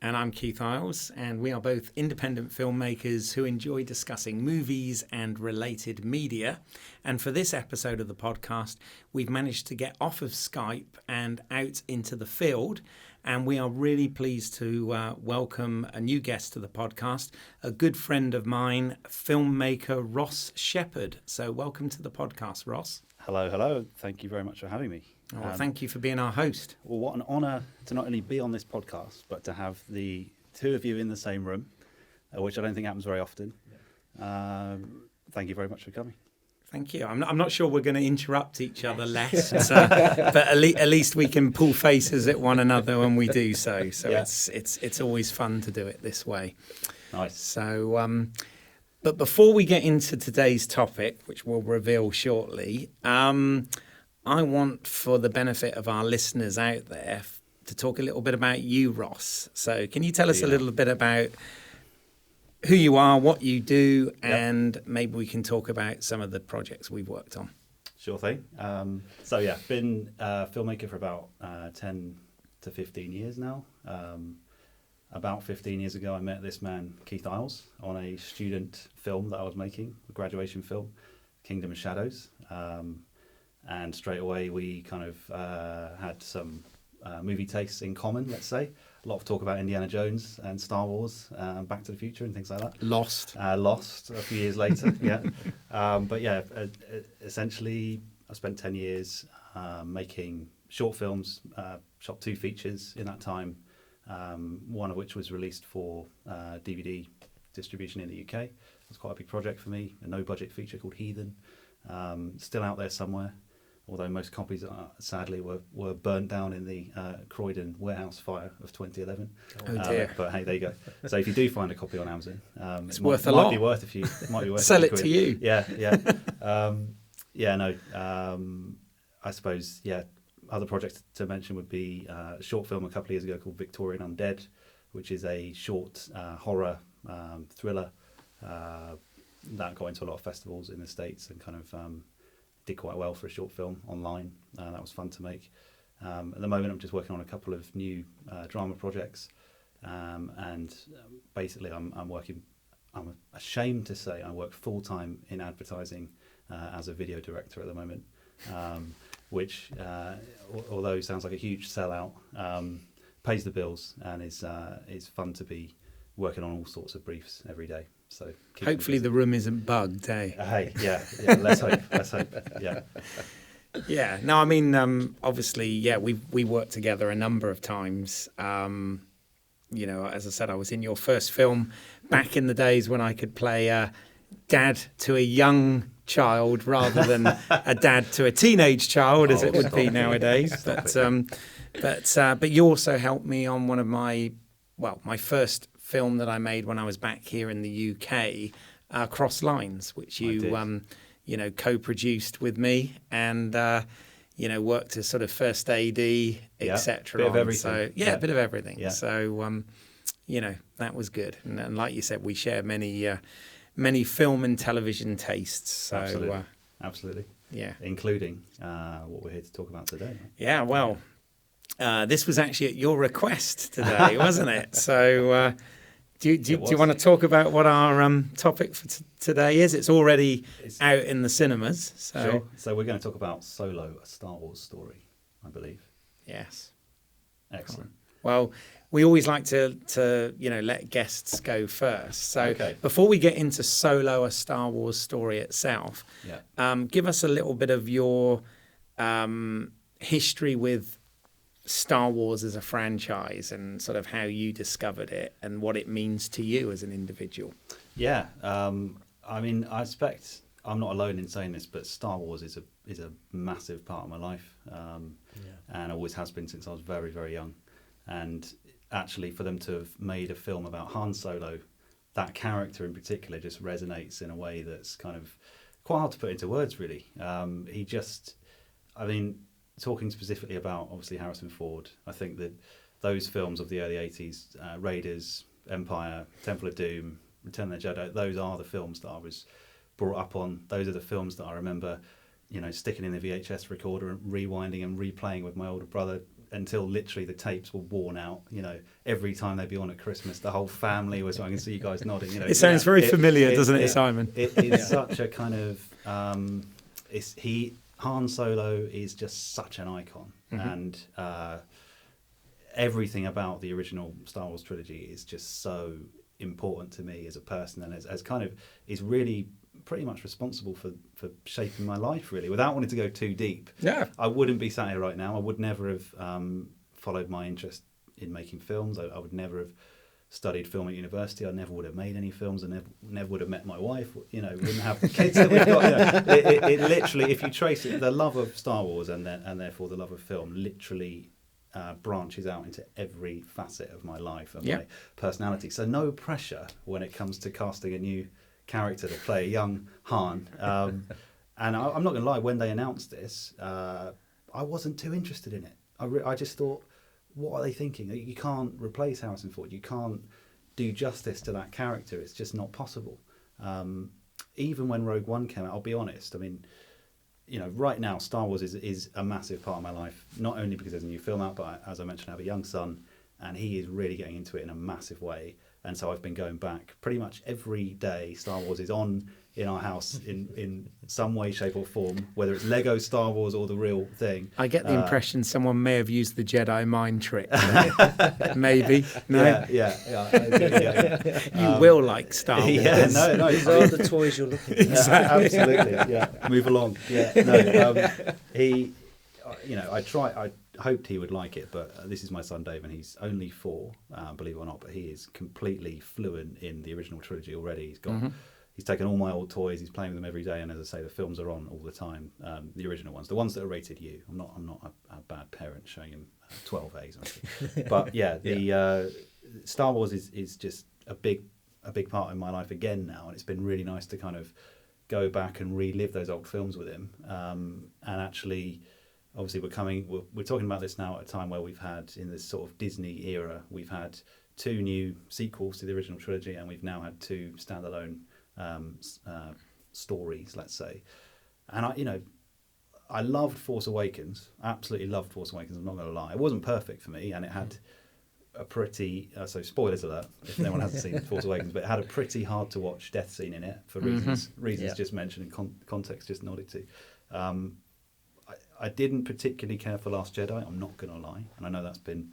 And I'm Keith Eyles, and we are both independent filmmakers who enjoy discussing movies and related media. And for this episode of the podcast, we've managed to get off of Skype and out into the field. And we are really pleased to welcome a new guest to the podcast, a good friend of mine, filmmaker Ross Shepherd. So welcome to the podcast, Ross. Hello. Thank you very much for having me. Well, thank you for being our host. Well, what an honour to not only be on this podcast, but to have the two of you in the same room, which I don't think happens very often. Thank you very much for coming. Thank you. I'm not sure we're going to interrupt each other less, but at least we can pull faces at one another when we do so. So yeah. It's always fun to do it this way. Nice. So, but before we get into today's topic, which we'll reveal shortly, I want, for the benefit of our listeners out there, to talk a little bit about you, Ross. So can you tell us a little bit about who you are, what you do, and maybe we can talk about some of the projects we've worked on? Sure thing. Been a filmmaker for about 10 to 15 years now. About 15 years ago, I met this man, Keith Eyles, on a student film that I was making, a graduation film, Kingdom of Shadows. And straight away, we kind of had some movie tastes in common, let's say. A lot of talk about Indiana Jones and Star Wars, Back to the Future and things like that. Lost a few years later, yeah. Essentially, I spent 10 years making short films, shot 2 features in that time, one of which was released for DVD distribution in the UK. It was quite a big project for me, a no-budget feature called Heathen, still out there somewhere. Although most copies, sadly, were burnt down in the Croydon warehouse fire of 2011. Oh dear! But hey, there you go. So if you do find a copy on Amazon, it's worth a lot. Might be worth a few. Might be worth Sell it to you. Yeah. I suppose other projects to mention would be a short film a couple of years ago called Victorian Undead, which is a short horror thriller that got into a lot of festivals in the States and kind of did quite well for a short film online. That was fun to make. At the moment, I'm just working on a couple of new drama projects, and basically, I'm ashamed to say I work full time in advertising as a video director at the moment, which, although sounds like a huge sellout, pays the bills and is fun to be working on all sorts of briefs every day. So hopefully the room isn't bugged, eh? Hey, yeah. Let's hope. Yeah. Yeah. No, I mean, obviously, we worked together a number of times. As I said, I was in your first film back in the days when I could play a dad to a young child rather than a dad to a teenage child, as it would be nowadays. But you also helped me on one of my first film that I made when I was back here in the UK, Cross Lines, which you co-produced with me and worked as sort of first AD, etc. Bit of everything. So a bit of everything. Yeah. So that was good. And like you said, we share many film and television tastes. So absolutely. Yeah. Including what we're here to talk about today. Yeah. Well. This was actually at your request today, wasn't it? So do you want to talk about what our topic for today is? It's already out in the cinemas. So. Sure. So we're going to talk about Solo, a Star Wars story, I believe. Yes. Excellent. Well, we always like to let guests go first. So before we get into Solo, a Star Wars story itself, give us a little bit of your history with Star Wars as a franchise and sort of how you discovered it and what it means to you as an individual. Yeah. I mean, I expect I'm not alone in saying this, but Star Wars is a massive part of my life, and always has been since I was very, very young. And actually, for them to have made a film about Han Solo, that character in particular just resonates in a way that's kind of quite hard to put into words, really. Talking specifically about, obviously, Harrison Ford, I think that those films of the early 80s, Raiders, Empire, Temple of Doom, Return of the Jedi, those are the films that I was brought up on. Those are the films that I remember, sticking in the VHS recorder and rewinding and replaying with my older brother until literally the tapes were worn out. You know, every time they'd be on at Christmas, the whole family was. I can see you guys nodding. You know, it sounds very familiar, doesn't it, Simon? It is such a kind of. Han Solo is just such an icon, and everything about the original Star Wars trilogy is just so important to me as a person, and as kind of is really pretty much responsible for shaping my life, really. Without wanting to go too deep, I wouldn't be sat here right now. I would never have followed my interest in making films. I would never have studied film at university. I never would have made any films. I never would have met my wife. You know, wouldn't have the kids that we've got. You know, it literally, if you trace it, the love of Star Wars and therefore the love of film literally branches out into every facet of my life and my personality. So no pressure when it comes to casting a new character to play a young Han. And I'm not going to lie, when they announced this, I wasn't too interested in it. I just thought, what are they thinking? You can't replace Harrison Ford. You can't do justice to that character. It's just not possible. Even when Rogue One came out, I'll be honest, I mean, you know, right now Star Wars is a massive part of my life, not only because there's a new film out, but as I mentioned, I have a young son, and he is really getting into it in a massive way. And so I've been going back pretty much every day. Star Wars is on in our house in some way, shape or form, whether it's Lego Star Wars or the real thing. I get the impression someone may have used the Jedi mind trick. Maybe. No? Yeah. You will like Star Wars. Yeah, no. These are the toys you're looking for. Exactly. Absolutely, yeah. Move along. Yeah, no. He, you know, I hoped he would like it, but this is my son Dave, and he's only 4, believe it or not, but he is completely fluent in the original trilogy already. He's taken all my old toys, he's playing with them every day, and as I say, the films are on all the time, the original ones, the ones that are rated U. I'm not a bad parent showing him 12As or anything. But yeah, the Star Wars is just a big part of my life again now, and it's been really nice to kind of go back and relive those old films with him, and actually, obviously we're talking about this now at a time where we've had, in this sort of Disney era, we've had 2 new sequels to the original trilogy, and we've now had 2 standalone stories, let's say. And I loved Force Awakens, absolutely loved Force Awakens, I'm not going to lie. It wasn't perfect for me, and it had a pretty, so spoilers alert if no one hasn't seen Force Awakens, but it had a pretty hard to watch death scene in it for reasons just mentioned and context just nodded to. I didn't particularly care for Last Jedi, I'm not going to lie, and I know that's been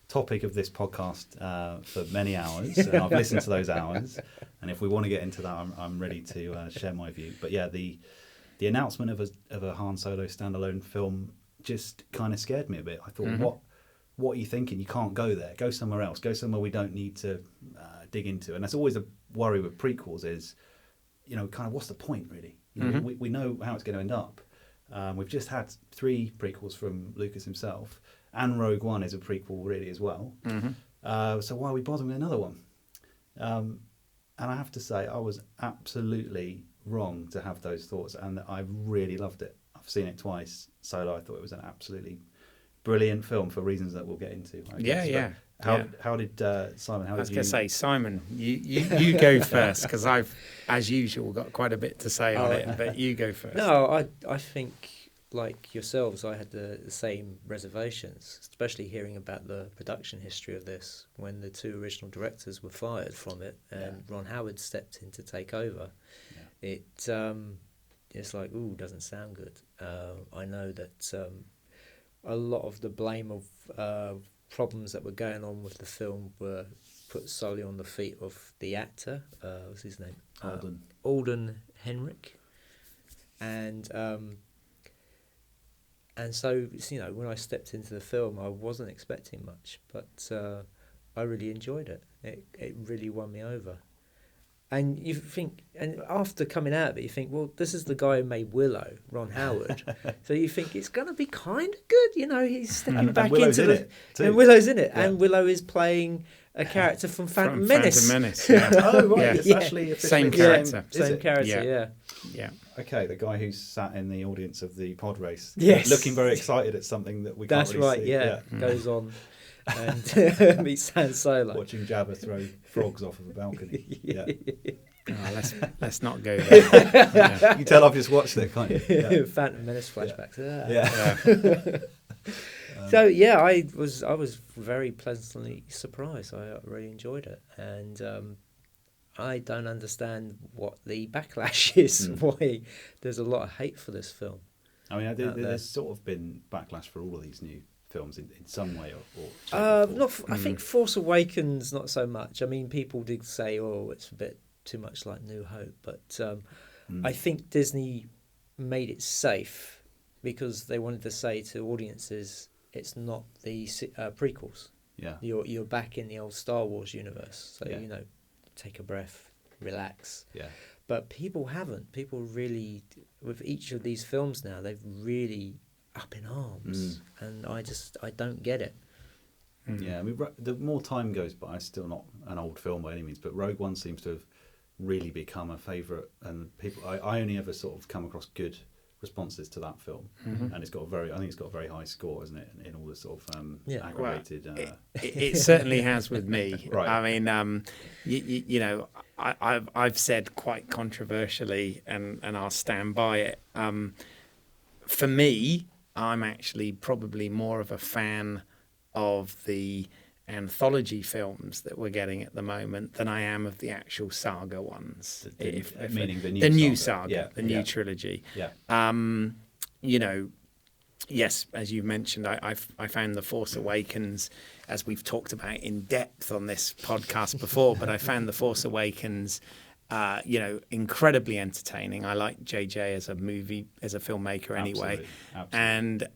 topic of this podcast for many hours, and I've listened to those hours, and if we want to get into that, I'm ready to share my view. But yeah, the announcement of a Han Solo standalone film just kind of scared me a bit. I thought, what are you thinking? You can't go there. Go somewhere else. Go somewhere we don't need to dig into. And that's always a worry with prequels is, you know, kind of what's the point really? You know, we know how it's going to end up. We've just had 3 prequels from Lucas himself, and Rogue One is a prequel really as well. So why are we bothering with another one? And I have to say, I was absolutely wrong to have those thoughts, and I really loved it. I've seen it twice solo. I thought it was an absolutely brilliant film for reasons that we'll get into. I guess. How did Simon? I was going to say, Simon, you go first, because I've, as usual, got quite a bit to say on it. But you go first. No, I think, like yourselves, I had the same reservations, especially hearing about the production history of this when the 2 original directors were fired from it and Ron Howard stepped in to take over. It's like, ooh, doesn't sound good. I know that a lot of the blame of problems that were going on with the film were put solely on the feet of the actor. What's his name? Alden Henrik. And so, you know, when I stepped into the film, I wasn't expecting much, but I really enjoyed it. It really won me over. And you think, and after coming out of it, you think, well, this is the guy who made Willow, Ron Howard. So you think it's going to be kind of good, you know. He's stepping back into the, and Willow's in it, and Willow is playing a character from Phantom Menace. Oh right, it's actually same character. Same character, yeah. Okay, the guy who's sat in the audience of the pod race, looking very excited at something that we can't really see. That's right, goes on and meets Han Solo. Watching Jabba throw frogs off of a balcony. Let's not go there. You can tell I've just watched it, can't you? Phantom Menace flashbacks. So yeah, I was very pleasantly surprised. I really enjoyed it, and I don't understand what the backlash is. Why there's a lot of hate for this film. I mean, there's sort of been backlash for all of these new films in some way or shape or form. I think Force Awakens not so much. I mean, people did say, "Oh, it's a bit too much like New Hope," but I think Disney made it safe because they wanted to say to audiences, it's not the prequels. Yeah, you're back in the old Star Wars universe, so take a breath, relax. Yeah, but people haven't. People really, with each of these films now, they've really up in arms, and I don't get it. Yeah, I mean, the more time goes by, it's still not an old film by any means, but Rogue One seems to have really become a favourite, and people. I only ever sort of come across good responses to that film, and it's got I think it's got a very high score, isn't it, in all the sort of aggravated. Well, it certainly has with me. Right. I mean, you know, I've said quite controversially, and I'll stand by it. For me, I'm actually probably more of a fan of the anthology films that we're getting at the moment than I am of the actual saga ones. Meaning the new saga, the new trilogy. Yeah. You know, yes, as you mentioned, I found The Force Awakens, as we've talked about in depth on this podcast before, but I found The Force Awakens, incredibly entertaining. I like JJ as a filmmaker anyway. Absolutely. And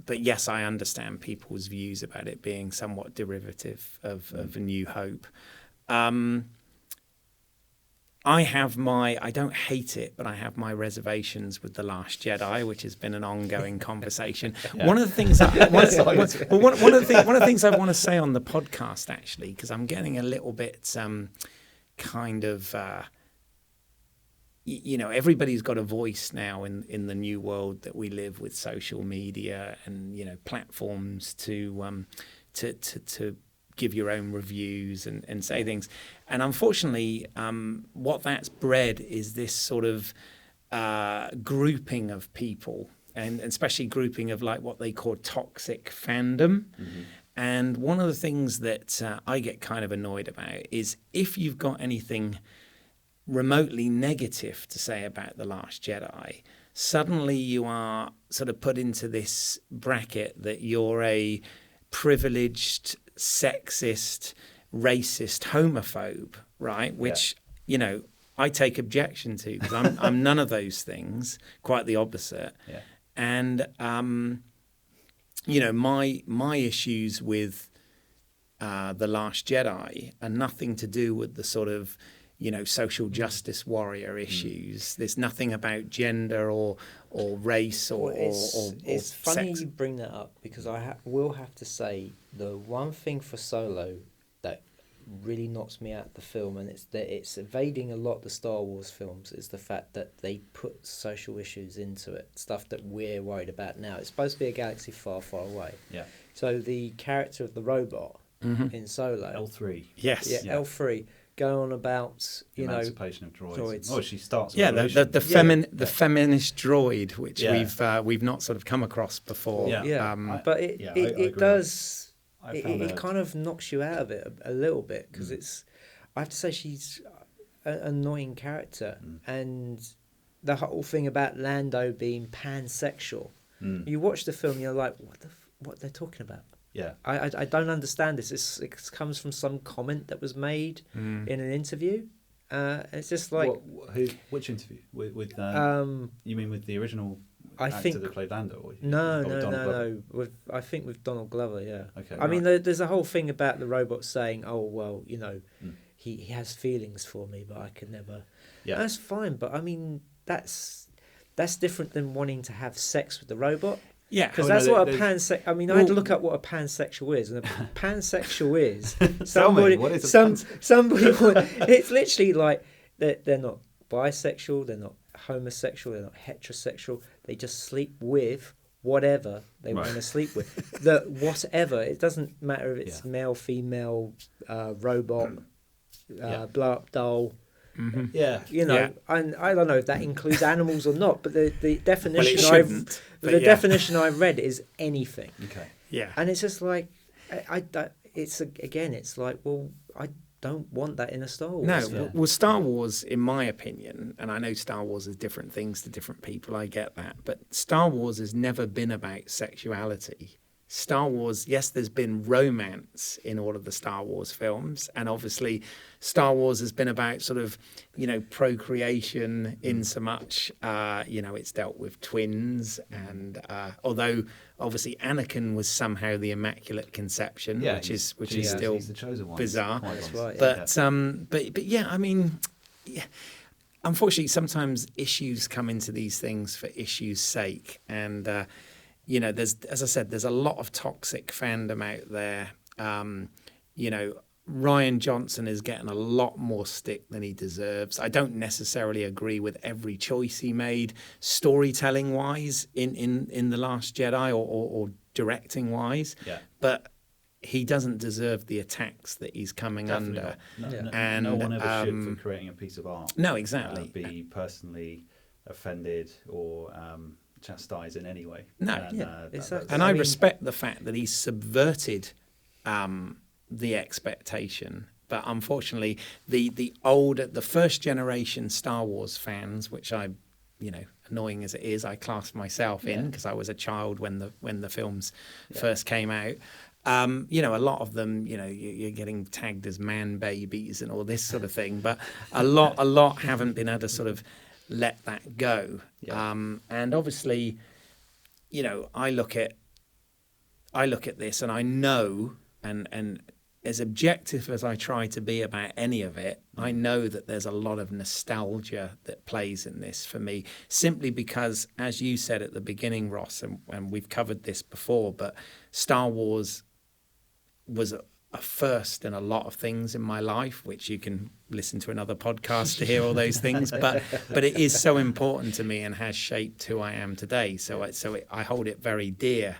but yes, I understand people's views about it being somewhat derivative of A New Hope. I don't hate it, but I have my reservations with The Last Jedi, which has been an ongoing conversation. Yeah. One of the things one of the things I want to say on the podcast, actually, because I'm getting a little bit kind of everybody's got a voice now in the new world that we live with, social media and platforms to give your own reviews and say things. And unfortunately, what that's bred is this sort of grouping of people, and especially grouping of like what they call toxic fandom. Mm-hmm. And one of the things that I get kind of annoyed about is if you've got anything remotely negative to say about The Last Jedi, suddenly you are sort of put into this bracket that you're a privileged, sexist, racist, homophobe, right? Which, I take objection to, because I'm none of those things, quite the opposite. Yeah. And, my issues with The Last Jedi are nothing to do with the sort of social justice warrior issues. There's nothing about gender or race or it's funny sex. You bring that up, because I will have to say the one thing for Solo that really knocks me out of the film, and it's that it's evading a lot the Star Wars films, is the fact that they put social issues into it, stuff that we're worried about now. It's supposed to be a galaxy far, far away. Yeah. So the character of the robot in Solo, L3. Yes. Yeah. L3. Go on about emancipation of droids. Oh, she starts. The feminist droid, which we've not sort of come across before. But it does. It kind of knocks you out of it a little bit, because I have to say she's an annoying character, and the whole thing about Lando being pansexual. You watch the film, you're like, what they're talking about. Yeah, I don't understand this. It comes from some comment that was made in an interview. It's just like which interview with you mean with the original actor that played Lando? Or no. I think with Donald Glover. Yeah. Okay. I mean, there's a whole thing about the robot saying, "Oh well, he has feelings for me, but I could never." Yeah. That's fine, but I mean that's different than wanting to have sex with the robot. Yeah, because that's what a pansexual. I mean, I had to look up what a pansexual is, and a pansexual is somebody. What is somebody. It's literally like they're not bisexual, they're not homosexual, they're not heterosexual. They just sleep with whatever they want to sleep with. Whatever. It doesn't matter if it's male, female, robot, blow up doll. Yeah. You know, Yeah. and I don't know if that includes animals or not, but the definition shouldn't, but yeah. definition I read is anything. Okay. Yeah. And it's just like, it's like, well, I don't want that in a Star Wars. No, film. well, Star Wars, in my opinion, and I know Star Wars is different things to different people, I get that, but Star Wars has never been about sexuality. Star Wars, yes, there's been romance in all of the Star Wars films, and obviously Star Wars has been about sort of, you know, procreation in so much, you know, it's dealt with twins, and although obviously Anakin was somehow the Immaculate Conception, which is still he's the chosen one. bizarre. That's right. But yeah, I mean, yeah, unfortunately, sometimes issues come into these things for issues' sake, and you know, as I said, there's a lot of toxic fandom out there. You know, Rian Johnson is getting a lot more stick than he deserves. I don't necessarily agree with every choice he made, storytelling wise, in The Last Jedi, or directing wise. Yeah. But he doesn't deserve the attacks that he's coming under. And no one ever should, for creating a piece of art. No, exactly. Be personally offended or chastised in any way. No, exactly. And I respect the fact that he's subverted the expectation. But unfortunately, the first generation Star Wars fans, which I, you know, annoying as it is, I class myself in because I was a child when the films first came out. You know, a lot of them, you know, you're getting tagged as man babies and all this sort of thing. But a lot haven't been able to sort of let that go. And obviously, you know, I look at this and I know, and as objective as I try to be about any of it, I know that there's a lot of nostalgia that plays in this for me, simply because, as you said at the beginning, Ross, and we've covered this before, but Star Wars was a first in a lot of things in my life, which you can listen to another podcast to hear all those things. But it is so important to me and has shaped who I am today. So I hold it very dear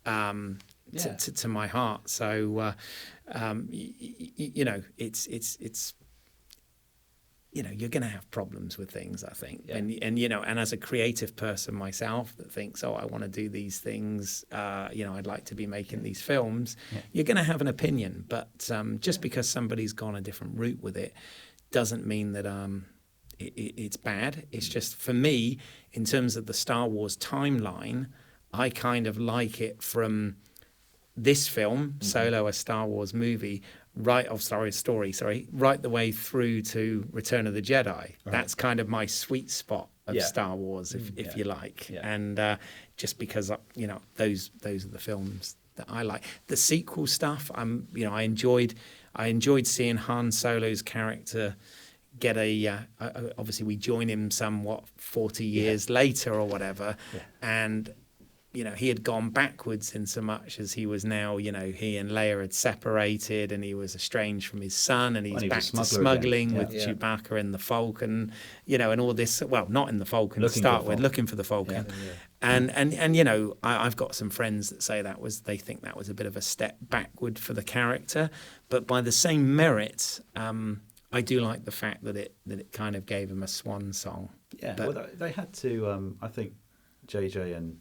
to my heart. So you know, it's you know, you're going to have problems with things, I think. And you know, and as a creative person myself that thinks, oh, I want to do these things, you know, I'd like to be making these films, you're going to have an opinion. But just because somebody's gone a different route with it doesn't mean that it's bad. It's just, for me, in terms of the Star Wars timeline, I kind of like it from this film, Solo, a Star Wars movie, right the way through to Return of the Jedi. Right. That's kind of my sweet spot of Star Wars, if you like. And just because, you know, those are the films that I like. The sequel stuff, you know, I enjoyed seeing Han Solo's character get obviously we join him somewhat 40 years later or whatever, and you know, he had gone backwards in so much as he was now, you know, he and Leia had separated and he was estranged from his son, and he's back to smuggling with Chewbacca in the Falcon, you know, and all this, well, not in the Falcon to start with, looking for the Falcon. And you know, I've got some friends that say they think that was a bit of a step backward for the character, but by the same merit, I do like the fact that it kind of gave him a swan song. Yeah, but, well, they had to, I think JJ and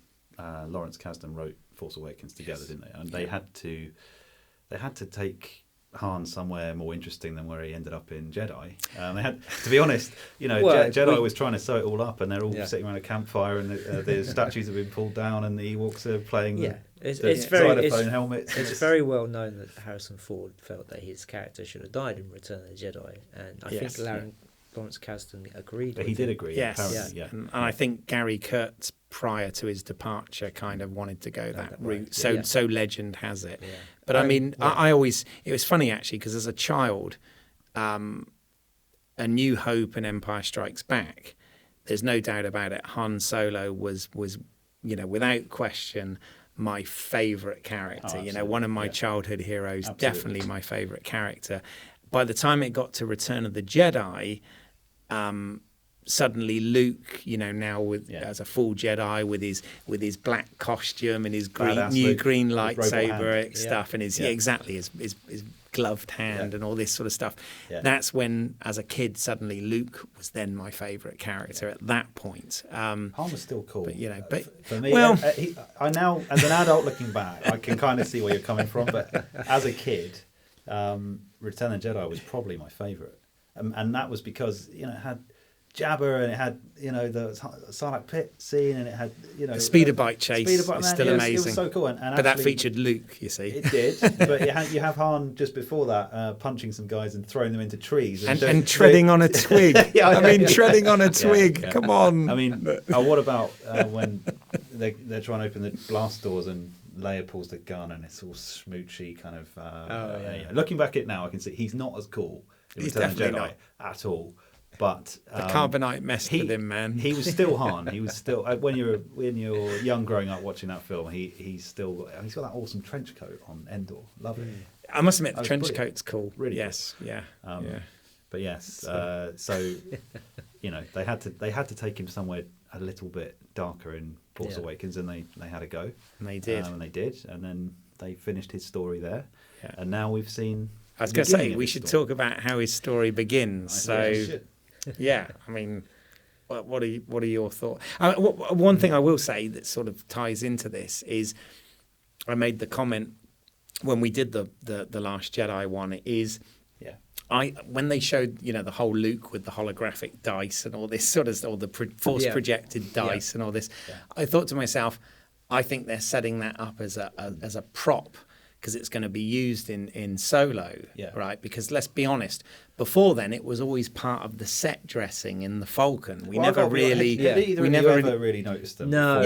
Lawrence Kasdan wrote Force Awakens together, didn't they? And they had to take Han somewhere more interesting than where he ended up in Jedi. They had, to be honest, you know, Jedi was trying to sew it all up, and they're all sitting around a campfire, and the statues have been pulled down, and the Ewoks are playing xylophone helmets. It's very well known that Harrison Ford felt that his character should have died in Return of the Jedi, and I think Lawrence Kasdan agreed. But he did agree. Yes, and I think Gary Kurtz, prior to his departure, kind of wanted to go that route. So legend has it. But I mean, I always, it was funny actually, because as a child, A New Hope and Empire Strikes Back, there's no doubt about it, Han Solo was you know, without question, my favourite character. You know, one of my childhood heroes, definitely my favourite character. By the time it got to Return of the Jedi, suddenly Luke, you know, now as a full Jedi with his black costume and his green lightsaber stuff, and his gloved hand and all this sort of stuff. Yeah. That's when, as a kid, suddenly Luke was then my favourite character at that point. Han was still cool. But, for me, well, I now, as an adult looking back, I can kind of see where you're coming from. But as a kid, Return of the Jedi was probably my favourite. And that was because, it had Jabba, and it had, the Sarlacc pit scene, and it had, the speeder bike chase is still amazing. It was so cool. And but actually, that featured Luke, you see. It did, but you have Han just before that punching some guys and throwing them into trees. And treading on a twig. Treading on a twig. Yeah. Come on. I mean, what about when they're trying to open the blast doors and Leia pulls the gun and it's all smoochy kind of... Looking back at it now, I can see he's not as cool in Return of the Jedi at all. But the carbonite messed with him, man. He was still Han. He was still when you're young growing up watching that film. He's got that awesome trench coat on Endor. Love it. I must admit, the trench coat's cool. Really, yes, cool. Yeah. But yes, so they had to take him somewhere a little bit darker in Force Awakens, and they had a go. And they did. And then they finished his story there. Yeah. And now we've seen. I was going to say we should talk about how his story begins. Yeah, I mean, what are your thoughts? One thing I will say that sort of ties into this is, I made the comment when we did the Last Jedi one is, when they showed the whole Luke with the holographic dice and all this sort of, or the force projected dice and all this, I thought to myself, I think they're setting that up as a prop, because it's going to be used in Solo, right? Because let's be honest, before then it was always part of the set dressing in the Falcon. We never really noticed them. No,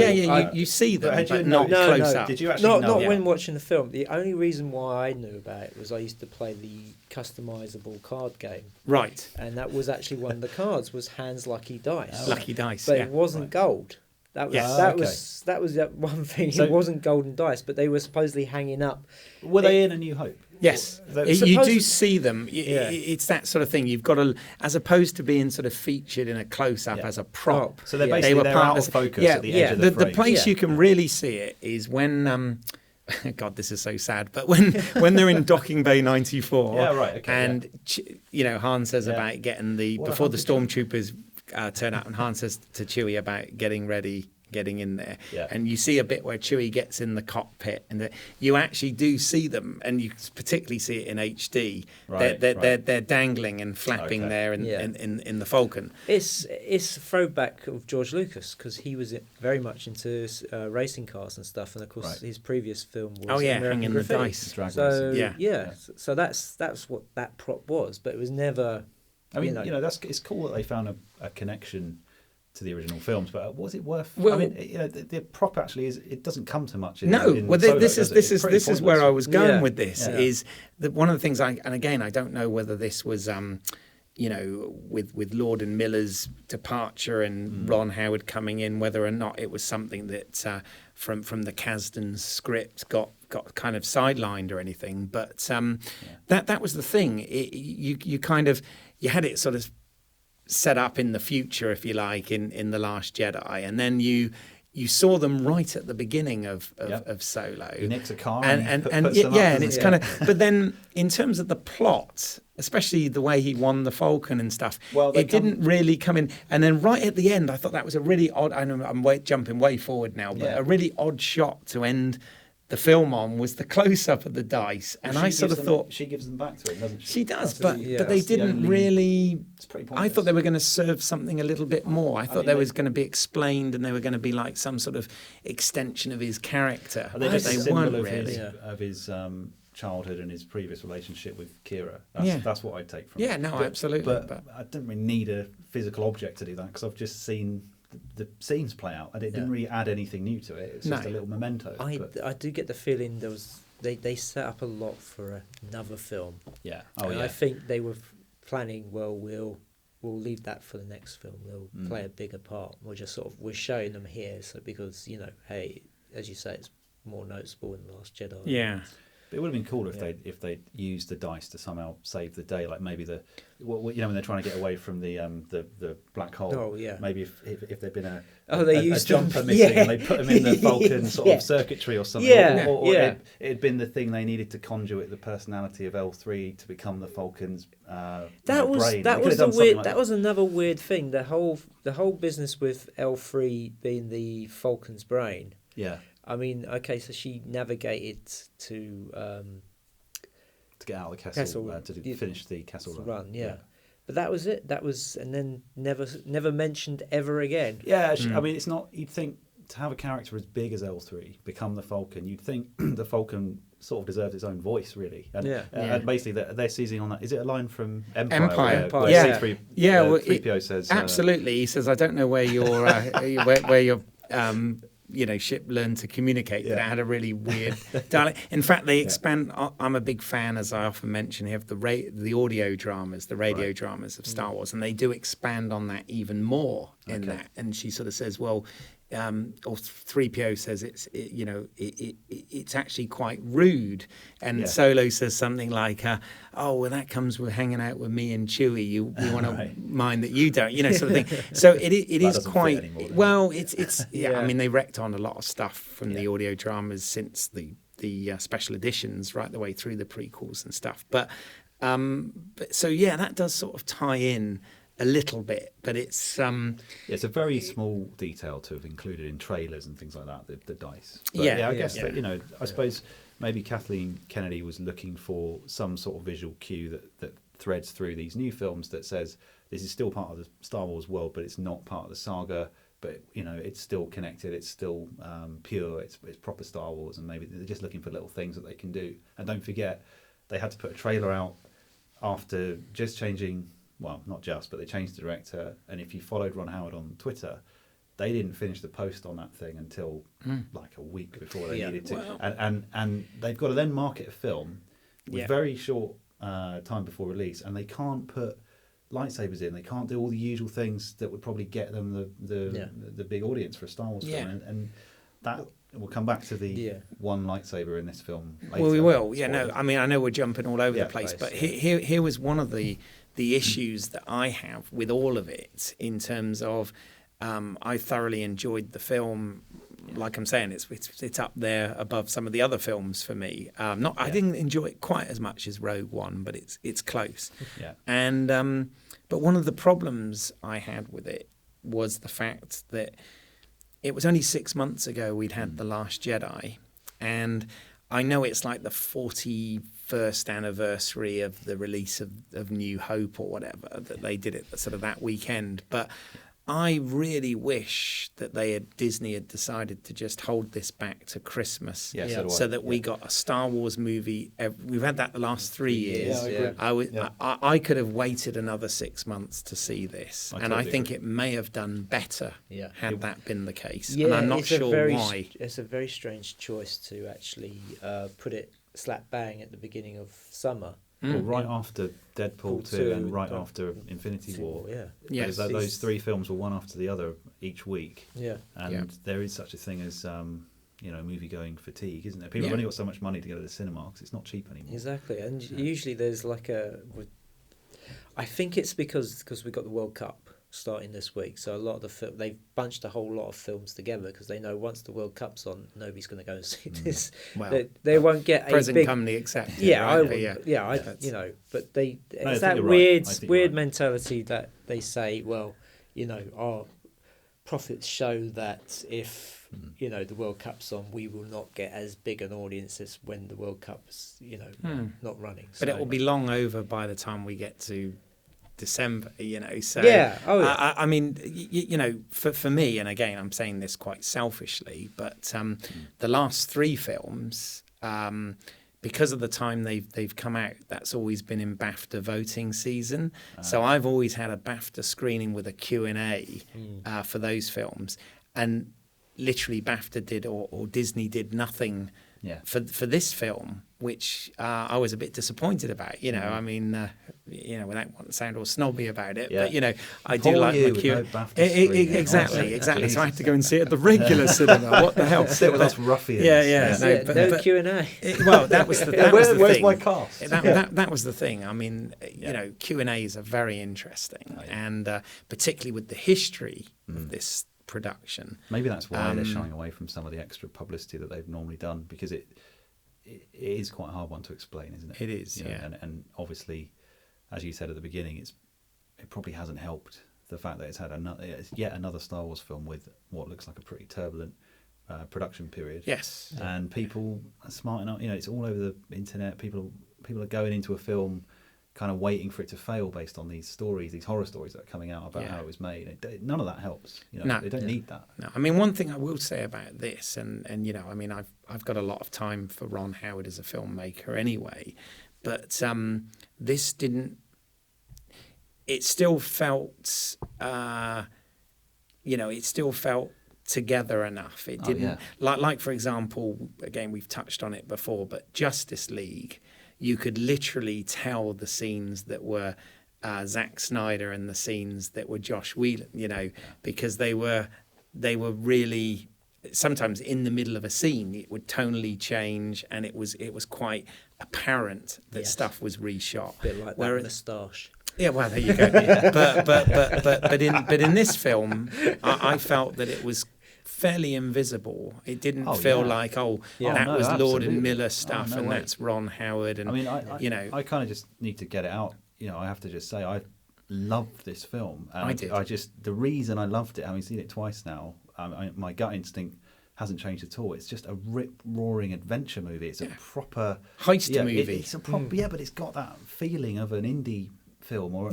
you see them, but not close up. Did you actually? Not when watching the film. The only reason why I knew about it was I used to play the customizable card game, right? And that was actually one of the cards was Han's Lucky Dice. Lucky Dice, but it wasn't gold. That was one thing. So, it wasn't golden dice, but they were supposedly hanging up. Were they in A New Hope? Yes, you do see them. It's that sort of thing. You've got to, as opposed to being sort of featured in a close-up as a prop. So they're out of focus at the edge of the frame. The place you can really see it is when. God, this is so sad. But when they're in Docking Bay 94, and Han says about getting before the stormtroopers turn up, and Han says to Chewie about getting ready, getting in there, and you see a bit where Chewie gets in the cockpit, and you actually do see them, and you particularly see it in HD. They're dangling and flapping there in the Falcon. It's a throwback of George Lucas, because he was very much into racing cars and stuff, and of course his previous film was hanging the dice. So that's what that prop was, but it was never. I mean, it's cool that they found a connection to the original films, but was it worth? Well, I mean, the prop actually it doesn't come to much. This is where I was going with this. Is that one of the things? And again, I don't know whether this was, with Lord and Miller's departure and Ron Howard coming in, whether or not it was something that from the Kasdan script got kind of sidelined or anything. But that was the thing. You kind of. You had it sort of set up in the future, if you like, in The Last Jedi, and then you saw them right at the beginning of Solo. He nicks a car and it's kind of. But then, in terms of the plot, especially the way he won the Falcon and stuff, it didn't really come in. And then right at the end, I thought that was a really odd. I know I'm jumping way forward now, but a really odd shot to end the film on was the close-up of the dice, and I sort of thought she gives them back to it, doesn't she? She does, but they didn't really. It's pretty pointless. I thought they were going to serve something a little bit more. I thought there was going to be explained, and they were going to be like some sort of extension of his character. They weren't really of his childhood and his previous relationship with Kira. That's what I take from it. Yeah, no, absolutely. But I didn't really need a physical object to do that, because I've just seen the scenes play out, and it didn't really add anything new to it. It's just a little memento. I do get the feeling they set up a lot for another film. Yeah. I think they were planning. Well, we'll leave that for the next film. They'll play a bigger part. We're showing them here, so because hey, as you say, it's more noticeable in The Last Jedi. Yeah. But it would have been cooler if they used the dice to somehow save the day, like maybe when they're trying to get away from the black hole. Oh yeah. Maybe if there'd been they a used jumper them, missing and they put them in the Falcon sort of circuitry or something. Yeah, Or it'd been the thing they needed to conduit the personality of L3 to become the Falcon's brain. That was another weird thing. The whole business with L3 being the Falcon's brain. Yeah. I mean, okay, so she navigated to get out of the castle to finish the castle run. Yeah. But that was it. That was, and then never mentioned ever again. Yeah, I mean, it's not. You'd think to have a character as big as L3 become the Falcon. You'd think the Falcon sort of deserves its own voice, really. And basically, they're seizing on that. Is it a line from Empire? Where yeah, C-3PO says absolutely. He says, "I don't know where your where your ship learned to communicate." That it had a really weird dialect. In fact, they expand. I'm a big fan, as I often mention here, of the audio dramas, the radio dramas of Star Wars, and they do expand on that even more in that. And she sort of says, well, or 3PO says it's actually quite rude, and Solo says something like, well, that comes with hanging out with me and Chewie. You want to mind that you don't, sort of thing. So it is quite anymore, well. It's I mean, they wrecked on a lot of stuff from the audio dramas since the special editions, right the way through the prequels and stuff. But so that does sort of tie in a little bit, but it's it's a very small detail to have included in trailers and things like that. The dice, but I guess that, I suppose maybe Kathleen Kennedy was looking for some sort of visual cue that threads through these new films that says this is still part of the Star Wars world, but it's not part of the saga. But it's still connected. It's still pure. It's proper Star Wars, and maybe they're just looking for little things that they can do. And don't forget, they had to put a trailer out after just changing. Well, not just, but they changed the director. And if you followed Ron Howard on Twitter, they didn't finish the post on that thing until like a week before they needed to. Wow. And they've got to then market a film with very short time before release, and they can't put lightsabers in. They can't do all the usual things that would probably get them the big audience for a Star Wars film. And that we'll come back to the one lightsaber in this film later. Well, we will. Yeah, no, I mean, I know we're jumping all over the place, but here was one of the issues that I have with all of it in terms of I thoroughly enjoyed the film. Like I'm saying, it's up there above some of the other films for me. I didn't enjoy it quite as much as Rogue One, but it's close. Yeah. And but one of the problems I had with it was the fact that it was only 6 months ago we'd had The Last Jedi, and I know it's like the 41st anniversary of the release of New Hope or whatever, that they did it sort of that weekend. But I really wish that Disney had decided to just hold this back to Christmas, so that we got a Star Wars movie. We've had that the last 3 years. I could have waited another 6 months to see this, and I think it may have done better had that been the case. And I'm not sure why. It's a very strange choice to actually put it slap bang at the beginning of summer. Well, right after Deadpool 2 and right after Infinity War. Those three films were one after the other each week. And there is such a thing as movie-going fatigue, isn't there? People have only got so much money to go to the cinema because it's not cheap anymore. Exactly, and usually there's like I think it's because we got the World Cup starting this week, so a lot of they've bunched a whole lot of films together because they know once the World Cup's on, nobody's going to go and see this. Well, they won't get present a big company accepted. But it's that weird mentality that they say, well, our profits show that if the World Cup's on, we will not get as big an audience as when the World Cup's not running. But it will be long over by the time we get to December, so I mean, for me, and again, I'm saying this quite selfishly, but the last three films, because of the time they've come out, that's always been in BAFTA voting season. So I've always had a BAFTA screening with a Q&A for those films, and literally BAFTA did or Disney did nothing for this film which I was a bit disappointed about. I mean, without wanting to sound all snobby about it, but I do like my Q. Exactly. So I had to go and see it at the regular cinema. What the hell? Sit with us ruffians. No Q&A. Well, that was the where's thing. my cast? That was the thing. I mean, Q&As are very interesting, and particularly with the history of this production. Maybe that's why they're shying away from some of the extra publicity that they've normally done, because it is quite a hard one to explain, isn't it? It is, and obviously, as you said at the beginning, it probably hasn't helped the fact that it's yet another Star Wars film with what looks like a pretty turbulent production period. Yes, and people are smart enough. It's all over the internet. People are going into a film kind of waiting for it to fail based on these stories, these horror stories that are coming out about how it was made. None of that helps. They don't need that. No, I mean, one thing I will say about this, and I mean, I've got a lot of time for Ron Howard as a filmmaker anyway, but this didn't. It still felt, it still felt together enough. It didn't like for example, again, we've touched on it before, but Justice League. You could literally tell the scenes that were Zack Snyder and the scenes that were Josh Whedon, because they were really, sometimes in the middle of a scene it would tonally change, and it was quite apparent that stuff was reshot. A bit like that moustache. Yeah, well, there you go. But in this film, I felt that it was fairly invisible. It didn't feel like that was Lord and Miller stuff, and that's Ron Howard. And I mean, I kind of just need to get it out. I have to just say I loved this film. I did. The reason I loved it, having seen it twice now, my gut instinct hasn't changed at all. It's just a rip-roaring adventure movie. It's a proper heist movie. It's a proper but it's got that feeling of an indie film or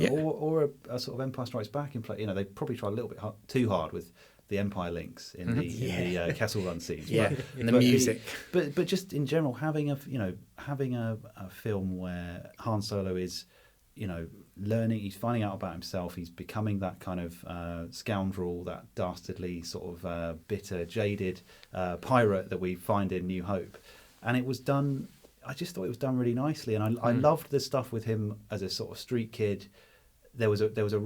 a sort of Empire Strikes Back in play. They probably tried a little bit too hard with the Empire links in the Kessel Run scenes, and the music. But just in general, having a film where Han Solo is, learning, he's finding out about himself, he's becoming that kind of scoundrel, that dastardly sort of bitter, jaded pirate that we find in New Hope, and it was done. I just thought it was done really nicely, and I loved the stuff with him as a sort of street kid. I thought there was a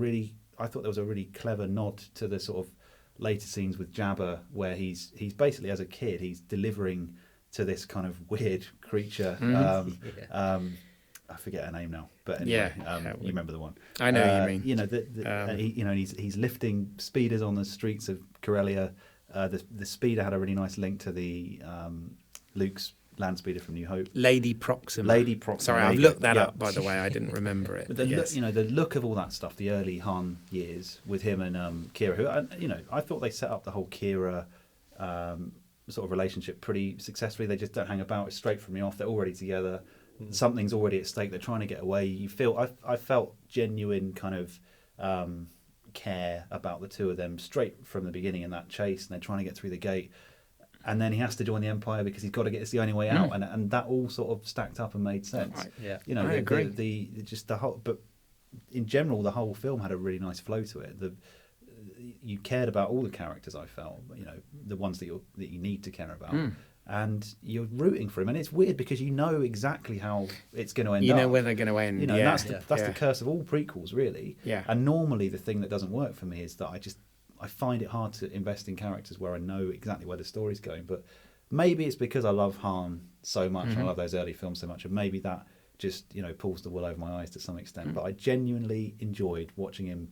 really clever nod to the sort of later scenes with Jabba, where he's basically, as a kid, he's delivering to this kind of weird creature. I forget her name now, but anyway, you remember the one. I know what you mean. He's lifting speeders on the streets of Corellia. The speeder had a really nice link to the Luke's land speeder from New Hope. Lady Proxima. Sorry, I've looked that up, by the way. I didn't remember it. But the look of all that stuff, the early Han years with him and Kira, who, I thought they set up the whole Kira sort of relationship pretty successfully. They just don't hang about. It's straight from the off. They're already together. Something's already at stake. They're trying to get away. You feel I felt genuine kind of care about the two of them straight from the beginning in that chase, and they're trying to get through the gate. And then he has to join the Empire because he's got to get. It's the only way out, and that all sort of stacked up and made sense. Right. Yeah, I agree. The whole, but in general, the whole film had a really nice flow to it. You cared about all the characters. I felt, the ones that you need to care about, and you're rooting for him. And it's weird because you know exactly how it's going to end. You know where they're going to end. That's the curse of all prequels, really. Yeah. And normally, the thing that doesn't work for me is that I find it hard to invest in characters where I know exactly where the story's going. But maybe it's because I love Han so much and I love those early films so much, and maybe that just pulls the wool over my eyes to some extent. But I genuinely enjoyed watching him,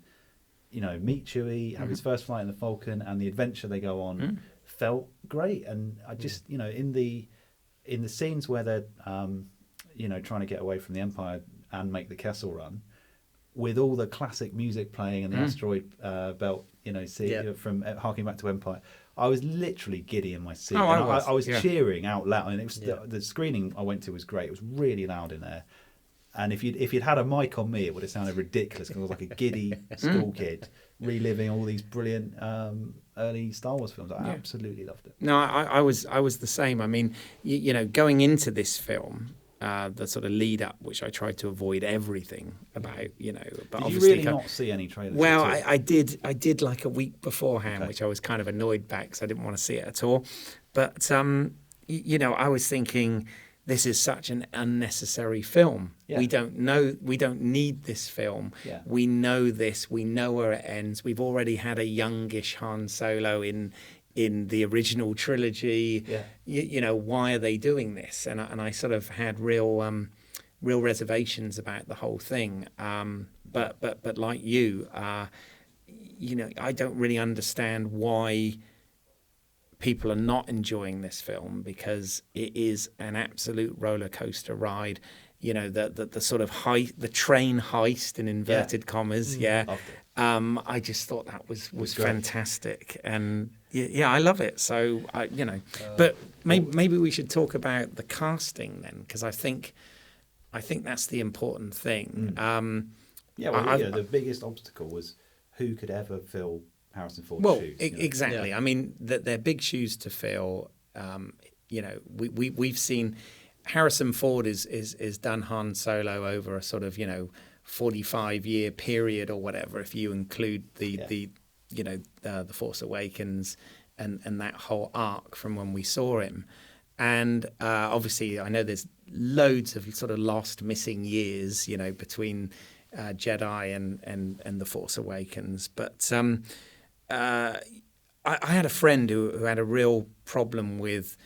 meet Chewie, have his first flight in the Falcon, and the adventure they go on felt great. And I just in the scenes where they're trying to get away from the Empire and make the Kessel Run, with all the classic music playing and the asteroid belt, from harking back to Empire, I was literally giddy in my seat. I was cheering out loud, and it was the screening I went to was great. It was really loud in there, and if you'd had a mic on me, it would have sounded ridiculous because I was like a giddy school kid reliving all these brilliant early Star Wars films. I absolutely loved it. No, I was the same. I mean, going into this film. The sort of lead up, which I tried to avoid everything about, but did you really not see any trailers? Well, I did like a week beforehand, which I was kind of annoyed back because I didn't want to see it at all. But I was thinking this is such an unnecessary film. Yeah. We don't need this film. Yeah. We know this. We know where it ends. We've already had a youngish Han Solo in the original trilogy. Yeah. You know, why are they doing this? And I sort of had real reservations about the whole thing. But like you, you know, I don't really understand why people are not enjoying this film, because it is an absolute roller coaster ride. You know, the sort of the train heist in inverted commas. Yeah. I just thought that was fantastic, and yeah, I love it. So but maybe we should talk about the casting then, because I think that's the important thing. The biggest obstacle was who could ever fill Harrison Ford's shoes. Exactly. Yeah. I mean, they're big shoes to fill. You know, we've seen Harrison Ford is done Han Solo over a sort of 45-year period or whatever, if you include the Force Awakens and that whole arc from when we saw him. And obviously, I know there's loads of sort of lost, missing years, you know, between Jedi and the Force Awakens. But I had a friend who had a real problem with.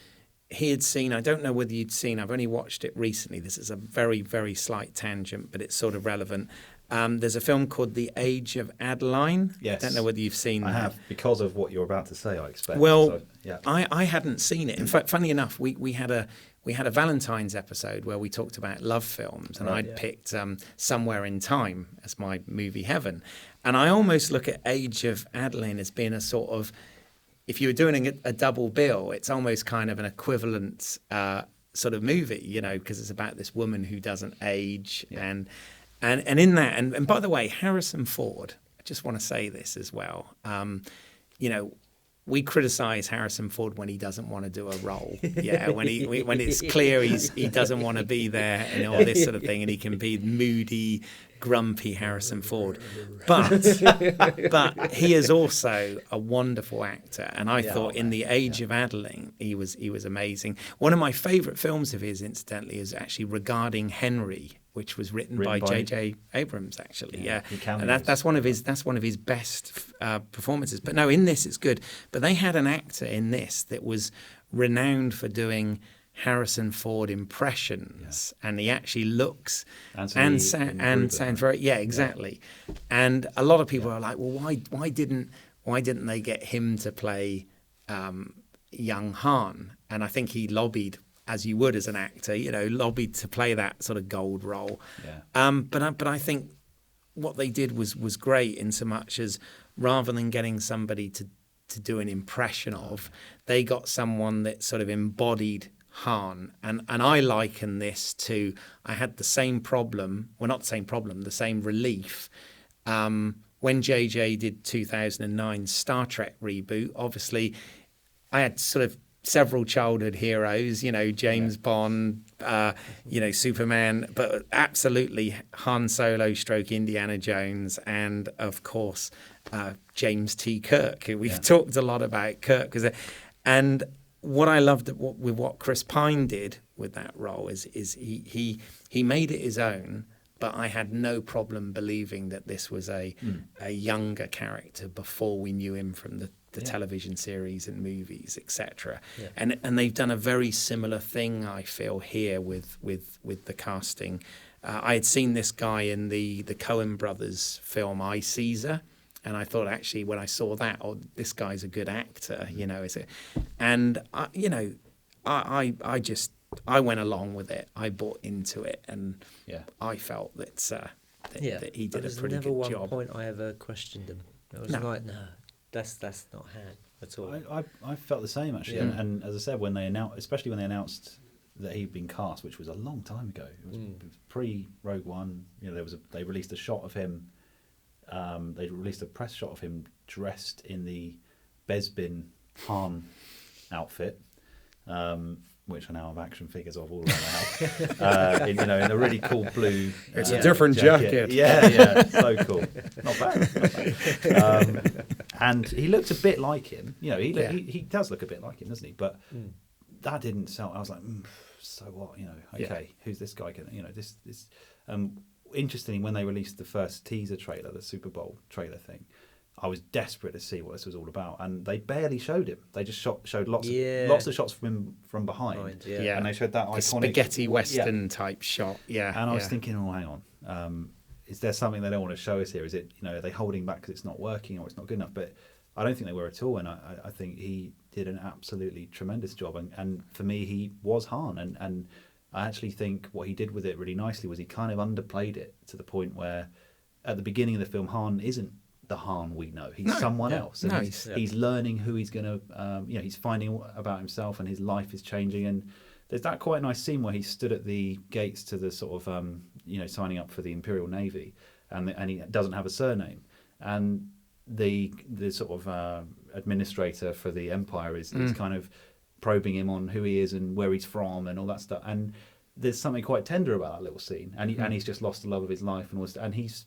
He had seen, I don't know whether you'd seen, I've only watched it recently. This is a very, very slight tangent, but it's sort of relevant. There's a film called The Age of Adeline. Yes. I don't know whether you've seen that. I have, because of what you're about to say, I expect. Well, so, yeah. I hadn't seen it. In fact, funny enough, we had a Valentine's episode where we talked about love films, and I'd picked Somewhere in Time as my movie heaven. And I almost look at Age of Adeline as being a sort of, if you were doing a double bill, it's almost kind of an equivalent sort of movie, you know, because it's about this woman who doesn't age. Yeah. And in that, and by the way, Harrison Ford, I just want to say this as well, you know, we criticize Harrison Ford when he doesn't want to do a role. Yeah, when it's clear he doesn't want to be there and all this sort of thing, and he can be moody, grumpy Harrison Ford. But he is also a wonderful actor, and I thought in The Age of Adeline he was amazing. One of my favourite films of his, incidentally, is actually Regarding Henry, which was written by J.J. Abrams, actually. Yeah. And that's one of his best performances. But no, in this it's good. But they had an actor in this that was renowned for doing Harrison Ford impressions, and he actually looks and sounds very exactly. Yeah. And a lot of people are like, well, why didn't they get him to play young Han? And I think he lobbied, as you would as an actor, you know, lobbied to play that sort of gold role. Yeah. But I think what they did was great, in so much as rather than getting somebody to do an impression of, they got someone that sort of embodied Han. And I liken this to, I had the same problem, well, not the same problem, the same relief. When JJ did 2009 Star Trek reboot, obviously I had sort of several childhood heroes, you know, James Bond, you know, Superman, but absolutely Han Solo / Indiana Jones, and of course James T. Kirk, who we've talked a lot about Kirk. And what I loved with what Chris Pine did with that role is he made it his own, but I had no problem believing that this was a younger character before we knew him from the television series and movies, etc. Yeah. And they've done a very similar thing, I feel, here with the casting. I had seen this guy in the Coen brothers film I, Caesar, and I thought, actually, when I saw that, this guy's a good actor, you know. And I went along with it. I bought into it, and I felt that he did a pretty good job. There's never one point I ever questioned him. I was like, no, that's not Han at all. I felt the same, actually. And as I said, especially when they announced that he'd been cast, which was a long time ago. It was pre-Rogue One. You know, they released a shot of him. They released a press shot of him dressed in the Bespin Han outfit, which I now have action figures of all around the house. In a really cool blue. It's a different jacket. Yeah, so cool. Not bad. And he looked a bit like him. You know, he does look a bit like him, doesn't he? But that didn't sell. I was like, so what, okay, who's this guy going to, this. Interestingly, when they released the first teaser trailer, the Super Bowl trailer thing, I was desperate to see what this was all about, and they barely showed him. They just showed lots of shots from him from behind, and they showed that iconic spaghetti western type shot. And I was thinking, oh, hang on, is there something they don't want to show us here? Is it, are they holding back because it's not working or it's not good enough? But I don't think they were at all, and I think he did an absolutely tremendous job, and for me, he was Han, and I actually think what he did with it really nicely was he kind of underplayed it to the point where at the beginning of the film, Han isn't the Han we know. He's someone else. And he's learning who he's going to, he's finding about himself, and his life is changing. And there's that quite nice scene where he stood at the gates to the sort of, signing up for the Imperial Navy, and he doesn't have a surname. And the sort of administrator for the Empire is kind of probing him on who he is and where he's from and all that stuff, and there's something quite tender about that little scene, and he's just lost the love of his life, and he's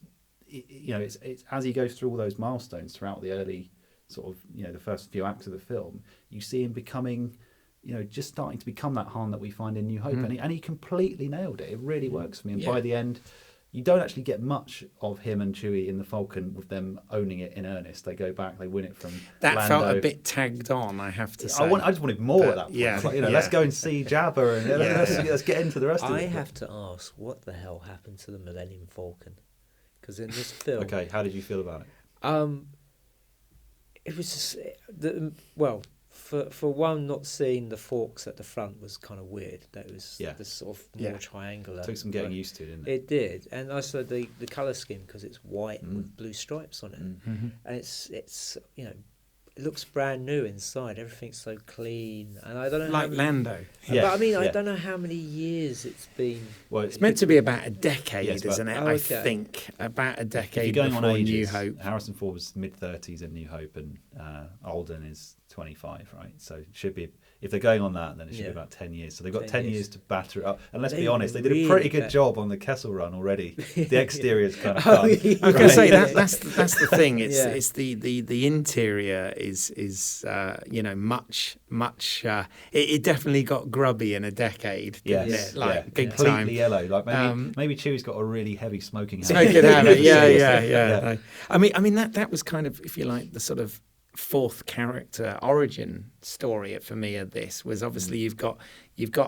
it's as he goes through all those milestones throughout the early sort of the first few acts of the film, you see him becoming just starting to become that Han that we find in New Hope, and he completely nailed it. It really works for me, and by the end you don't actually get much of him and Chewie in the Falcon with them owning it in earnest. They go back, they win it from that Lando. felt a bit tagged on, I have to say. I just wanted more at that point. Yeah, like, let's go and see Jabba, and let's get into the rest of it. I have to ask, what the hell happened to the Millennium Falcon? Because in this film... Okay, how did you feel about it? It was just... For one, not seeing the forks at the front was kind of weird. That was the sort of more triangular. It took some getting used to, didn't it? It did, and also the colour scheme, because it's white with blue stripes on it, and it's it looks brand new inside. Everything's so clean, and I don't know like Lando. But I mean, I don't know how many years it's been. Well, it's meant to be about a decade, isn't it? I think about a decade. If you're going before on ages, New Hope. Harrison Ford was mid-30s in New Hope, and Alden is 25, right? So it should be, if they're going on that, then it should be about 10 years. So they've got 10 years to batter it up. And let's be honest, they did a pretty good job on the Kessel Run already. The exterior's kind of done. I was going to say that's the thing. It's the interior is much. It definitely got grubby in a decade. Yes, big completely time. yellow. Like maybe Chewie's got a really heavy smoking habit. Smoking habit. Yeah. I mean that was kind of, if you like, the sort of fourth character origin story for me of this was obviously you've got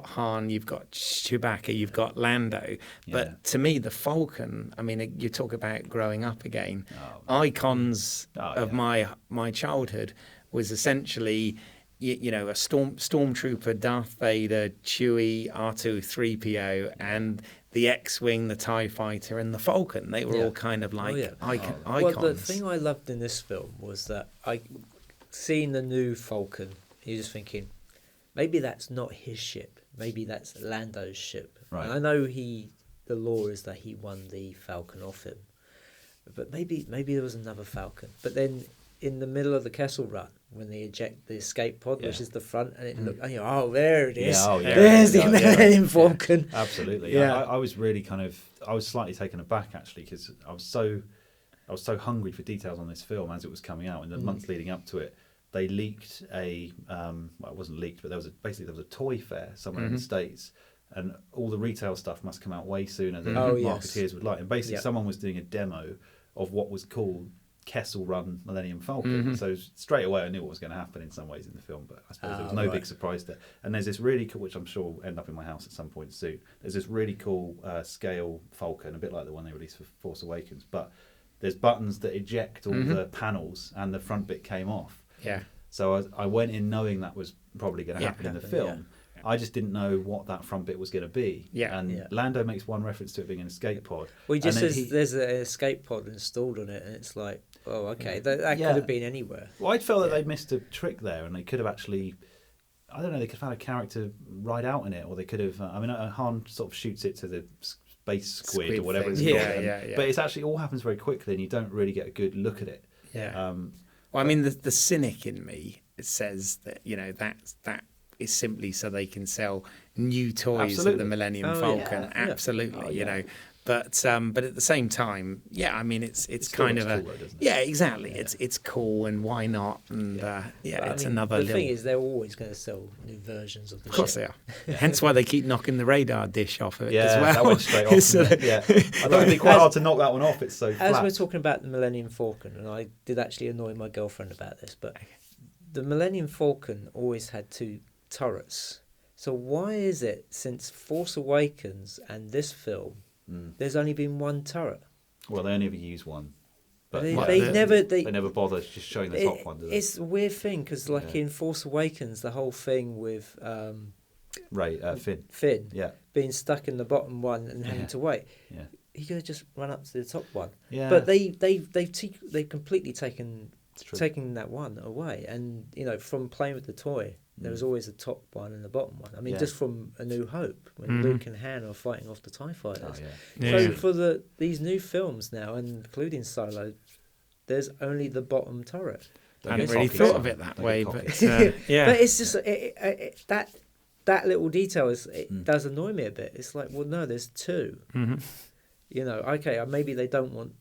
Han, you've got Chewbacca, you've got Lando, but to me the Falcon, I mean, you talk about growing up again, icons of my childhood was essentially a stormtrooper, Darth Vader, Chewie, R2, 3PO, and the X-Wing, the TIE Fighter, and the Falcon. They were all kind of like icons. Well, the thing I loved in this film was that seeing the new Falcon, you're just thinking, maybe that's not his ship. Maybe that's Lando's ship. Right. And I know the lore is that he won the Falcon off him. But maybe there was another Falcon. But then in the middle of the Kessel Run, when they eject the escape pod, which is the front, and it looked, there it is. There's the Millennium Falcon. Absolutely. I was really I was slightly taken aback actually, because I was so hungry for details on this film as it was coming out. In the months leading up to it, they leaked it wasn't leaked, but there was a toy fair somewhere in the States, and all the retail stuff must come out way sooner than marketeers would like. And basically, someone was doing a demo of what was called Kessel Run Millennium Falcon. So straight away I knew what was going to happen in some ways in the film, but I suppose there was no big surprise there. And there's this really cool, which I'm sure will end up in my house at some point soon, there's this really cool scale Falcon, a bit like the one they released for Force Awakens, but there's buttons that eject all the panels, and the front bit came off. So I went in knowing that was probably going to happen in the film. I just didn't know what that front bit was going to be. Lando makes one reference to it being an escape pod. Well, he just says there's an escape pod installed on it, and it's like, oh, okay, that could have been anywhere. Well, I felt that they missed a trick there, and they could have actually, I don't know, they could have had a character ride out in it, or they could have, Han sort of shoots it to the space squid or whatever it's called. But it's actually all happens very quickly, and you don't really get a good look at it. Well, I mean, the cynic in me says that, that is simply so they can sell new toys of the Millennium Falcon. Absolutely, But at the same time, yeah, I mean, it's kind of cool, a though, doesn't it? yeah, exactly. Yeah. It's cool, and why not? And But it's I mean, another the little. thing is, they're always going to sell new versions of the Of course ship. they are. Hence why they keep knocking the radar dish off it Yeah, as well. that went straight off. So- Yeah, I thought it'd be quite hard to knock that one off. It's so As flat. we're talking about the Millennium Falcon, and I did actually annoy my girlfriend about this, but the Millennium Falcon always had 2 turrets. So why is it, since Force Awakens and this film, there's only been 1 turret? Well, they only ever use one. But They they never bother just showing the top one, do they? It's a weird thing, because like in Force Awakens, the whole thing with Finn. Finn Yeah. being stuck in the bottom one and having to wait, Yeah. he could have just run up to the top one. Yeah. But they've completely taken True. that one away. And from playing with the toy, there was always a top one and a bottom one. I mean, just from A New Hope, when Luke and Han are fighting off the TIE fighters. Oh, yeah. Yeah. So for these new films now, and including Solo, there's only the bottom turret. I hadn't really thought of it that way, but yeah. But it's just that little detail does annoy me a bit. It's like, well, no, there's 2. Okay, maybe they don't want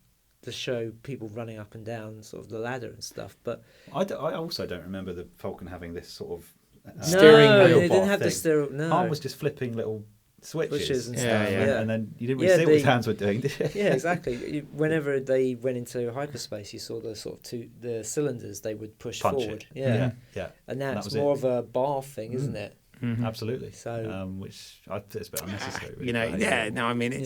to show people running up and down sort of the ladder and stuff, but I also don't remember the Falcon having this sort of Steering no, wheel they didn't have thing. the steering. No, Han was just flipping little switches and Yeah, stuff. yeah. and then you didn't really see what his hands were doing, did you? Yeah, exactly. Whenever they went into hyperspace, you saw the sort of the cylinders they would push Punch forward. it. Yeah. Yeah. And now And that it's was more it. of a bar thing, isn't it? Absolutely. So- which I think it's a bit unnecessary. really. No, I mean,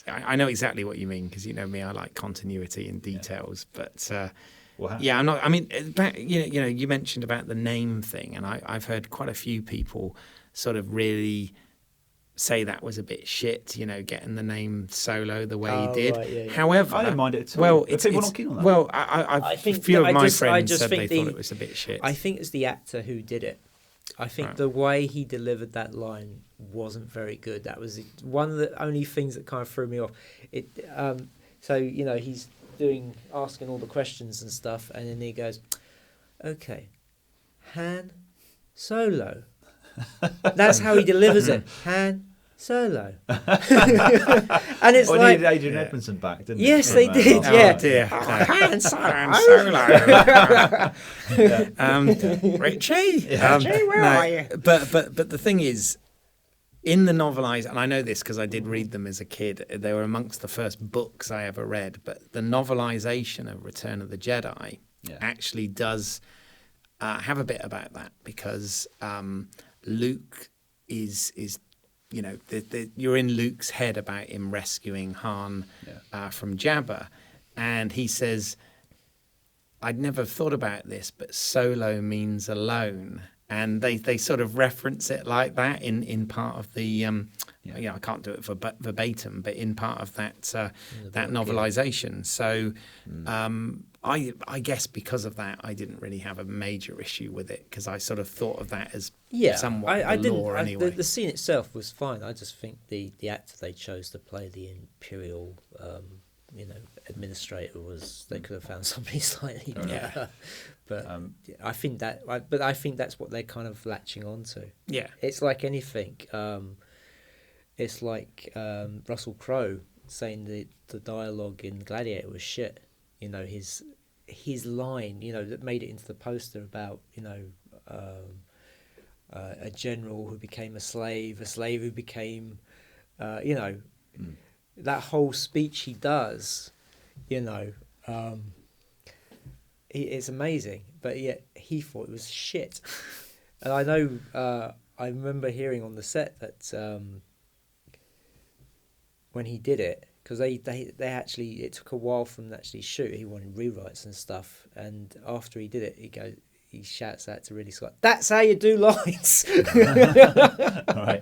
I know exactly what you mean, because me, I like continuity and details, but yeah, I'm not. I mean, you mentioned about the name thing, and I've heard quite a few people sort of really say that was a bit shit, getting the name Solo the way he did. Right, yeah. However, I don't mind it at all. Well, But people are not keen on that. Well, I think a few of I my just friends said think they thought it was a bit shit. I think it's the actor who did it. I think Right. the way he delivered that line wasn't very good. That was one of the only things that kind of threw me off. He's asking all the questions and stuff, and then he goes, "Okay, Han Solo." That's how he delivers it. Han Solo. And it's Well, like, needed Adrian Edmondson back, didn't yes, they? they did. Oh, Yeah. dear. Han Solo. Richie? Where are you? But the thing is, in the novelized, and I know this because I did read them as a kid, they were amongst the first books I ever read, but the novelization of Return of the Jedi actually does have a bit about that, because Luke is you're in Luke's head about him rescuing Han from Jabba, and he says, "I'd never thought about this, but Solo means alone." And they sort of reference it like that in part of the I can't do it verbatim, but in part of that that novelization. So I guess because of that, I didn't really have a major issue with it, because I sort of thought of that as somewhat I the didn't. lore anyway. The scene itself was fine. I just think the actor they chose to play the Imperial administrator they could have found somebody slightly better. But I think that's what they're kind of latching on to. Yeah. It's like anything. It's like Russell Crowe saying the dialogue in Gladiator was shit. His line, that made it into the poster about a general who became a slave who became, that whole speech he does, it's amazing, but yet he thought it was shit. And I know, I remember hearing on the set that when he did it, because they actually, it took a while for them to actually shoot. He wanted rewrites and stuff, and after he did it, he shouts out to Ridley Scott, "That's how you do lines." Right.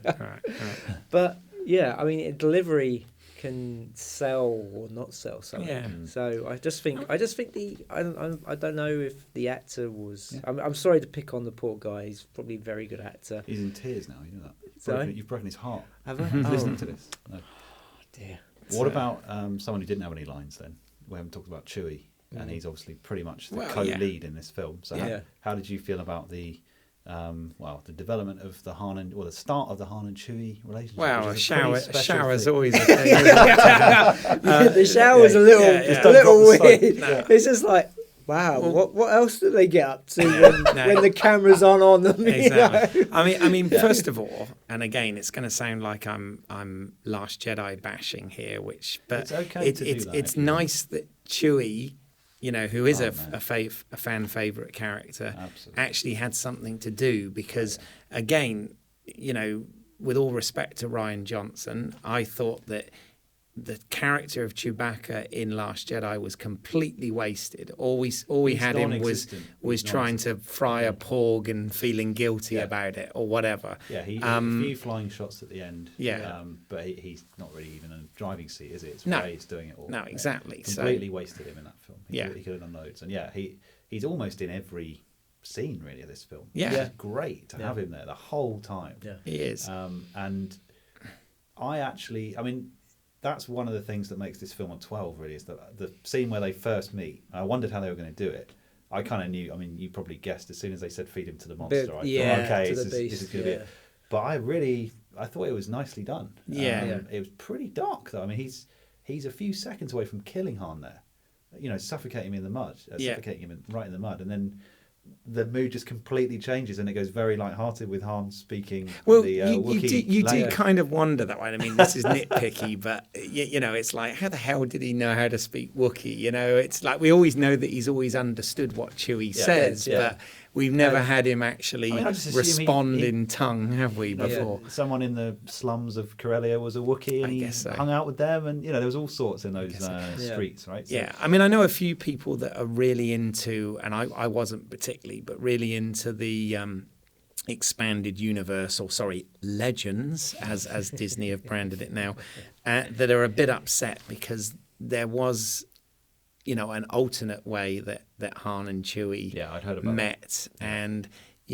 But yeah, I mean, delivery can sell or not sell something. Yeah. So I just think I don't know if the actor was. Yeah. I'm sorry to pick on the poor guy. He's probably a very good actor. He's in tears now. You know that. You've broken his heart. Have I? He's listening to this. No. Oh, dear. What about someone who didn't have any lines then? We haven't talked about Chewie, and he's obviously pretty much the co-lead in this film. So how did you feel about the the development of the Han and, or the start of the Han and Chewie relationship. Well, which a is a pretty special shower's thing. always a thing. Isn't it? The shower's a little, Just a don't little drop the weird. soap. Yeah. It's just like, wow, what else do they get up to when the cameras aren't on them? Exactly. You know? I mean, first of all, and again, it's going to sound like I'm Last Jedi bashing here, but It's okay to do that it's if you want. nice that Chewie, who is Oh, a fan favorite character, Absolutely. actually had something to do because, again, with all respect to Rian Johnson, I thought that the character of Chewbacca in Last Jedi was completely wasted. All we He's had him was He's trying to fry a porg and feeling guilty about it or whatever. Yeah, a few flying shots at the end. Yeah. But he's not really even in a driving seat, is it? It's No. Rey's doing it all. No, exactly. Completely wasted him in that film. Yeah. He could have done loads. And yeah, he's almost in every scene really of this film. Yeah. It's great to have him there the whole time. Yeah. He is. And I mean, that's one of the things that makes this film on 12 really, is that the scene where they first meet. I wondered how they were going to do it. I kind of knew. I mean, you probably guessed as soon as they said feed him to the monster. I thought, okay, to this the is beast. going to be it. But I thought it was nicely done. Yeah. It was pretty dark though. I mean, he's a few seconds away from killing Han there. Suffocating him in the mud, suffocating him right in the mud, and then the mood just completely changes and it goes very light-hearted with Han speaking. Well, the you Wookiee do language. kind of wonder that way. I mean, this is nitpicky, but it's like, how the hell did he know how to speak Wookiee? It's like we always know that he's always understood what Chewie says, but we've never had him actually I just assume respond he- in tongue, have we? Before, Someone in the slums of Corellia was a Wookiee and he guess so. hung out with them, and there was all sorts in those streets, right? So, yeah. I mean, I know a few people that are really into, and I wasn't particularly, but really into the expanded universe, or legends, as Disney have branded it now, that are a bit upset because there was, an alternate way that Han and Chewie I'd heard about met, and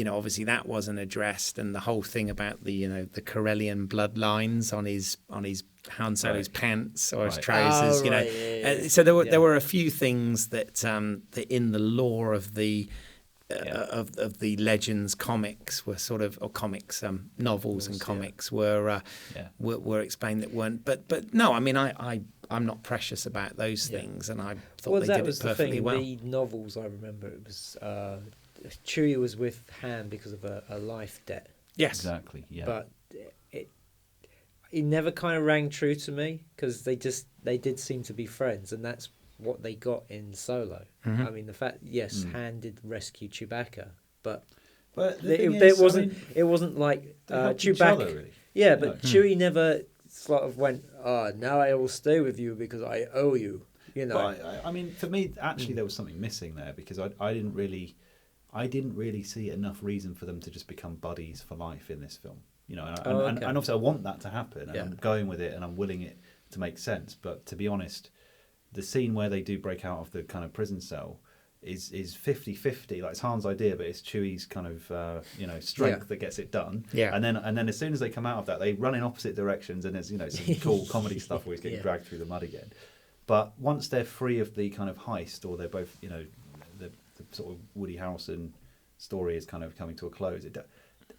obviously that wasn't addressed, and the whole thing about the the Corellian bloodlines on his Han Solo's pants or his trousers, Oh, right, yeah. So there were a few things that in the lore of the of the Legends comics were sort of, or comics, novels and comics were explained that weren't. But no, I mean I'm not precious about those things, and I thought they did it perfectly well. The novels, I remember, it was Chewie was with Han because of a life debt. Yes, exactly. Yeah, But it never kind of rang true to me because they did seem to be friends, and that's what they got in Solo. Mm-hmm. I mean, the fact, Han did rescue Chewbacca, but it it wasn't like Chewbacca. Chewbacca. Really. Yeah, but Chewie never sort of went, now I will stay with you because I owe you. But I mean, for me, actually, there was something missing there because I didn't really see enough reason for them to just become buddies for life in this film. And obviously I want that to happen, and I'm going with it, and I'm willing it to make sense. But to be honest, the scene where they do break out of the kind of prison cell is 50-50. Like, it's Han's idea, but it's Chewie's kind of strength that gets it done. Yeah. And then as soon as they come out of that, they run in opposite directions, and there's some cool comedy stuff where he's getting dragged through the mud again. But once they're free of the kind of heist, or they're both, the sort of Woody Harrelson story is kind of coming to a close.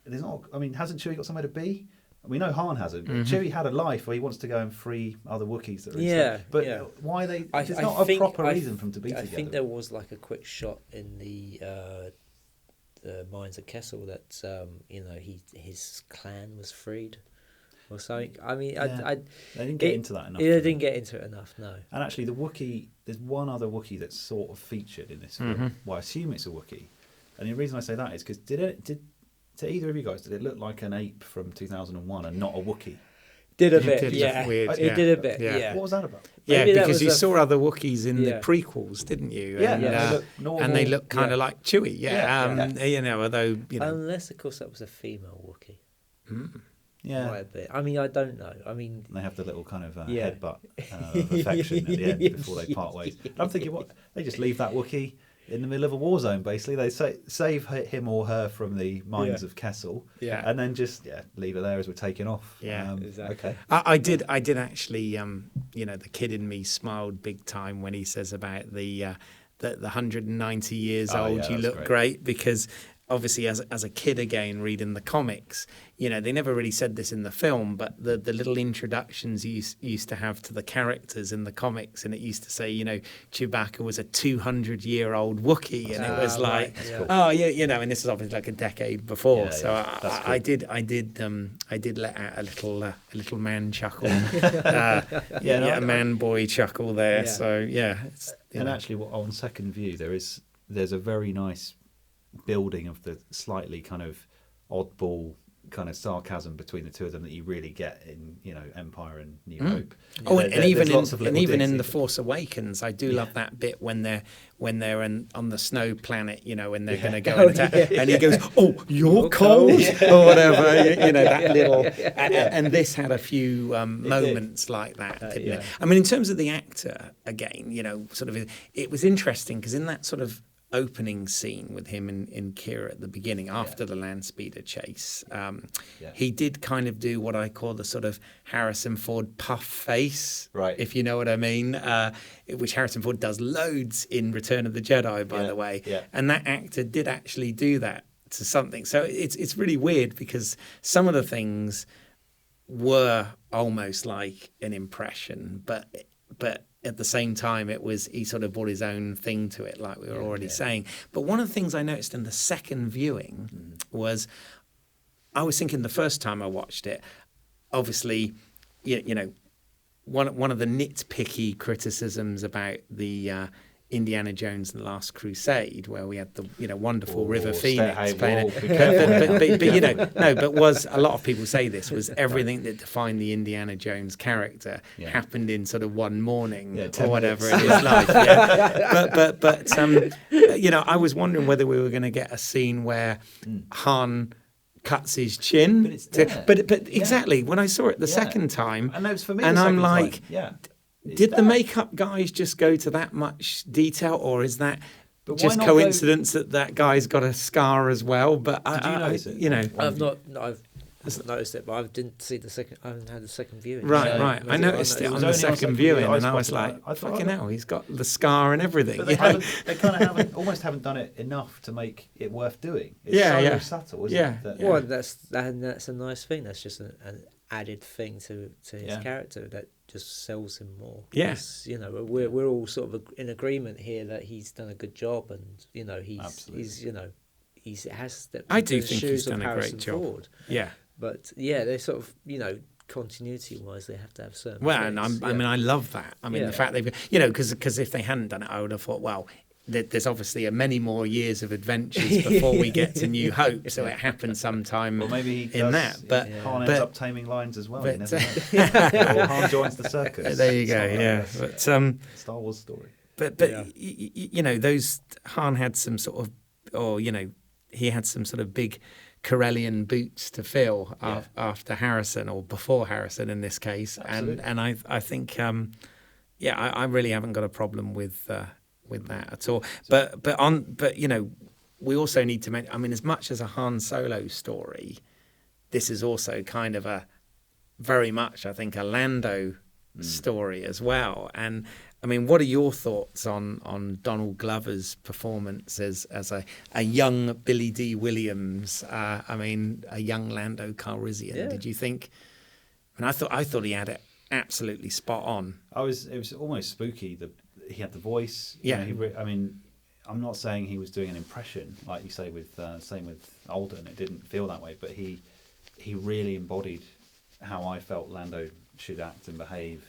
There's not. I mean, hasn't Chewie got somewhere to be? We know Han hasn't. But Chewie had a life where he wants to go and free other Wookiees that are inside. But why they? There's not a proper reason for them to be together. I think there was like a quick shot in the Mines of Kessel that his clan was freed or something. I mean, they didn't get into that enough. They didn't get into it enough. No. And actually, the Wookiee. There's one other Wookiee that's sort of featured in this film. Well, I assume it's a Wookiee, and the reason I say that is because to either of you guys, did it look like an ape from 2001 and not a Wookiee? Did a It bit, did yeah. look weird, It did a bit, yeah. yeah. What was that about? Yeah, Maybe that because was you a- saw other Wookiees in the Yeah. prequels, didn't you? Yeah, and, they look normal. and they look kind of like Chewie. Yeah, Although Unless, of course, that was a female Wookiee. Yeah. Quite a bit. I mean, I don't know. I mean, And they have the little kind of Yeah. headbutt of affection at the end before they part ways. And I'm thinking, what? They just leave that Wookiee in the middle of a war zone, basically. They save him or her from the mines of Kessel, and then just leave it there as we're taking off. Yeah, exactly. Okay. I did actually. The kid in me smiled big time when he says about the 190 years Oh, old. yeah, You that's look great because obviously as a kid again reading the comics, they never really said this in the film, but the little introductions you used to have to the characters in the comics, and it used to say, Chewbacca was a 200-year-old Wookiee, and it was like, right, yeah. oh yeah, and this is obviously like a decade before, Yeah, so yeah, I did let out a little man chuckle, a man boy chuckle there. Yeah. So yeah, and actually, on second view, there's a very nice building of the slightly kind of oddball kind of sarcasm between the two of them that you really get in Empire and New Hope. And even in The Force Awakens, I do love that bit when they're on the snow planet, when they're going to go and attack, and he goes, "Oh, you're cold," or whatever, that little. And this had a few moments like that, didn't it? I mean, in terms of the actor, again, it was interesting because in that sort of opening scene with him in Kira at the beginning after the land speeder chase, he did kind of do what I call the sort of Harrison Ford puff face, right? If you know what I mean, which Harrison Ford does loads in Return of the Jedi, by the way. And that actor did actually do that to something. So it's really weird because some of the things were almost like an impression, but at the same time, he sort of brought his own thing to it, like we were already saying. But one of the things I noticed in the second viewing was, I was thinking the first time I watched it, obviously, one of the nitpicky criticisms about the Indiana Jones and the Last Crusade, where we had the wonderful River Phoenix playing it. But was a lot of people say this was everything that defined the Indiana Jones character happened in sort of one morning or whatever in his life. But I was wondering whether we were going to get a scene where Han cuts his chin. But it's there. But exactly, when I saw it the second time, and that was for me. And the I'm second like, time. Did the makeup guys just go to that much detail, or is that But just why not coincidence that guy's got a scar as well? But Did you notice it? I've noticed it, but I didn't see the second. I haven't had the second viewing. Right. So I noticed it on the second viewing, and I was like, "Fucking hell, he's got the scar and everything." But they kind of haven't done it enough to make it worth doing. It's so subtle, isn't it? Well, that's a nice thing. That's just an added thing to his character that just sells him more. Yes, we're all sort of in agreement here that he's done a good job, and he's has stepped. I do into the think shoes he's of done a Harrison great job. Ford. Yeah. But they sort of continuity-wise, they have to have certain. Well, things. and I mean, I love that. I mean, the fact they've, because if they hadn't done it, I would have thought, well, there's obviously many more years of adventures before we get to New Hope, so it happened sometime. Well, maybe he in does, that. But Han ends up taming lions as well. But, You never know. Or Han joins the circus. There you go. Yeah, but Star Wars story. But those Han had some sort of, or he had some sort of big Corellian boots to fill after Harrison, or before Harrison in this case. Absolutely. And I think I really haven't got a problem with that at all. But we also need to mention, I mean, as much as a Han Solo story, this is also kind of a very much, I think, a Lando story as well. And I mean, what are your thoughts on Donald Glover's performance as a young Billy D. Williams? I mean, a young Lando Calrissian. Yeah. Did you think? And I thought he had it absolutely spot on. It was almost spooky. He had the voice. Yeah. I mean, I'm not saying he was doing an impression like you say with same with Alden. It didn't feel that way, but he really embodied how I felt Lando should act and behave.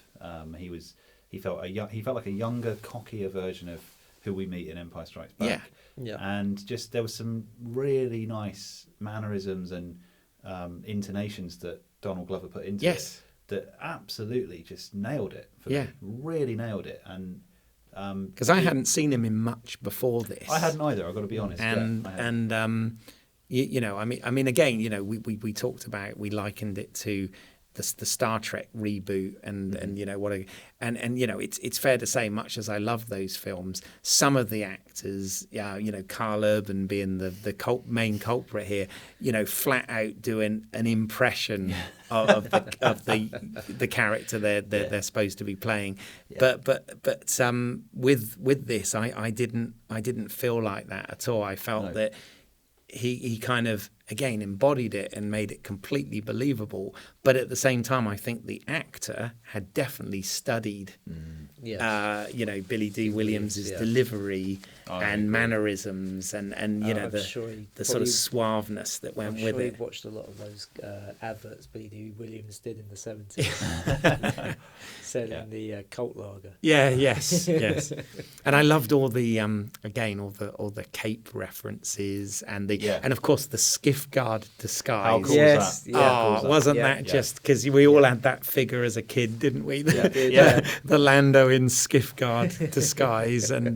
He felt like a younger, cockier version of who we meet in Empire Strikes Back. Yeah. And just there was some really nice mannerisms and intonations that Donald Glover put into it that absolutely just nailed it for me. Really nailed it. And because I hadn't seen him in much before this. I hadn't either. I've got to be honest. I mean, again, we talked about, we likened it to the Star Trek reboot, and it's fair to say, much as I love those films, some of the actors, Carl Urban being the main culprit here, flat out doing an impression of the character they're supposed to be playing. But with this, I didn't feel like that at all. I felt that he kind of, again, embodied it and made it completely believable. But at the same time, I think the actor had definitely studied, Billy D. Williams's delivery and mannerisms and the sort of suaveness that went with it. He watched a lot of those adverts Billy D. Williams did in the 70s, selling the cult lager. Yes. And I loved all the all the cape references and of course the skiff guard disguise. How cool was that? Wasn't that just because we all had that figure as a kid, didn't we? The Lando in skiff guard disguise, and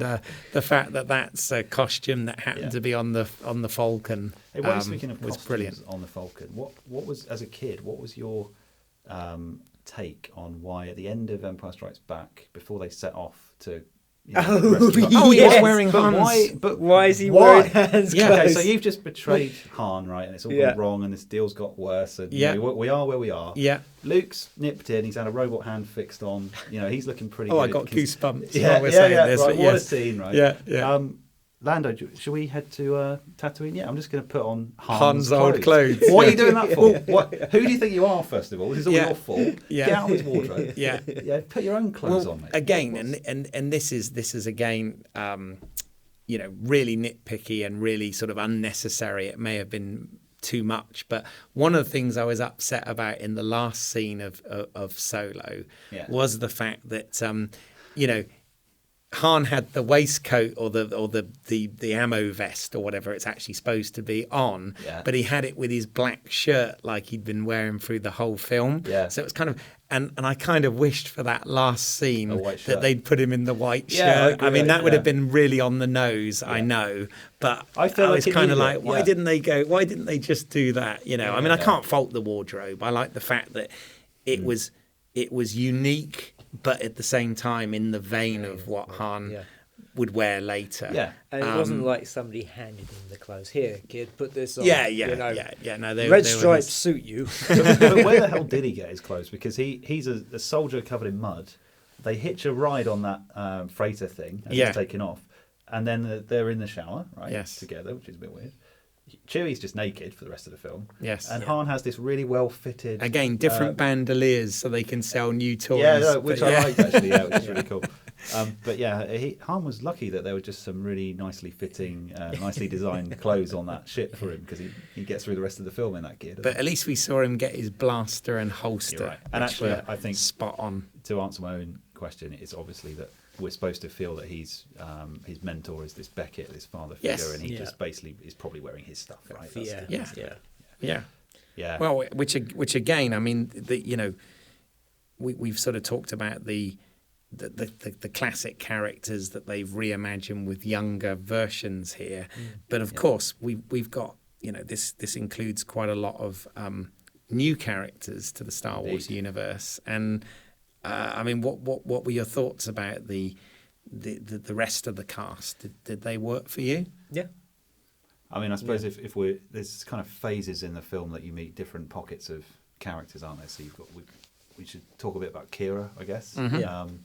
the fact that that's a costume that happened to be on the Falcon. Speaking of was costumes brilliant. On the Falcon, what was, as a kid, what was your take on why at the end of Empire Strikes Back, before they set off to rescue Han, he was wearing Han's. Why is he wearing Han's clothes? Okay, so you've just betrayed Han, right? And it's all gone wrong, and this deal's got worse. And we are where we are. Yeah. Luke's nipped in. He's had a robot hand fixed on. He's looking pretty good. I got goosebumps. Yeah, we're saying this, right. but What a scene, right? Yeah. Lando, should we head to Tatooine? Yeah, I'm just going to put on Han's old clothes. What are you doing that for? Who do you think you are, first of all? This is all your fault. Yeah. Get out of his wardrobe. Yeah. Put your own clothes on, mate. Again, and this is again, really nitpicky and really sort of unnecessary. It may have been too much, but one of the things I was upset about in the last scene of Solo was the fact that Han had the waistcoat or the ammo vest or whatever it's actually supposed to be on, but he had it with his black shirt like he'd been wearing through the whole film. Yeah. So it was kind of, and I kind of wished for that last scene that they'd put him in the white shirt. I mean, that would have been really on the nose, I know, but I was kind of like, why didn't they just do that? I mean, I can't fault the wardrobe. I like the fact that it was unique, but at the same time in the vein of what Han would wear later. Yeah, and it wasn't like somebody handed him the clothes. Here, kid, put this on. Yeah. No, red stripes suit you. But where the hell did he get his clothes? Because he's a soldier covered in mud. They hitch a ride on that freighter thing as it's taking off, and then they're in the shower, right? Together, which is a bit weird. Chewie's just naked for the rest of the film. Yes. And Han has this really well fitted. Again, different bandoliers so they can sell new toys. Which I liked actually, which is really cool. But Han was lucky that there were just some really nicely fitting, nicely designed clothes on that ship for him, because he gets through the rest of the film in that gear. But at least we saw him get his blaster and holster. You're right. And actually, I think spot on. To answer my own question, it's obviously that we're supposed to feel that he's his mentor is this Beckett, this father figure, and he just basically is probably wearing his stuff, right? Yeah. Well, which again, I mean, we've sort of talked about the classic characters that they've reimagined with younger versions here, but of course we've got this includes quite a lot of new characters to the Star Wars universe, and I mean, what were your thoughts about the rest of the cast? Did they work for you? Yeah. I mean, I suppose if there's kind of phases in the film that you meet different pockets of characters, aren't there? So we should talk a bit about Kira, I guess. Mm-hmm.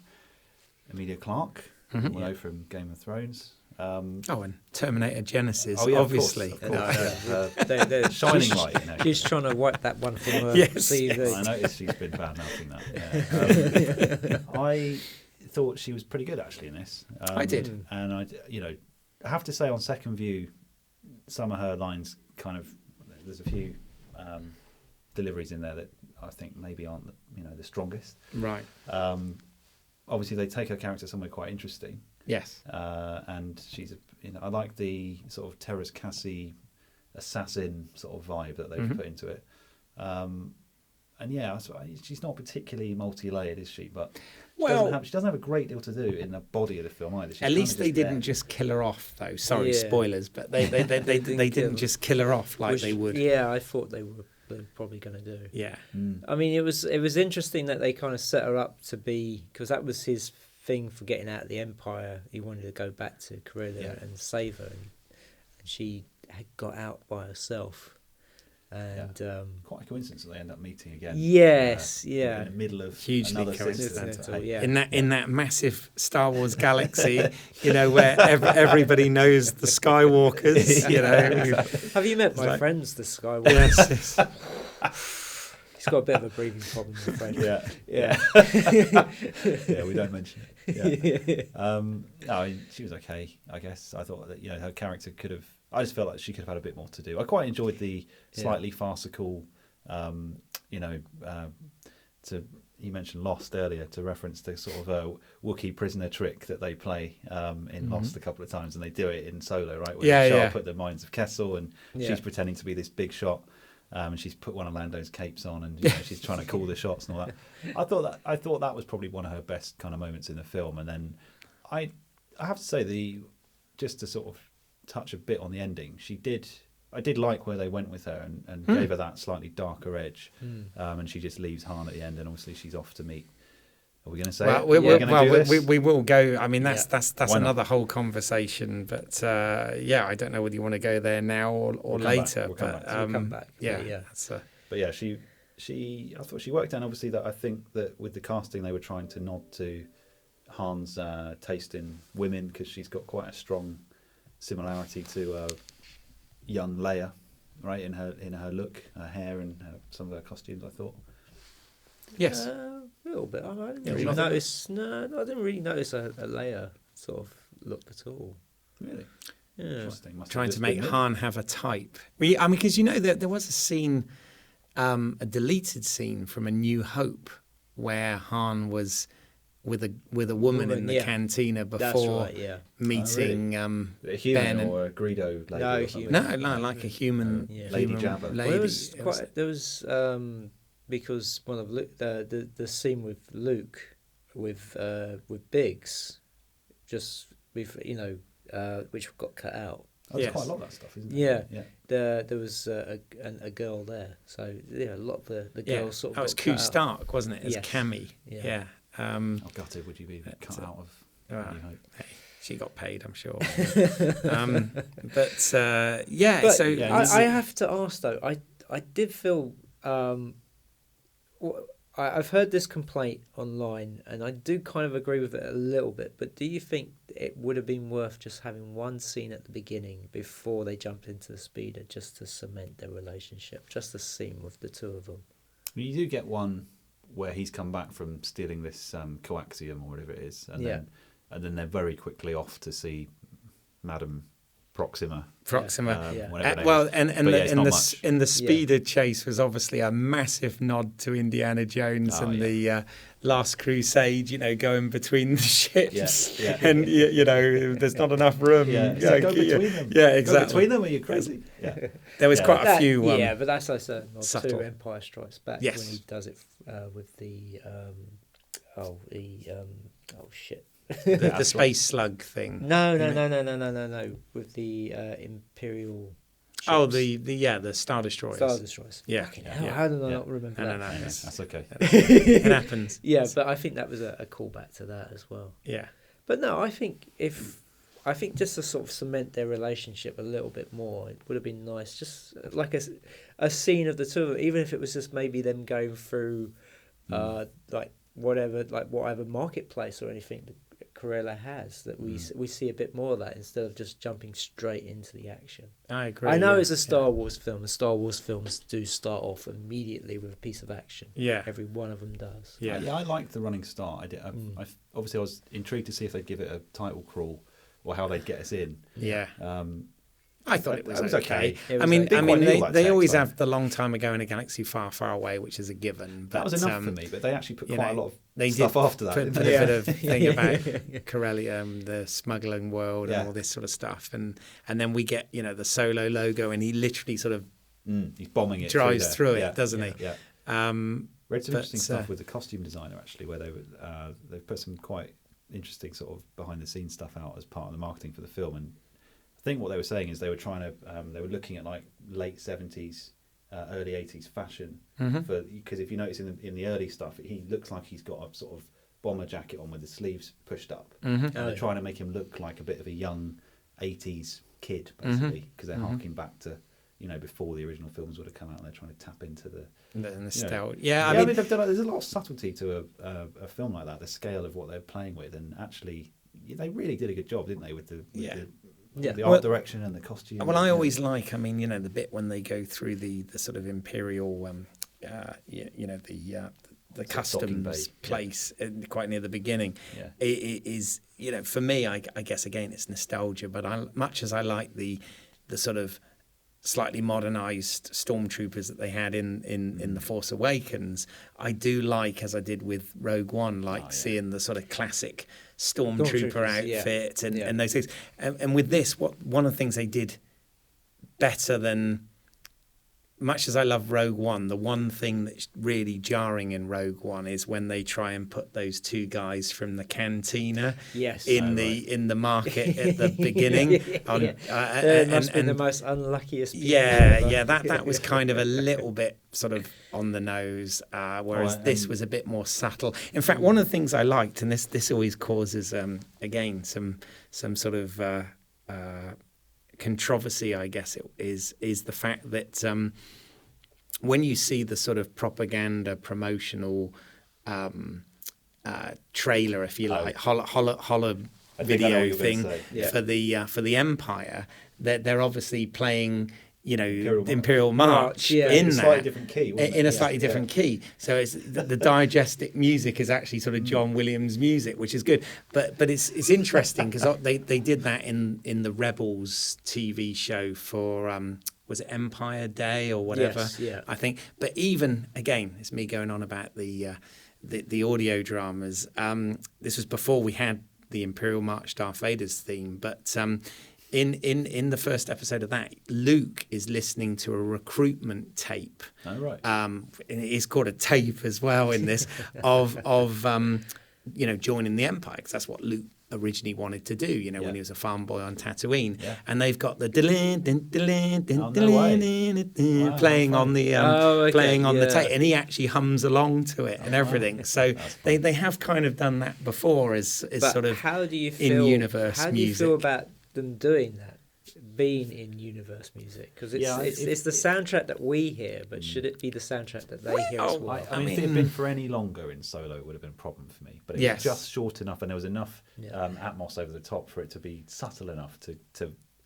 Emilia Clarke, we know from Game of Thrones. And Terminator Genesis, obviously. Of course. They're shining light. She's trying to wipe that one from her CV. I noticed she's been bad mouthing that. I thought she was pretty good actually in this. I did, and I have to say on second view, some of her lines there's a few deliveries in there that I think maybe aren't the strongest. Right. Obviously, they take her character somewhere quite interesting. Yes. And she's, I like the sort of Teräs Käsi assassin sort of vibe that they've put into it. She's not particularly multi-layered, is she? But she doesn't have a great deal to do in the body of the film either. She's at least they didn't just kill her off, though. Sorry, spoilers, but they didn't just kill her off like they would. Yeah, I thought they were probably going to do. Yeah. I mean, it was interesting that they kind of set her up to be, because that was his thing for getting out of the Empire. He wanted to go back to Corellia and save her, and she had got out by herself. And quite a coincidence that they end up meeting again. Yes, in the middle of Hugely another coincidental. yeah. In that massive Star Wars galaxy, you know, where everybody knows the Skywalkers. You know, Have you met my like- friends, the Skywalker? yes, He's got a bit of a breathing problem, I'm afraid. Yeah, yeah, we don't mention it. No, I mean, she was okay, I guess. I thought that her character could have. I just felt like she could have had a bit more to do. I quite enjoyed the slightly farcical, you mentioned Lost earlier, to reference the sort of Wookiee prisoner trick that they play in Lost a couple of times, and they do it in Solo, right? Where they show up at the Mines of Kessel, and she's pretending to be this big shot, and she's put one of Lando's capes on, and she's trying to call the shots and all that. I thought that was probably one of her best kind of moments in the film. And then I have to say, just to sort of touch a bit on the ending, I did like where they went with her and gave her that slightly darker edge, and she just leaves Han at the end, and obviously she's off to meet. Are we going to say? We will go. I mean, that's another whole conversation. But I don't know whether you want to go there now or later. We'll come back. Yeah. But yeah, I thought she worked out. Obviously, that I think that with the casting they were trying to nod to Han's taste in women, because she's got quite a strong similarity to young Leia, right, in her look, her hair, and some of her costumes. I thought. Yes, a little bit. I didn't really notice. No, I didn't really notice a Leia sort of look at all. Really? Yeah. Interesting. trying to make Han have a type. I mean, because there was a scene, a deleted scene from A New Hope, where Han was with a woman in the cantina before meeting a human Ben or a Greedo lady. No, or something. no, like a human Lady Jabba. Well, there was because one of Luke, the scene with Luke with Biggs, just with which got cut out. Oh, there's quite a lot of that stuff, isn't Yeah, there? yeah. There was a girl there, so a lot of the girls sort of. That was got Q cut out. Stark, wasn't it? As Yes. Cammy. Yeah. How gutted would you be cut out of? New Hope? Hey, she got paid, I'm sure. But I have to ask though. I did feel. I've heard this complaint online, and I do kind of agree with it a little bit. But do you think it would have been worth just having one scene at the beginning before they jumped into the speeder, just to cement their relationship, just a scene with the two of them? You do get one where he's come back from stealing this coaxium or whatever it is, and then they're very quickly off to see Madame Proxima. In the speeder chase was obviously a massive nod to Indiana Jones the Last Crusade. Going between the ships, and there's not enough room. Go between them. Yeah, exactly. Go between them, are you crazy? Yeah. There was quite a few. But that's like a nod subtle. to Empire Strikes Back when he does it with the the space slug thing. No. With the Imperial ships. Oh, the Star Destroyers. Star Destroyers. Yeah. How did I not remember that? No. That's okay. It happens. Yeah, but I think that was a callback to that as well. Yeah. But no, I think just to sort of cement their relationship a little bit more, it would have been nice, just like a scene of the two of them, even if it was just maybe them going through whatever marketplace or anything that Corella has, that we see a bit more of that instead of just jumping straight into the action. I agree. I know it's a Star Wars film, and Star Wars films do start off immediately with a piece of action. Yeah. Every one of them does. Yeah, I liked the running start. I did. Obviously, I was intrigued to see if they'd give it a title crawl or how they'd get us in. Yeah. I thought it was okay. It was I mean, okay. they always have the long time ago in a galaxy far, far away, which is a given. But, that was enough for me, but they actually put quite a lot of they stuff did after that. Put a bit of thing about Corellia, the smuggling world and all this sort of stuff. And then we get, the Solo logo, and he literally sort of he's bombing it, drives through it, doesn't he? Yeah. Read some interesting stuff with the costume designer, actually, where they put some quite interesting sort of behind the scenes stuff out as part of the marketing for the film. And I think what they were saying is they were trying to they were looking at like late 70s, early 80s fashion, because if you notice in the early stuff, he looks like he's got a sort of bomber jacket on with the sleeves pushed up, and they're trying to make him look like a bit of a young 80s kid, basically, because they're harking back to before the original films would have come out, and they're trying to tap into the nostalgia. I mean, they've done, there's a lot of subtlety to a film like that, the scale of what they're playing with, and actually they really did a good job, didn't they, with the art direction and the costume. Well, I always like, the bit when they go through the sort of imperial, the customs place quite near the beginning. It is, for me, I guess again it's nostalgia, but much as I like the sort of slightly modernized stormtroopers that they had in The Force Awakens, I do like, as I did with Rogue One, seeing the sort of classic stormtrooper outfit and those things. And with this, one of the things they did better than, much as I love Rogue One, the one thing that's really jarring in Rogue One is when they try and put those two guys from the cantina in the market at the beginning. They must be the most unluckiest people ever. That was kind of a little bit sort of on the nose, whereas this was a bit more subtle. In fact, one of the things I liked, and this always causes again some sort of controversy, I guess it is the fact that when you see the sort of propaganda promotional trailer, if you like, holla video thing for the Empire, they're obviously playing Imperial March in a slightly different key, in a slightly different key. So it's the diegetic music is actually sort of John Williams music, which is good. But it's interesting because they did that in the Rebels TV show for was it Empire Day or whatever? I think. But even again, it's me going on about the audio dramas. This was before we had the Imperial March Darth Vader's theme, but in the first episode of that, Luke is listening to a recruitment tape. Oh, right. And it is called a tape as well in this of joining the Empire, because that's what Luke originally wanted to do, when he was a farm boy on Tatooine. Yeah. And they've got the playing on the playing on the tape, and he actually hums along to it and everything. So they have kind of done that before as sort of how do you feel, in-universe music. How do you feel about them doing that, being in universe music? Because it's the soundtrack that we hear, but should it be the soundtrack that they hear as well? I mean, if it had been for any longer in Solo, it would have been a problem for me. But it was just short enough, and there was enough Atmos over the top for it to be subtle enough to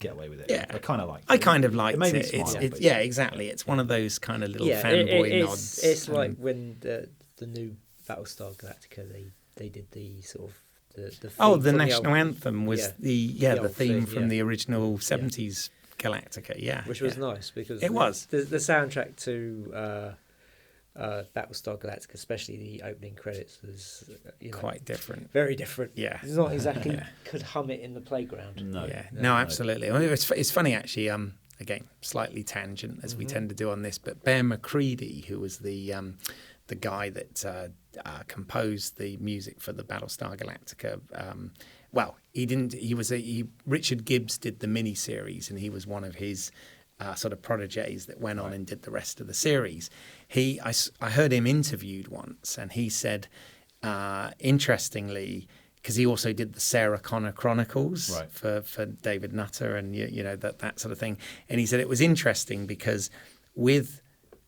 get away with it. Yeah. I kind of liked it. I kind of liked it. Made me smile, exactly. It's one of those kind of little fanboy nods. It's like when the new Battlestar Galactica, they did the sort of the national anthem was the theme from the original 70s Galactica, which was nice because it was the soundtrack to Battlestar Galactica, especially the opening credits, was quite different, very different. It's not exactly could hum it in the playground. No, absolutely. I mean, it's funny actually. Again, slightly tangent as we tend to do on this, but Bear McCready, who was the guy that composed the music for the Battlestar Galactica. He didn't. Richard Gibbs did the miniseries, and he was one of his sort of protégés that went on and did the rest of the series. I heard him interviewed once, and he said, interestingly, because he also did the Sarah Connor Chronicles for David Nutter and that sort of thing, and he said it was interesting because with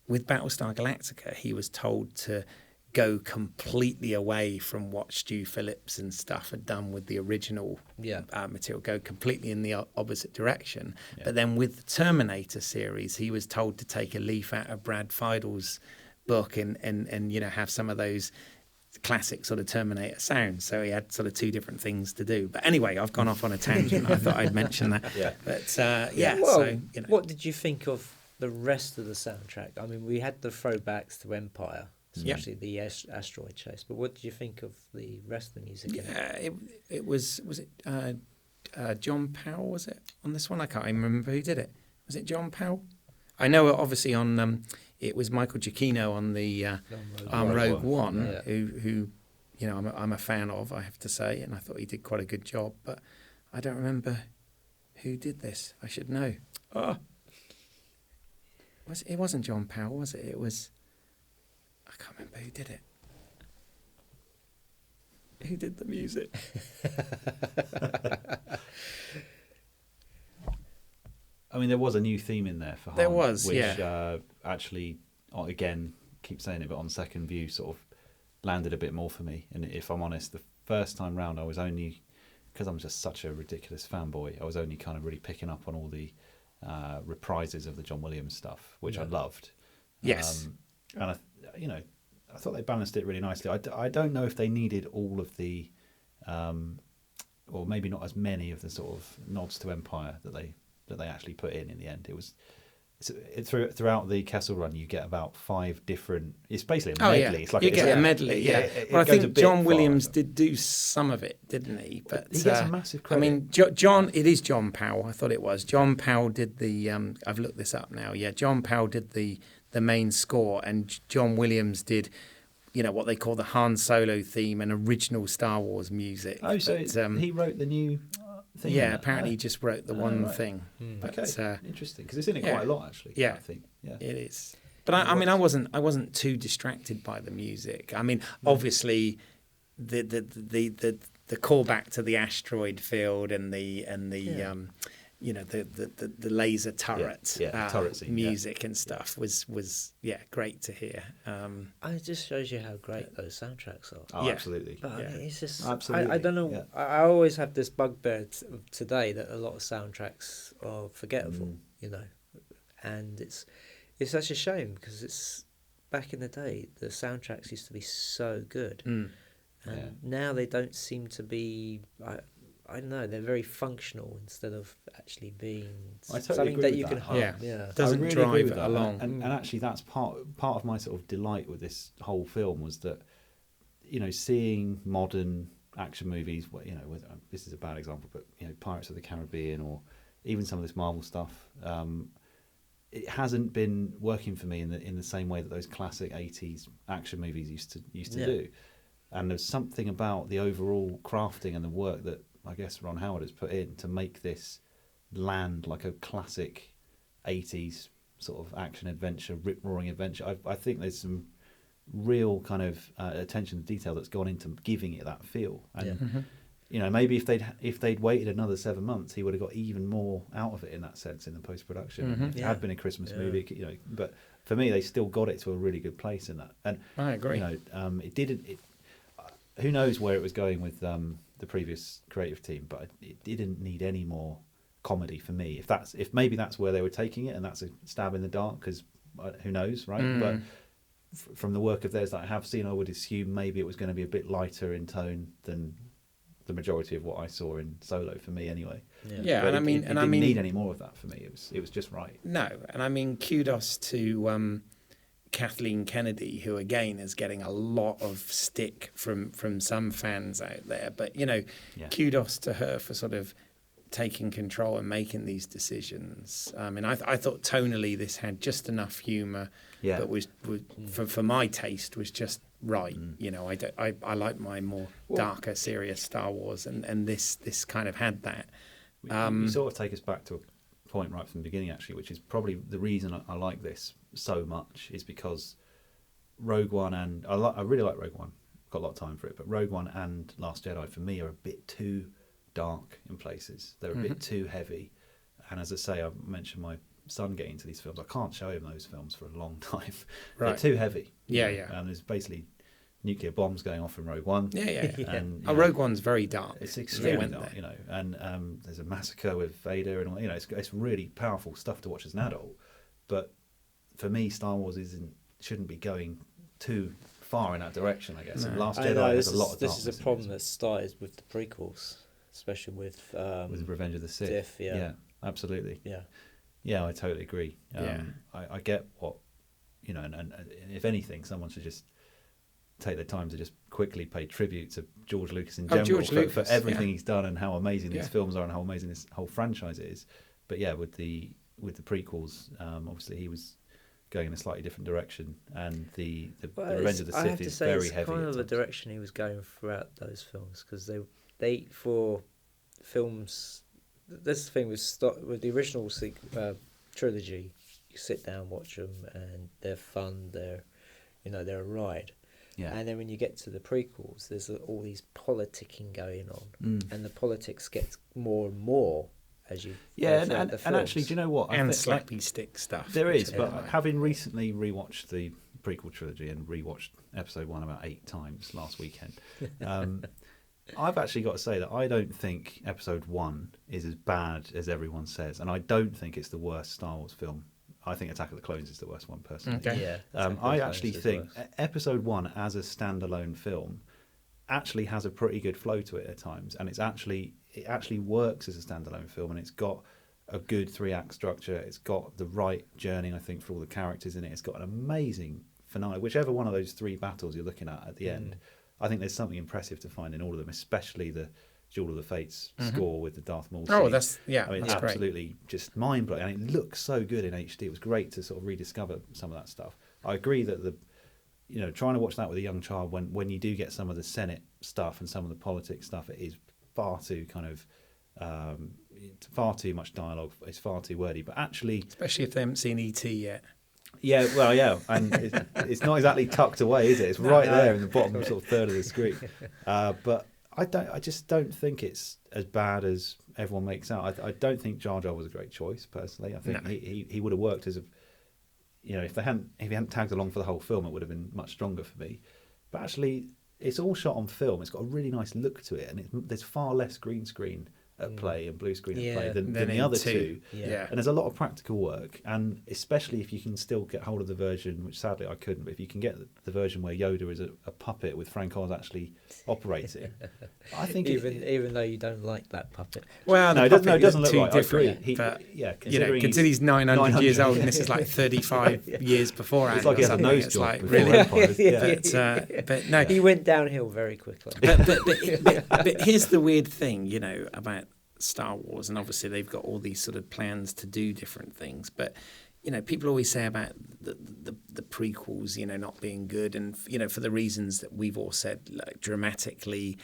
Battlestar Galactica, he was told to go completely away from what Stu Phillips and stuff had done with the original material, go completely in the opposite direction. Yeah. But then with the Terminator series, he was told to take a leaf out of Brad Feidel's book and have some of those classic sort of Terminator sounds. So he had sort of two different things to do. But anyway, I've gone off on a tangent. I thought I'd mention that. But what did you think of the rest of the soundtrack? I mean, we had the throwbacks to Empire, especially the asteroid chase. But what did you think of the rest of the music? It was it John Powell, was it, on this one? I can't even remember who did it. Was it John Powell? I know obviously on it was Michael Giacchino on the Rogue One, who I'm a fan of, I have to say, and I thought he did quite a good job. But I don't remember who did this. I should know. It wasn't John Powell, was it? It was. I can't remember who did it. Who did the music? I mean, there was a new theme in there for Han. There was, which, yeah. Actually, again, keep saying it, but on second view, sort of landed a bit more for me. And if I'm honest, the first time round, I was only, because I'm just such a ridiculous fanboy, I was only kind of really picking up on all the reprises of the John Williams stuff, which I loved. Yes. And I thought they balanced it really nicely. I don't know if they needed all of the, or maybe not as many of the sort of nods to Empire that they actually put in the end. It was throughout the Kessel Run, you get about 5 different. It's basically a medley. Yeah. It's like you get a medley. Yeah. Well, I think John Williams did do some of it, didn't he? But he gets a massive credit. I mean, John. It is John Powell. I thought it was John Powell did the. I've looked this up now. Yeah, John Powell did the main score, and John Williams did, what they call the Han Solo theme and original Star Wars music. Oh, so he wrote the new thing? Yeah, apparently he just wrote the one thing. But, okay, interesting, because it's in it quite a lot, actually. Yeah, I think. Yeah, it is. But I mean, I wasn't too distracted by the music. I mean, obviously, the callback to the asteroid field and the laser turret, turret scene, music and stuff was great to hear. It just shows you how great those soundtracks are. Oh, absolutely. But it's just absolutely. I don't know. Yeah. I always have this bugbear today that a lot of soundtracks are forgettable. And it's such a shame, because it's back in the day the soundtracks used to be so good, and now they don't seem to be. I don't know, they're very functional instead of actually being something that you can hum. Yeah. Doesn't really drive it along. And actually, that's part of my sort of delight with this whole film, was that, seeing modern action movies, this is a bad example, but Pirates of the Caribbean, or even some of this Marvel stuff, it hasn't been working for me in the same way that those classic 80s action movies used to do. And there's something about the overall crafting and the work that I guess Ron Howard has put in to make this land like a classic 80s sort of action adventure, rip-roaring adventure. I think there's some real kind of attention to detail that's gone into giving it that feel. And maybe if they'd waited another 7 months, he would have got even more out of it in that sense in the post-production. It had been a Christmas movie, but for me, they still got it to a really good place in that. And I agree. It didn't. Who knows where it was going with the previous creative team, but it didn't need any more comedy for me. If maybe that's where they were taking it, and that's a stab in the dark, because who knows, right? But from the work of theirs that I have seen, I would assume maybe it was going to be a bit lighter in tone than the majority of what I saw in Solo, for me anyway. Yeah, and it didn't need any more of that for me. It was just right. No, and I mean, kudos to Kathleen Kennedy, who again is getting a lot of stick from some fans out there, but kudos to her for sort of taking control and making these decisions. I mean, I thought tonally this had just enough humour, but was for my taste was just right. I like my more darker, serious Star Wars, and this kind of had that. You sort of take us back to a point right from the beginning, actually, which is probably the reason I like this so much, is because Rogue One, and I really like Rogue One, got a lot of time for it, but Rogue One and Last Jedi for me are a bit too dark in places. They're a bit too heavy, and as I say, I mentioned my son getting into these films. I can't show him those films for a long time. They're too heavy. And there's basically nuclear bombs going off in Rogue One. And, Rogue One's very dark. It's extremely dark, and there's a massacre with Vader, and it's really powerful stuff to watch as an adult. But for me, Star Wars shouldn't be going too far in that direction, I guess. No. And Last Jedi has a lot of darkness. This is a problem that started with the prequels, especially with Revenge of the Sith. Yeah, absolutely. Yeah, I totally agree. I get what and if anything, someone should just take the time to just quickly pay tribute to George Lucas in general for everything he's done and how amazing these films are and how amazing this whole franchise is. But with the prequels, obviously he was going in a slightly different direction, and the Revenge of the Sith is very heavy. It's kind of the direction he was going throughout those films, because they for films. This thing with the original trilogy, you sit down, watch them, and they're fun. They're a ride. Yeah. And then when you get to the prequels, there's all these politicking going on, and the politics gets more and more as you Yeah, go throughout and the actually, films. do you know what? And like, slappy stick stuff. there which is, I but don't like. having recently rewatched the prequel trilogy and rewatched episode 1 about 8 times last weekend, I've actually got to say that I don't think episode 1 is as bad as everyone says, and I don't think it's the worst Star Wars film. I think Attack of the Clones is the worst one, personally. Okay. Yeah, I actually think episode 1 as a standalone film actually has a pretty good flow to it at times, and it actually works as a standalone film, and it's got a good 3-act structure. It's got the right journey, I think, for all the characters in it. It's got an amazing finale. Whichever one of those 3 battles you're looking at the end, I think there's something impressive to find in all of them, especially the Duel of the Fates score with the Darth Maul scene. Oh, that's I mean, that's it's great. absolutely just mind blowing, and it looks so good in HD. It was great to sort of rediscover some of that stuff. I agree that trying to watch that with a young child when you do get some of the Senate stuff and some of the politics stuff, it is far too kind of far too much dialogue. It's far too wordy, but actually, Especially if they haven't seen ET yet. yeah, well, yeah, and it's not exactly tucked away, is it? It's right there in the bottom sort of third of the screen. But I just don't think it's as bad as everyone makes out. I don't think Jar Jar was a great choice, personally. I think he would have worked as a, if he hadn't tagged along for the whole film, it would have been much stronger for me. But actually, it's all shot on film. It's got a really nice look to it, and there's far less green screen at play and blue screen at play than the other two. Yeah. And there's a lot of practical work, and especially if you can still get hold of the version, which sadly I couldn't, but if you can get the version where Yoda is a puppet with Frank Oz actually operating, I think even though you don't like that puppet. Well, no, the it doesn't look too right. different. I agree. But, Considering he's 900 years old and this is like 35 years beforehand. It's like he has a nose It's job like before really. Empire. But no, He went downhill very quickly. but here's the weird thing, about Star Wars, and obviously they've got all these sort of plans to do different things, but people always say about the prequels, not being good, and for the reasons that we've all said, like dramatically,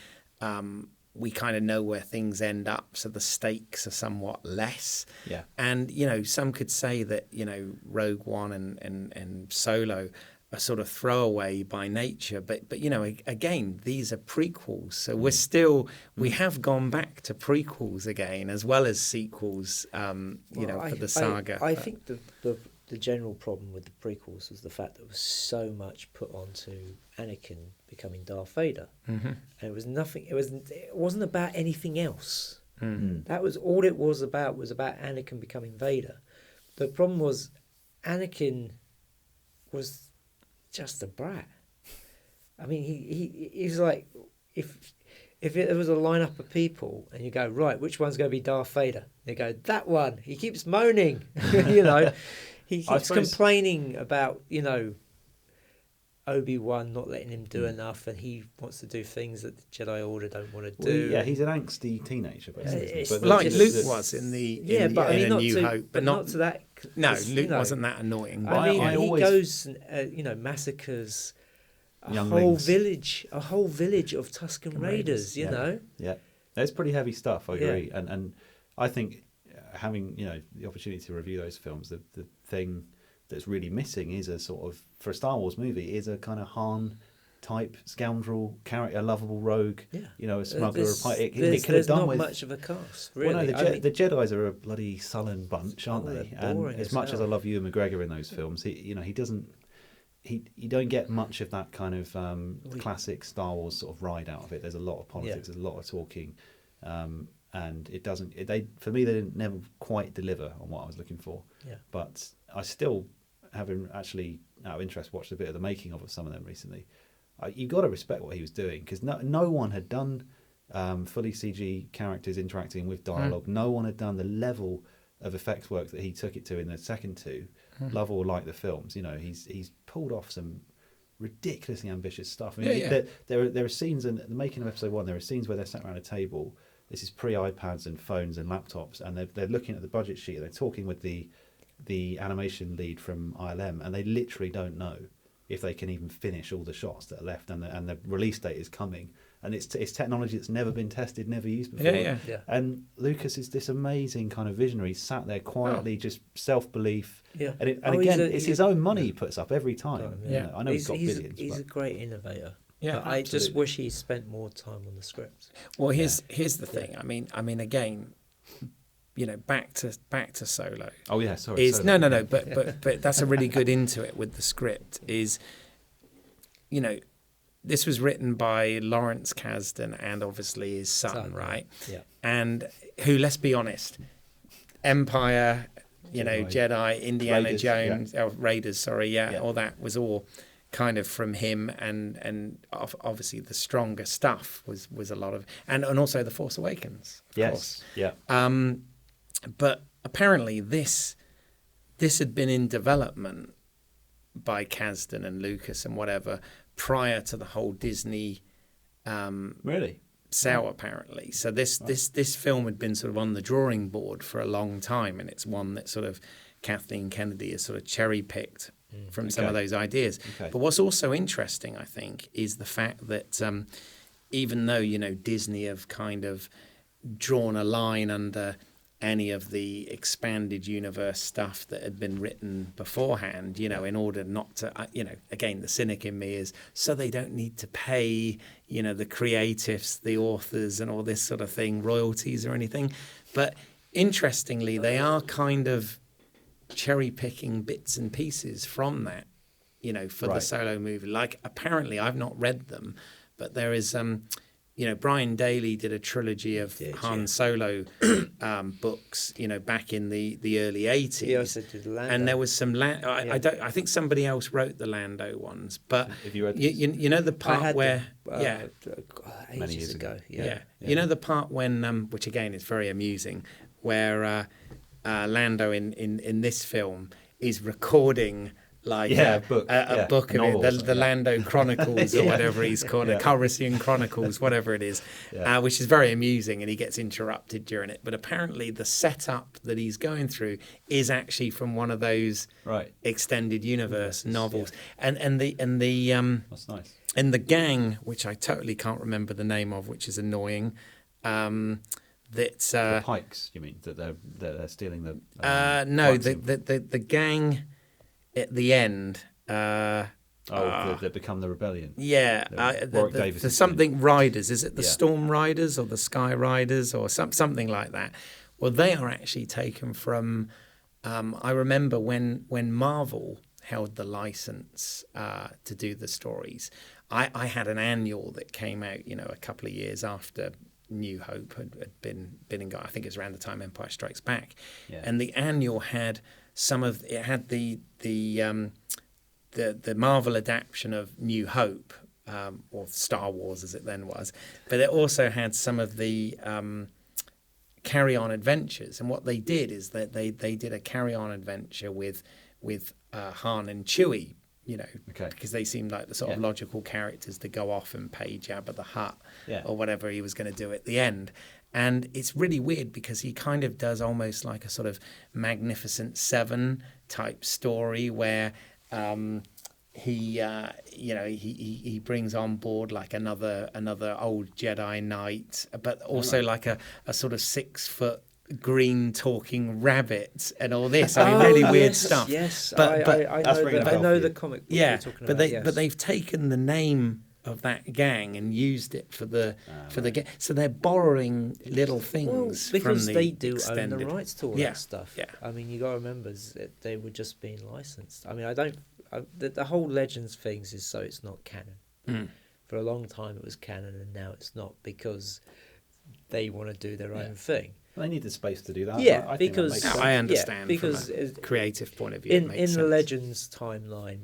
we kind of know where things end up, so the stakes are somewhat less. Yeah. And some could say that Rogue One and Solo are sort of throwaway by nature, but again, these are prequels, so we have gone back to prequels again as well as sequels, for the saga. I think the general problem with the prequels was the fact that there was so much put onto Anakin becoming Darth Vader, and it was nothing. It wasn't about anything else. That was all it was about Anakin becoming Vader. The problem was Anakin was just a brat. I mean, he's like, if there was a lineup of people and you go, right, which one's going to be Darth Vader? They go, that one. He keeps moaning, he keeps complaining about, Obi-Wan not letting him do enough, and he wants to do things that the Jedi Order don't want to do. Yeah, he's an angsty teenager, basically. It's But like there's- Luke was in but I mean, A not New to, Hope, but not to that. No, Luke wasn't that annoying. I mean, I he always- goes, massacres a Younglings. whole village of Tusken Raiders. Yeah. It's pretty heavy stuff. I agree, and I think having the opportunity to review those films, the thing that's really missing is a sort of, for a Star Wars movie, is a kind of Han type scoundrel character, a lovable rogue, a smuggler. It could have There's done not with much of a cast, really. Well, no, the Jedi's are a bloody sullen bunch, aren't they? they're boring And as as much hell. as I love Ewan McGregor in those films, he doesn't. You don't get much of that kind of classic Star Wars sort of ride out of it. There's a lot of politics, there's a lot of talking, and it doesn't. For me, they didn't never quite deliver on what I was looking for. Yeah. But I still, having actually out of interest watched a bit of the making of some of them recently. You got to respect what he was doing, because no one had done fully CG characters interacting with dialogue. No one had done the level of effects work that he took it to in the second two. Love or like the films, he's pulled off some ridiculously ambitious stuff. I mean, there are scenes in the making of episode 1. There are scenes where they're sat around a table. This is pre-iPads and phones and laptops, and they're looking at the budget sheet. They're talking with the animation lead from ILM, and they literally don't know if they can even finish all the shots that are left, and the release date is coming, and it's technology that's never been tested, never used before. Yeah. And Lucas is this amazing kind of visionary, sat there quietly, just self-belief. Yeah. And it's his own money he puts up every time. I know he's got billions. He's a great innovator. Yeah, but I just wish he spent more time on the script. Well, here's the thing. I mean, again, back to Solo. Oh yeah, sorry. Is Solo. no, but that's a really good into it with the script. Is this was written by Lawrence Kasdan and obviously his son, right? Yeah. And who, let's be honest, Empire, Jedi, Indiana Raiders, Jones, Raiders, sorry, all that was all kind of from him, and obviously the stronger stuff was a lot of, and also The Force Awakens, of course. Yeah. But apparently this had been in development by Kasdan and Lucas and whatever prior to the whole Disney Really? sale, apparently. So this film had been sort of on the drawing board for a long time, and it's one that sort of Kathleen Kennedy has sort of cherry picked from some of those ideas. Okay. But what's also interesting, I think, is the fact that even though Disney have kind of drawn a line under any of the expanded universe stuff that had been written beforehand, in order not to, again, the cynic in me is so they don't need to pay, the creatives, the authors and all this sort of thing, royalties or anything. But interestingly, they are kind of cherry picking bits and pieces from that, for the Solo movie. Like, apparently, I've not read them, but there is, Brian Daley did a trilogy of Han Solo books, back in the early 80s. He also did Lando. And there was some I think somebody else wrote the Lando ones, but If you read the part where many years ago. the part when which again is very amusing, where Lando in this film is recording like a book of novels, it, the Lando Chronicles or whatever he's called it, Calrissian Chronicles, whatever it is, which is very amusing, and he gets interrupted during it. But apparently the setup that he's going through is actually from one of those extended universe novels. And the that's nice. And the gang, which I totally can't remember the name of, which is annoying. That's the Pikes, you mean, that they're stealing the no, the gang at the end. They become the rebellion. Yeah, the something Riders. Is it the Storm Riders or the Sky Riders or something like that? Well, they are actually taken from. I remember when Marvel held the license to do the stories. I had an annual that came out, a couple of years after New Hope had been in. I think it was around the time Empire Strikes Back, and the annual had the Marvel adaptation of New Hope, or Star Wars as it then was, but it also had some of the Carry On Adventures. And what they did is that they did a Carry On adventure with Han and Chewie, because they seemed like the sort of logical characters to go off and pay Jabba the Hutt or whatever he was going to do at the end. And it's really weird because he kind of does almost like a sort of Magnificent Seven type story where he brings on board like another old Jedi Knight, but also like a sort of 6 foot green talking rabbit and all this. I mean, really weird stuff. Yes, but I know the comic book you're talking about. But they've taken the name of that gang and used it for the gang. So they're borrowing little things because from they the extended. own the rights to all that stuff. Yeah. I mean, you got to remember that they were just being licensed. I mean, the whole Legends things is so it's not canon. For a long time it was canon, and now it's not because they want to do their own thing. They need the space to do that. Yeah, I because I understand because from a creative point of view. In the Legends timeline,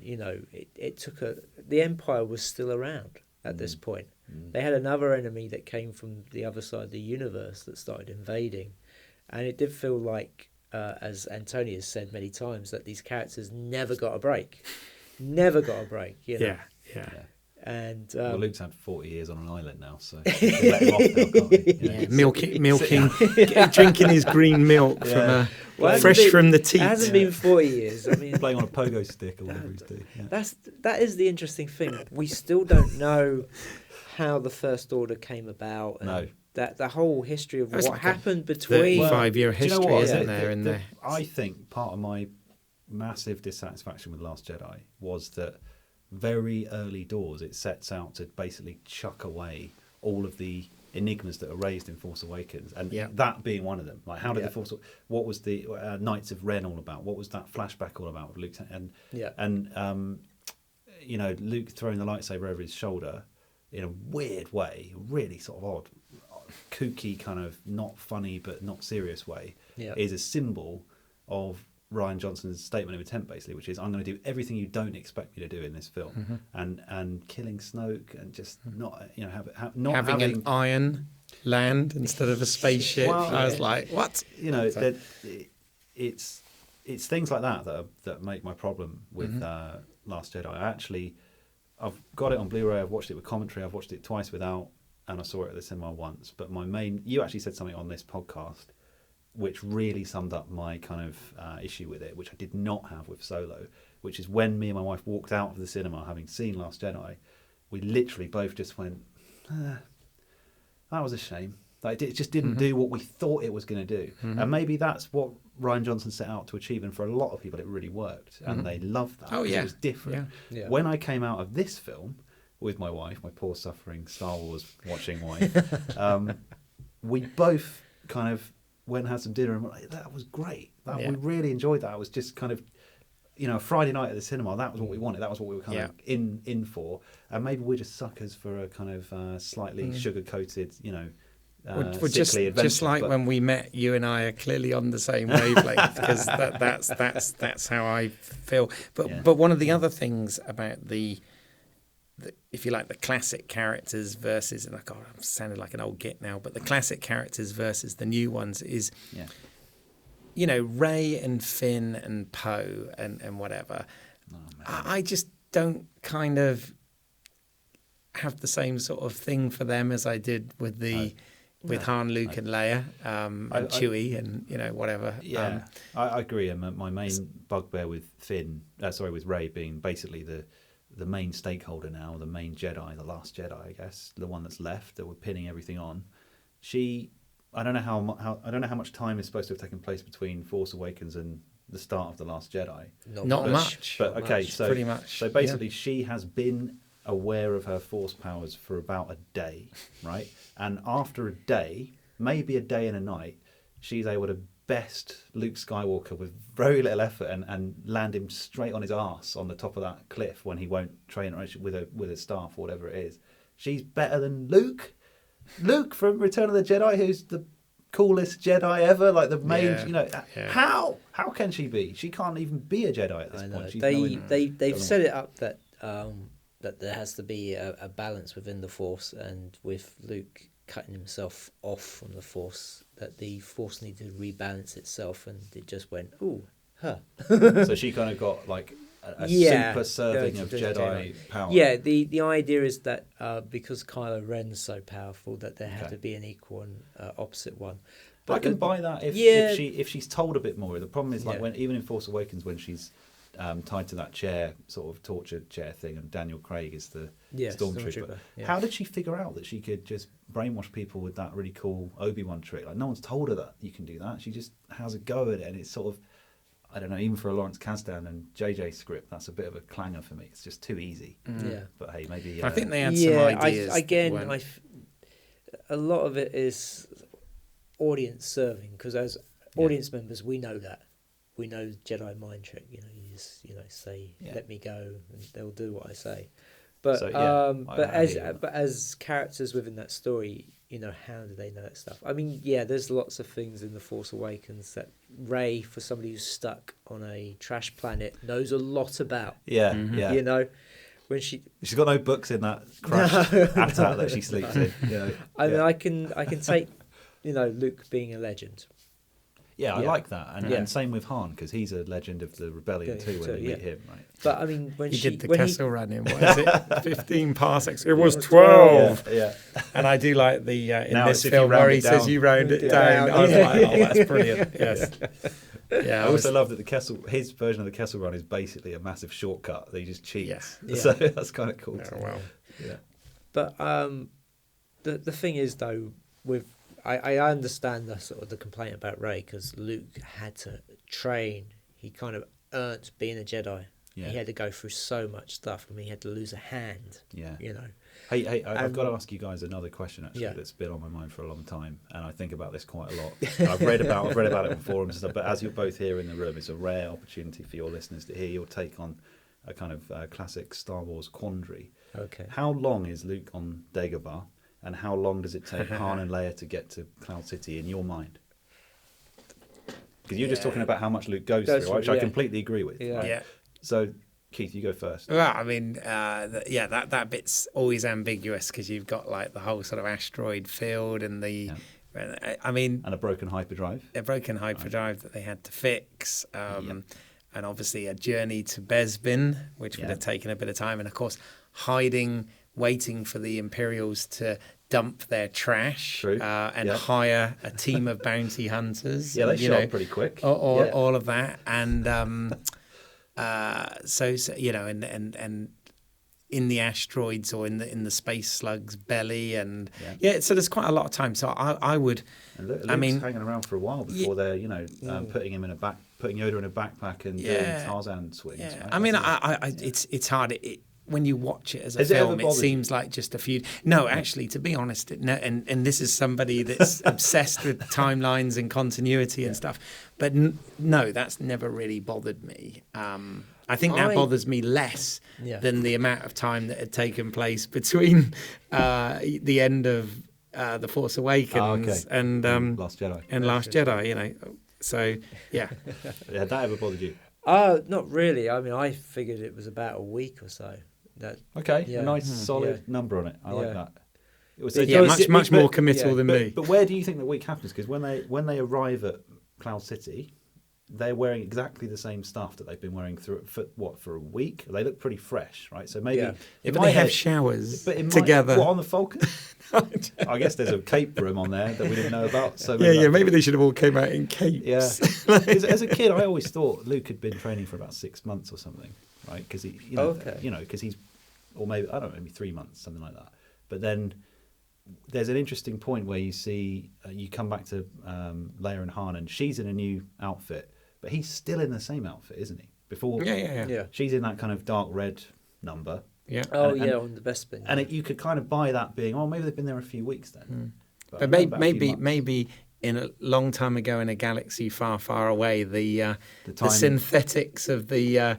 it took the Empire was still around at this point. They had another enemy that came from the other side of the universe that started invading, and it did feel like, as Antonio has said many times, that these characters never got a break. Yeah. And Luke's had 40 years on an island now, so we can let him off now, can't we? Milking, drinking his green milk fresh from the teat. It hasn't been 40 years. I mean, playing on a pogo stick or whatever he's doing. Yeah. That is the interesting thing. We still don't know how the First Order came about. And that the whole history of what happened between 35-year history, isn't there? I think part of my massive dissatisfaction with Last Jedi was that very early doors it sets out to basically chuck away all of the enigmas that are raised in Force Awakens, and Yeah. that being one of them. Like, how did Yeah. the Force? What was the Knights of Ren all about? What was that flashback all about with Luke? And you know, Luke throwing the lightsaber over his shoulder in a weird way, really sort of odd, kooky, kind of not funny but not serious way, Yeah. is a symbol of Rian Johnson's statement of intent, basically, which is, I'm going to do everything you don't expect me to do in this film, and killing Snoke and just not, you know, not having an iron land instead of a spaceship. Well, I was like, what? You know, it's things like that make my problem with Last Jedi. I've got it on Blu-ray. I've watched it with commentary. I've watched it twice without, and I saw it at the cinema once. But you actually said something on this podcast which really summed up my kind of issue with it, which I did not have with Solo, which is when me and my wife walked out of the cinema having seen Last Jedi, we literally both just went, that was a shame. Like, it just didn't do what we thought it was going to do. And maybe that's what Rian Johnson set out to achieve, and for a lot of people it really worked, and they loved that. Oh, yeah. It was different. Yeah. Yeah. When I came out of this film with my wife, my poor suffering Star Wars watching wife, we both kind of went and had some dinner and were like, that was great. We really enjoyed that. It was just kind of, you know, a Friday night at the cinema. That was what we wanted. That was what we were kind of in for. And maybe we're just suckers for a kind of slightly sugar-coated, you know, We're just like when we met, you and I are clearly on the same wavelength, because that's how I feel. But one of the other things about the if you like, the classic characters versus, and God, I'm sounding like an old git now, but the classic characters versus the new ones is, you know, Rey and Finn and Poe and whatever. I just don't kind of have the same sort of thing for them as I did with with Han, Luke, and Leia, and Chewie, and you know, whatever. Yeah, I agree. And my main bugbear with with Rey being basically the main stakeholder now, the main Jedi, the last Jedi, I guess, the one that's left that we're pinning everything on. I don't know how much time is supposed to have taken place between Force Awakens and the start of the Last Jedi. Not much. But okay, so pretty much. So basically, she has been aware of her Force powers for about a day, right? And after a day, maybe a day and a night, she's able to best Luke Skywalker with very little effort and land him straight on his arse on the top of that cliff when he won't train with a staff or whatever it is. She's better than Luke. Luke from Return of the Jedi, who's the coolest Jedi ever, like the main, you know. Yeah. How can she be? She can't even be a Jedi at this point. She's they've set it up that that there has to be a balance within the Force, and with Luke cutting himself off from the Force, that the Force needed to rebalance itself, and it just went, ooh, huh. So she kind of got like a super serving of Jedi power. Yeah, the idea is that because Kylo Ren's so powerful, that there had to be an equal and opposite one. But I can buy that if she's told a bit more. The problem is like when even in Force Awakens, when she's tied to that chair, sort of torture chair thing, and Daniel Craig is the stormtrooper. How did she figure out that she could just brainwash people with that really cool Obi-Wan trick? Like, no one's told her that you can do that. She just has a go at it, and it's sort of, I don't know, even for a Lawrence Kasdan and JJ script, that's a bit of a clanger for me. It's just too easy. Yeah. But hey, maybe I think they had some ideas. A lot of it is audience serving, because as audience members, we know that. We know Jedi mind trick. You know, you just say, "Let me go," and they'll do what I say. But as characters within that story, you know, how do they know that stuff? I mean, there's lots of things in The Force Awakens that Rey, for somebody who's stuck on a trash planet, knows a lot about. Yeah. You know, when she's got no books in that crashed habitat that she sleeps in. You know? I mean, I can take, you know, Luke being a legend. Yeah, I like that, and same with Han, because he's a legend of the rebellion too. When we meet him, right? But I mean, when he did the Kessel Run in, what is it? 15 parsecs. It was 12. Yeah. And I do like the in now this film where he says you round it down. I was like, oh, that's brilliant. Yes. Yeah. I also love that his version of the Kessel Run is basically a massive shortcut that he just cheats. Yeah. So that's kind of cool. Oh, wow. Yeah. But the thing is, though, with I understand the sort of the complaint about Rey, because Luke had to train. He kind of earned being a Jedi. Yeah. He had to go through so much stuff. I mean, he had to lose a hand. Yeah. You know. Hey, I've got to ask you guys another question actually that's been on my mind for a long time, and I think about this quite a lot. I've read about it on forums and stuff, but as you're both here in the room, it's a rare opportunity for your listeners to hear your take on a kind of classic Star Wars quandary. Okay. How long is Luke on Dagobah, and how long does it take Han and Leia to get to Cloud City in your mind? Because you're just talking about how much Luke goes through, which I completely agree with. Yeah. Right? So, Keith, you go first. Well, I mean, that bit's always ambiguous because you've got like the whole sort of asteroid field and the, I mean, and a broken hyperdrive. That they had to fix, and obviously a journey to Bespin, which would have taken a bit of time, and of course hiding, waiting for the Imperials to dump their trash and hire a team of bounty hunters. Yeah, they shot up pretty quick. All of that, and so you know, and in the asteroids or in the space slug's belly, and so there's quite a lot of time. So I would. And Luke's hanging around for a while before they're putting Yoda in a backpack and doing Tarzan swings. Yeah. Right? I mean, it's hard. When you watch it as a film, it seems like just a few. No, actually, to be honest, and this is somebody that's obsessed with timelines and continuity and stuff. But no, that's never really bothered me. I think that bothers me less than the amount of time that had taken place between the end of The Force Awakens and Last Jedi. And Last Jedi, you know. So, yeah. Had that ever bothered you? Not really. I mean, I figured it was about a week or so. A nice solid number on it. I like that. Much more committal than me. But where do you think the week happens? Because when they arrive at Cloud City, they're wearing exactly the same stuff that they've been wearing for a week. They look pretty fresh, right? So maybe but they have showers together. What, on the Falcon? I guess there's a cape room on there that we didn't know about. So maybe they should have all came out in capes. Yeah. As a kid, I always thought Luke had been training for about 6 months or something, right? Because because he's, or maybe I don't know, maybe 3 months, something like that. But then there's an interesting point where you see you come back to Leia and Han, and she's in a new outfit, but he's still in the same outfit, isn't he? Before, she's in that kind of dark red number. Yeah. On the Bespin. And you could kind of buy that being, maybe they've been there a few weeks then. But maybe in a long time ago in a galaxy far, far away, the synthetics of the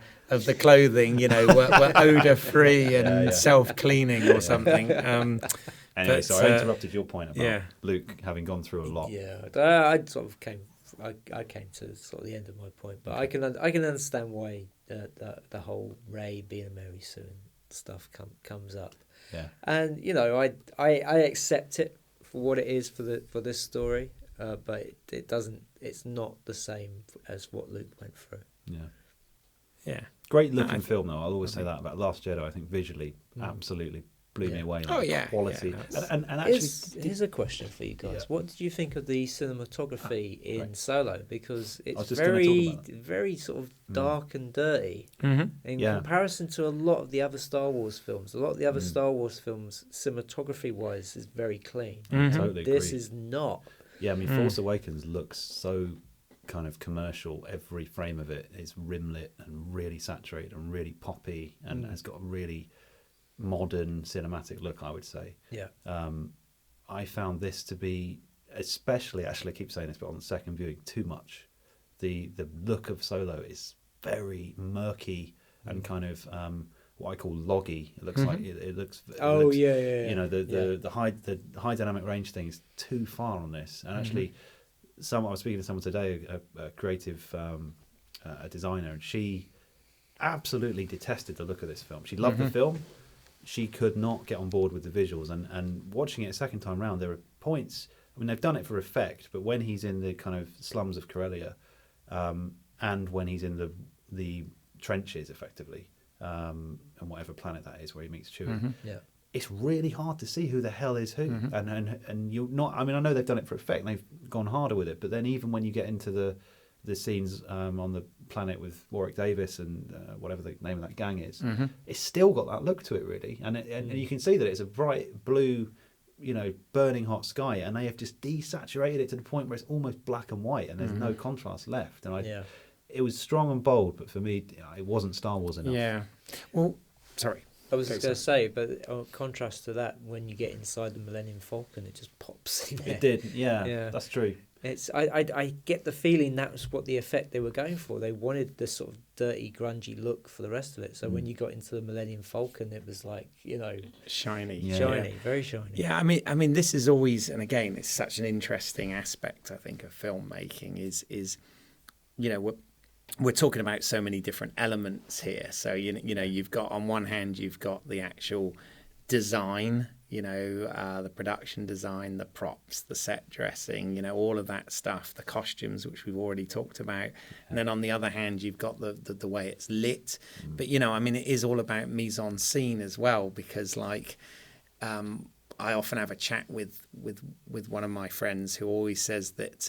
clothing, were odor free and self cleaning or something. Anyway, so I interrupted your point about Luke having gone through a lot. Yeah, I sort of came to sort of the end of my point, but I can understand why the whole Rey being a Mary Sue and stuff comes up. Yeah, and I accept it for what it is for this story, but it doesn't. It's not the same as what Luke went through. Yeah. Great looking film though. I'll always say that about Last Jedi. I think visually, absolutely blew me away. Quality. And actually, here's a question for you guys. What did you think of the cinematography in Solo? Because it's very sort of dark and dirty in comparison to a lot of the other Star Wars films. A lot of the other Star Wars films, cinematography wise, is very clean. Totally agree. This is not. Yeah, I mean, Force Awakens looks so kind of commercial. Every frame of it is rim-lit and really saturated and really poppy and has got a really modern cinematic look, I would say. Yeah. I found this to be, especially, actually I keep saying this, but on the second viewing, too much. The look of Solo is very murky and kind of what I call loggy. It looks like it looks. The high dynamic range thing is too far on this. And actually, I was speaking to someone today, a creative, a designer, and she absolutely detested the look of this film. She loved the film. She could not get on board with the visuals, and watching it a second time round, there are points. I mean, they've done it for effect, but when he's in the kind of slums of Corellia, and when he's in the trenches, effectively, and whatever planet that is where he meets Chewie, it's really hard to see who the hell is who, and you're not. I mean, I know they've done it for effect, and they've gone harder with it, but then even when you get into the scenes on the planet with Warwick Davis and whatever the name of that gang is, it's still got that look to it, really. And you can see that it's a bright blue, burning hot sky, and they have just desaturated it to the point where it's almost black and white, and there's no contrast left. And it was strong and bold, but for me, it wasn't Star Wars enough. Yeah. Well, sorry. I was just Okay, going to say, but in contrast to that, when you get inside the Millennium Falcon, it just pops in there. It did, yeah, Yeah. that's true. It's I get the feeling that was what the effect they were going for. They wanted this sort of dirty, grungy look for the rest of it. So when you got into the Millennium Falcon, it was like, shiny. Yeah. shiny, very shiny. Yeah, I mean, this is always, and again, it's such an interesting aspect, I think, of filmmaking. Is we're talking about so many different elements here. So you've got, on one hand, you've got the actual design, the production design, the props, the set dressing, all of that stuff, the costumes, which we've already talked about. And then on the other hand, you've got the way it's lit. But, I mean, it is all about mise en scene as well, because I often have a chat with one of my friends who always says that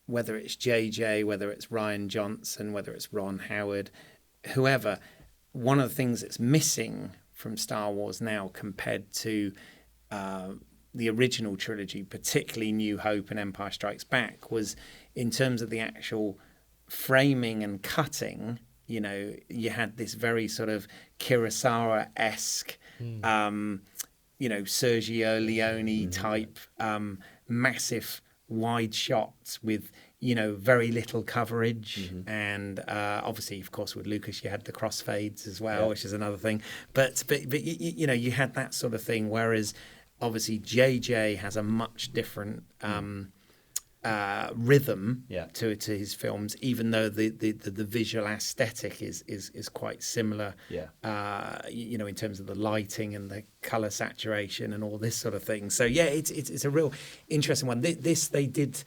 whether it's JJ, whether it's Rian Johnson, whether it's Ron Howard, whoever, one of the things that's missing from Star Wars now compared to the original trilogy, particularly New Hope and Empire Strikes Back, was in terms of the actual framing and cutting. You had this very sort of Kurosawa-esque, Sergio Leone type massive wide shots with very little coverage, and obviously, of course, with Lucas you had the crossfades as well, which is another thing. But you had that sort of thing, whereas obviously JJ has a much different rhythm to his films, even though the visual aesthetic is quite similar. In terms of the lighting and the color saturation and all this sort of thing. So it's a real interesting one. This they did.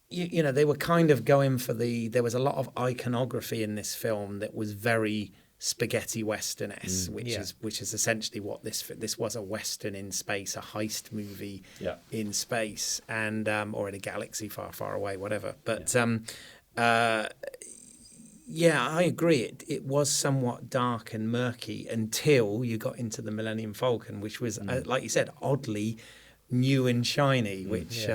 They were kind of going for there was a lot of iconography in this film that was very spaghetti western-esque, which is essentially what this was, a western in space, a heist movie in space, and or in a galaxy far, far away, whatever. But I agree. It was somewhat dark and murky until you got into the Millennium Falcon, which was, like you said, oddly new and shiny, which.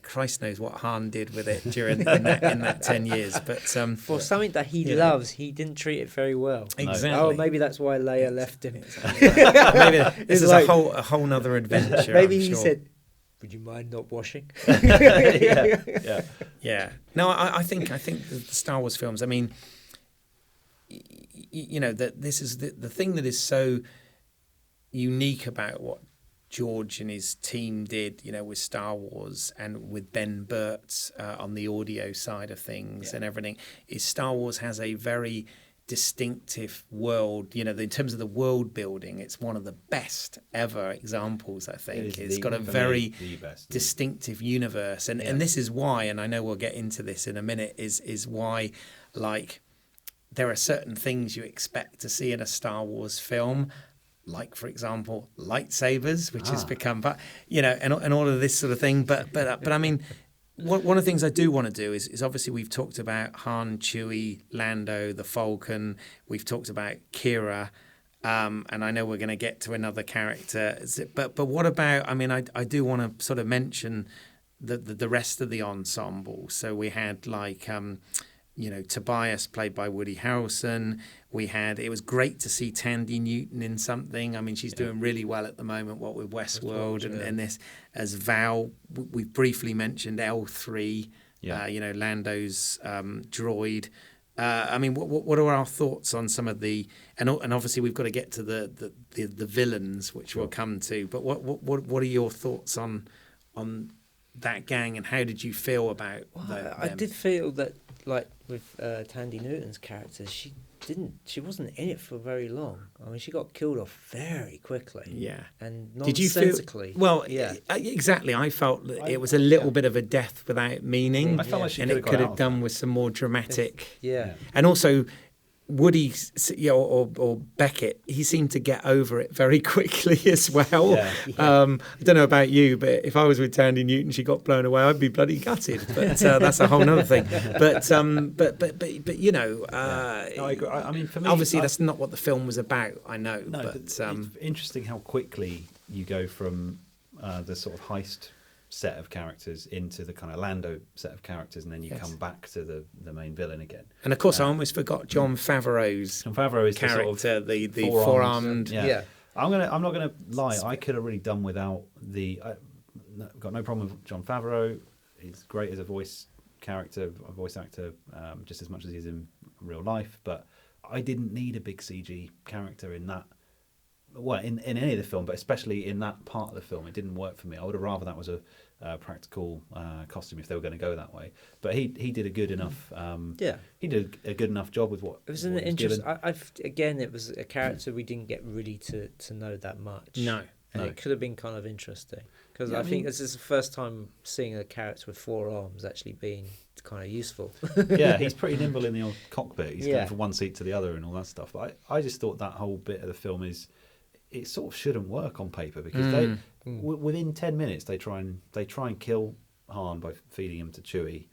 Christ knows what Han did with it during in that 10 years. But for something that he loves, he didn't treat it very well. Exactly. Oh, maybe that's why Leia left him. Maybe this is a whole nother adventure. Maybe I'm he sure. said, "Would you mind not washing?" Yeah. No, I think the Star Wars films. I mean, that this is the thing that is so unique about what George and his team did, with Star Wars and with Ben Burtt on the audio side of things and everything, is Star Wars has a very distinctive world. In terms of the world building, it's one of the best ever examples, I think. It's got a very distinctive universe. And this is why, and I know we'll get into this in a minute, is why, there are certain things you expect to see in a Star Wars film, like, for example, lightsabers, which has become, and all of this sort of thing. But I mean, one of the things I do want to do is obviously we've talked about Han, Chewie, Lando, the Falcon. We've talked about Kira, and I know we're going to get to another character. But what about? I mean, I do want to sort of mention the rest of the ensemble. So we had Tobias, played by Woody Harrelson. It was great to see Tandy Newton in something. I mean, she's doing really well at the moment, what with Westworld and this as Val. We've briefly mentioned L3, Lando's droid. I mean, what are our thoughts on some of and obviously we've got to get to the villains, which we'll come to. But what are your thoughts on that gang, and how did you feel about them? I did feel that, with Tandy Newton's character, she wasn't in it for very long. I mean, she got killed off very quickly. Yeah. And nonsensically. Exactly. I felt that it was a little bit of a death without meaning. I felt like she and it could have done with some more dramatic. Yeah. And also, Woody or Beckett, he seemed to get over it very quickly as well. I don't know about you, but if I was with Tandy Newton, she got blown away, I'd be bloody gutted. But that's a whole other thing. But I agree. I mean, for me, obviously that's not what the film was about. I know, but it's interesting how quickly you go from the sort of heist set of characters into the kind of Lando set of characters, and then you come back to the main villain again. And of course, I almost forgot Jon Favreau's character, the four-armed. Yeah. I'm not gonna lie. I could have really done without got no problem with Jon Favreau. He's great as a voice actor, just as much as he is in real life. But I didn't need a big CG character in that. Well, in any of the film, but especially in that part of the film, it didn't work for me. I would have rather that was a practical costume if they were going to go that way. But he did a good enough. He did a good enough job with what. It was an interest. Again, it was a character we didn't get really to know that much. No. And it could have been kind of interesting because I think this is the first time seeing a character with 4 arms actually being kind of useful. Yeah, he's pretty nimble in the old cockpit. He's going from one seat to the other and all that stuff. But I just thought that whole bit of the film it sort of shouldn't work on paper because within 10 minutes they try and kill Han by feeding him to Chewie.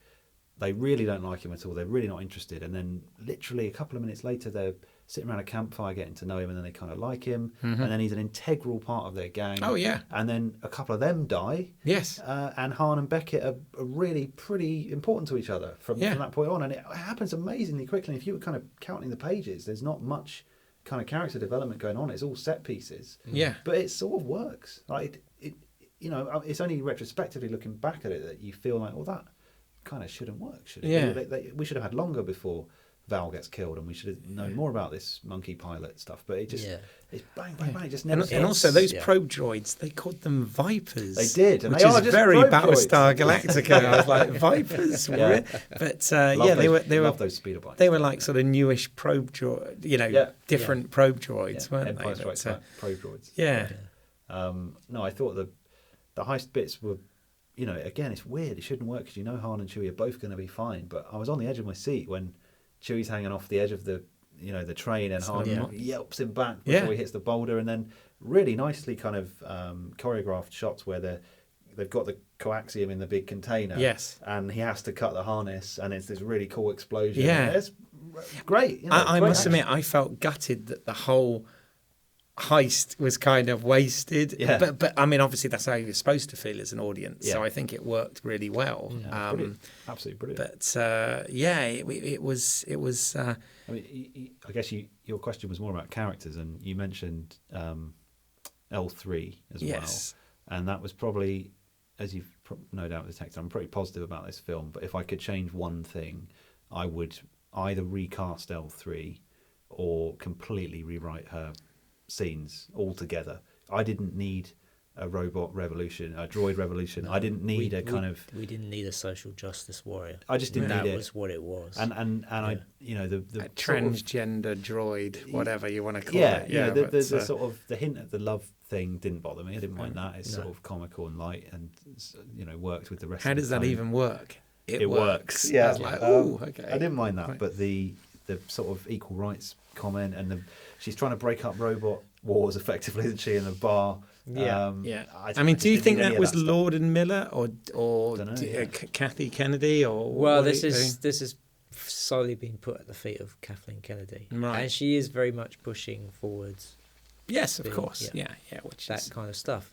They really don't like him at all. They're really not interested. And then literally a couple of minutes later they're sitting around a campfire getting to know him, and then they kind of like him, and then he's an integral part of their gang. Oh yeah. And then a couple of them die. Yes. And Han and Beckett are really pretty important to each other from that point on, and it happens amazingly quickly. If you were kind of counting the pages, there's not much kind of character development going on. It's all set pieces. Yeah. But it sort of works. Like it it's only retrospectively looking back at it that you feel like, well, that kind of shouldn't work, should it? Yeah. We should have had longer before Val gets killed, and we should have known more about this monkey pilot stuff. But it just it's bang, bang, bang. It just never. And also those probe droids, they called them Vipers. They did, and which they is are just very probe Battlestar droids. Galactica. I was like, Vipers, but they love were those speeder bikes. They were like sort of newish probe droid, different probe droids, weren't Empire they? Strikes Back probe droids. Yeah. No, I thought the heist bits were, again, it's weird. It shouldn't work because Han and Chewie are both going to be fine. But I was on the edge of my seat when Chewie's hanging off the edge of the train, and Han yelps him back before he hits the boulder, and then really nicely kind of choreographed shots where they've got the coaxium in the big container, and he has to cut the harness, and it's this really cool explosion. Yeah, it's great. I must admit, I felt gutted that the whole heist was kind of wasted. Yeah. But I mean, obviously that's how you're supposed to feel as an audience. So I think it worked really well. Yeah, brilliant. Absolutely brilliant. But it was. I mean, I guess your question was more about characters, and you mentioned L3 as well, and that was probably, as you've no doubt detected, I'm pretty positive about this film. But if I could change one thing, I would either recast L3 or completely rewrite her scenes altogether. I didn't need a robot revolution, a droid revolution. No, I didn't need we didn't need a social justice warrior. I just didn't need it. That was what it was. And I the a transgender droid, whatever you want to call it. Yeah. The sort of the hint at the love thing didn't bother me. I didn't mind that. It's sort of comical and light, and worked with the rest. How of the does that even work? It works. Yeah. I was like, okay. I didn't mind that, but the sort of equal rights comment, and she's trying to break up robot wars effectively, isn't she, in the bar? I mean, do you think that was Lord and Miller or Kathy Kennedy or? Well, this is solely being put at the feet of Kathleen Kennedy, and she is very much pushing forwards. Yes, of course. Yeah, which that kind of stuff.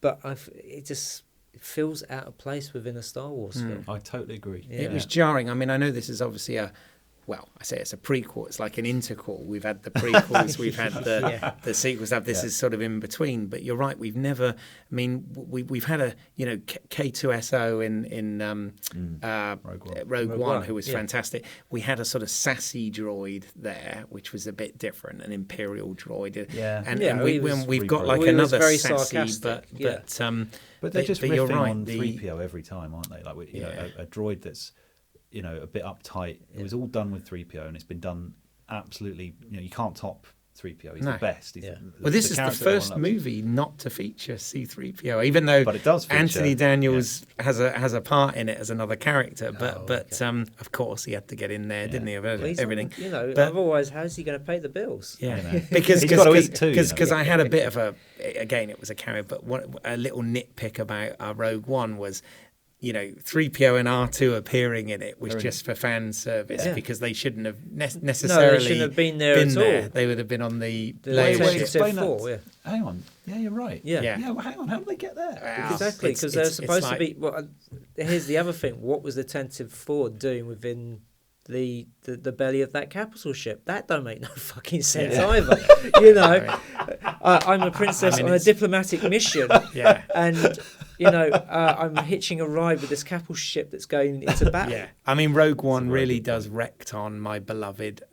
But it just feels out of place within a Star Wars film. I totally agree. Yeah. It was jarring. I mean, I know this is obviously I say it's a prequel. It's like an interquel. We've had the prequels, we've had the sequels. This is sort of in between. But you're right. We've never. I mean, we've had a K2SO in Rogue One, who was fantastic. We had a sort of sassy droid there, which was a bit different, an Imperial droid. And we've got like another sassy, but they're just riffing on 3PO every time, aren't they? Like a droid that's a bit uptight. It was all done with 3PO, and it's been done absolutely. You can't top 3PO. He's the best. Well, this is the first movie not to feature C3PO, even though but it does feature, Anthony Daniels has a part in it as a character. But of course he had to get in there, didn't he? Everything. Otherwise, how's he going to pay the bills? Yeah, because I had a bit of it was a cameo, but a little nitpick about Rogue One was you know, 3PO and R2 appearing in it was Very- just for fan service Yeah. because they shouldn't have No, necessarily they shouldn't have been there at all. They would have been on the The layer wait, ship. explain that. 4, yeah. Hang on. Yeah, you're right. Yeah. Yeah. Yeah, well, hang on. How did they get there? Wow. Exactly, It's- because they're it's supposed like- to be. Well, here's the other thing: what was the Attentive 4 doing within the belly of that capital ship? That don't make no fucking sense Yeah. either. You know, I'm a princess I mean, on a it's- diplomatic mission, Yeah. and you know, I'm hitching a ride with this capital ship that's going into battle. Yeah, I mean, Rogue One very really good does wreck on my beloved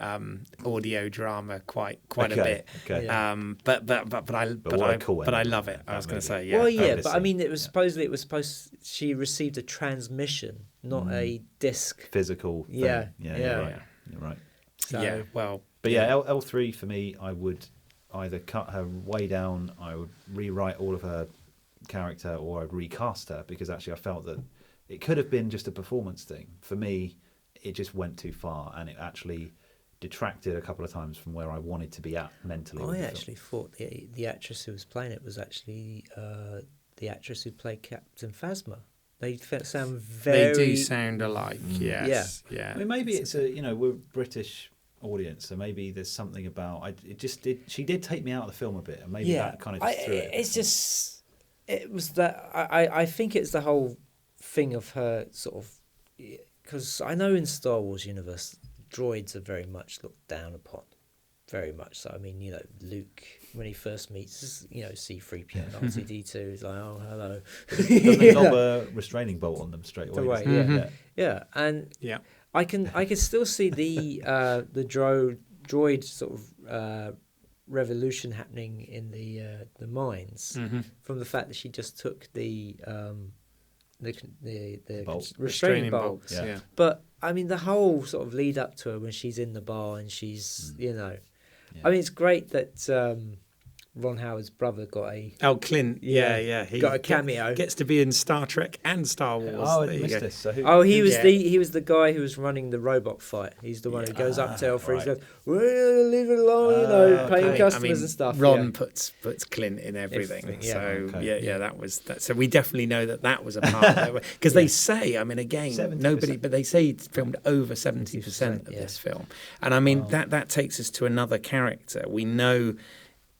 audio drama quite a bit. Okay. Yeah. But what a cool I ending. love it. I was going to say, Well, yeah. yeah, this but I thing. mean, it was supposed she received a transmission, not a disc. Physical thing. Yeah, Yeah, yeah. You're right. You're right. So, Yeah, well, But yeah, L3 for me, I would either cut her way down, I would rewrite all of her character, or I'd recast her, because actually I felt that it could have been just a performance thing. For me, it just went too far, and it actually detracted a couple of times from where I wanted to be at mentally. with I the actually thought the actress who was playing it was actually the actress who played Captain Phasma. They sound very. they do sound alike. Mm. Yes, film. yeah. I mean, maybe it's we're British audience, so maybe there's something about she did take me out of the film a bit, and maybe that kind of threw it. It's just it was that I think it's the whole thing of her sort of, because I know in Star Wars universe droids are very much looked down upon, very much so. I mean, you know, Luke, when he first meets, you know, C-3PO and R2-D2, he's like, oh, hello. Doesn't it lob a restraining bolt on them straight away? Away, doesn't it? yeah. Yeah, and Yeah. I can still see the droid sort of revolution happening in the mines from the fact that she just took the Bolt. restraining bolt. bolts. Yeah. Yeah. But I mean, the whole sort of lead up to her when she's in the bar and she's you know, I mean, it's great that Ron Howard's brother got a Oh, Clint. Yeah. He got a cameo. Gets to be in Star Trek and Star Wars. Oh, I There you missed go. this. So who, Oh, he was Yeah. he was the guy who was running the robot fight. He's the one who goes up to Alfred and right. goes, "Well, leave it alone," you know, paying Okay. customers I mean, and stuff. Ron yeah. puts Clint in everything. Everything, yeah. So Okay. yeah, that was that. So we definitely know that was a part of it, because they say, I mean, again, 70%. nobody, but they say it's filmed over 70% of yeah. this film, and I mean that takes us to another character. We know.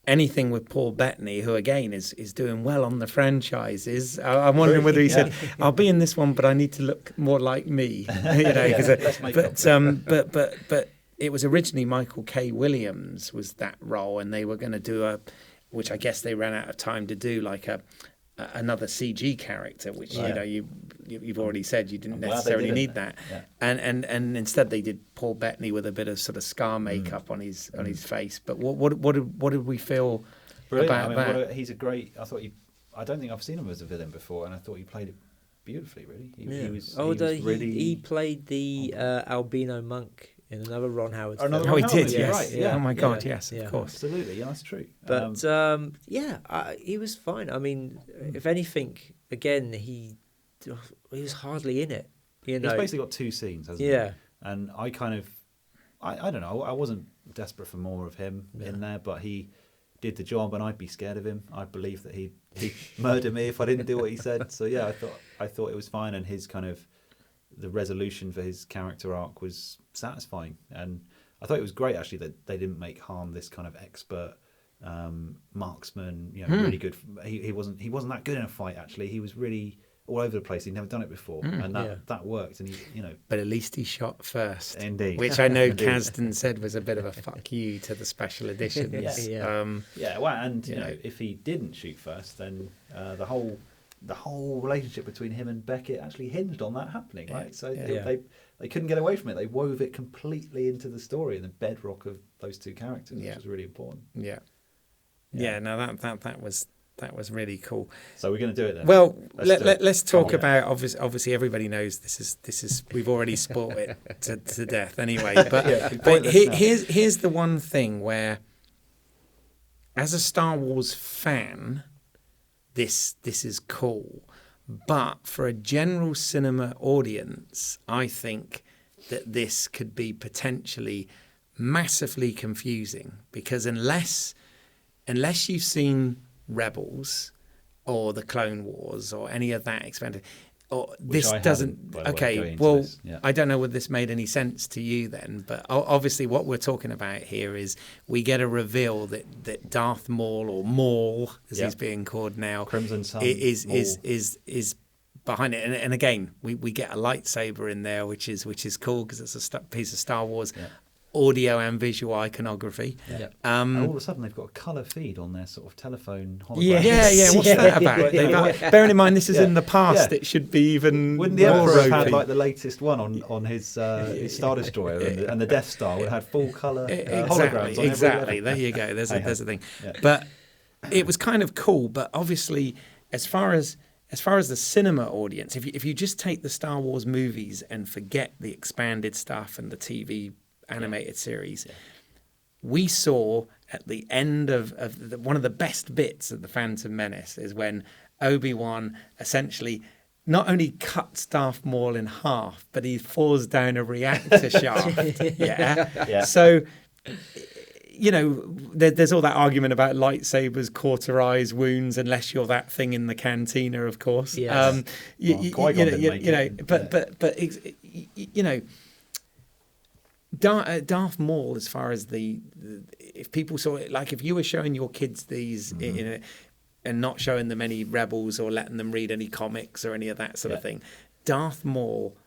Anything with Paul Bettany, who again is doing well on the franchises. I'm wondering whether he said, "I'll be in this one, but I need to look more like me." You know, let's make but it was originally Michael K. Williams was that role, and they were going to do which I guess they ran out of time to do, like another CG character, which you know you've already said you didn't I'm glad they necessarily didn't. need that, Yeah. and instead they did Paul Bettany with a bit of sort of scar makeup on his face. But what did we feel Brilliant. about I mean, that? he's a great. I don't think I've seen him as a villain before, and I thought he played it beautifully. Really, he was really. He played the albino monk in another Ron Howard Another film. Oh, he Ron did, Howard, yes. right, yeah. Oh my God, Yeah, yes, yeah. of course. Absolutely, yeah, that's true. But he was fine. I mean, if anything, again, he was hardly in it. You know, he's basically got two scenes, hasn't he? yeah. And I kind of, I don't know, I wasn't desperate for more of him in there, but he did the job, and I'd be scared of him. I believe that he'd murder me if I didn't do what he said. So yeah, I thought it was fine, and his kind of the resolution for his character arc was satisfying, and I thought it was great actually that they didn't make Han this kind of expert marksman. You know, really good. He wasn't that good in a fight. Actually, he was really all over the place. He'd never done it before, and that worked. And he, But at least he shot first. Indeed. Which I know Indeed. Kasdan said was a bit of a fuck you to the special editions. Yeah. yeah. Well, and you know, if he didn't shoot first, then the whole relationship between him and Beckett actually hinged on that happening, right? So they couldn't get away from it. They wove it completely into the story and the bedrock of those two characters, which was really important. Yeah. No, that was really cool. So we're going to do it then. Well, Let's let's do it. talk about obviously everybody knows this is we've already spoiled it to death anyway. But here's the one thing where, as a Star Wars fan, this is cool, but for a general cinema audience, I think that this could be potentially massively confusing, because unless you've seen Rebels or the Clone Wars or any of that expanded, or Which this I doesn't. haven't, by the way, Okay, going into well, this. Yeah. I don't know whether this made any sense to you then, but obviously what we're talking about here is we get a reveal that Darth Maul, or Maul as he's being called now, Crimson Sun, is behind it. And again, we get a lightsaber in there, which is cool because it's a piece of Star Wars audio and visual iconography. Yeah. And all of a sudden, they've got a colour feed on their sort of telephone hologram. Yeah. What's that about? Bearing in mind, this is in the past. It should be even. Wouldn't the more Emperor have had ropey. like the latest one on his Star Destroyer and the Death Star would have had full colour holograms? On Exactly. every There you go. There's a thing. Yeah. But it was kind of cool. But obviously, as far as the cinema audience, if you just take the Star Wars movies and forget the expanded stuff and the TV animated series, we saw at the end of one of the best bits of the Phantom Menace is when Obi-Wan essentially not only cuts Darth Maul in half, but he falls down a reactor shaft. So, you know, there's all that argument about lightsabers cauterize wounds, unless you're that thing in the cantina, of course. Yes. Darth Maul, as far as if people saw it, like if you were showing your kids these and not showing them any Rebels or letting them read any comics or any of that sort of thing, Darth Maul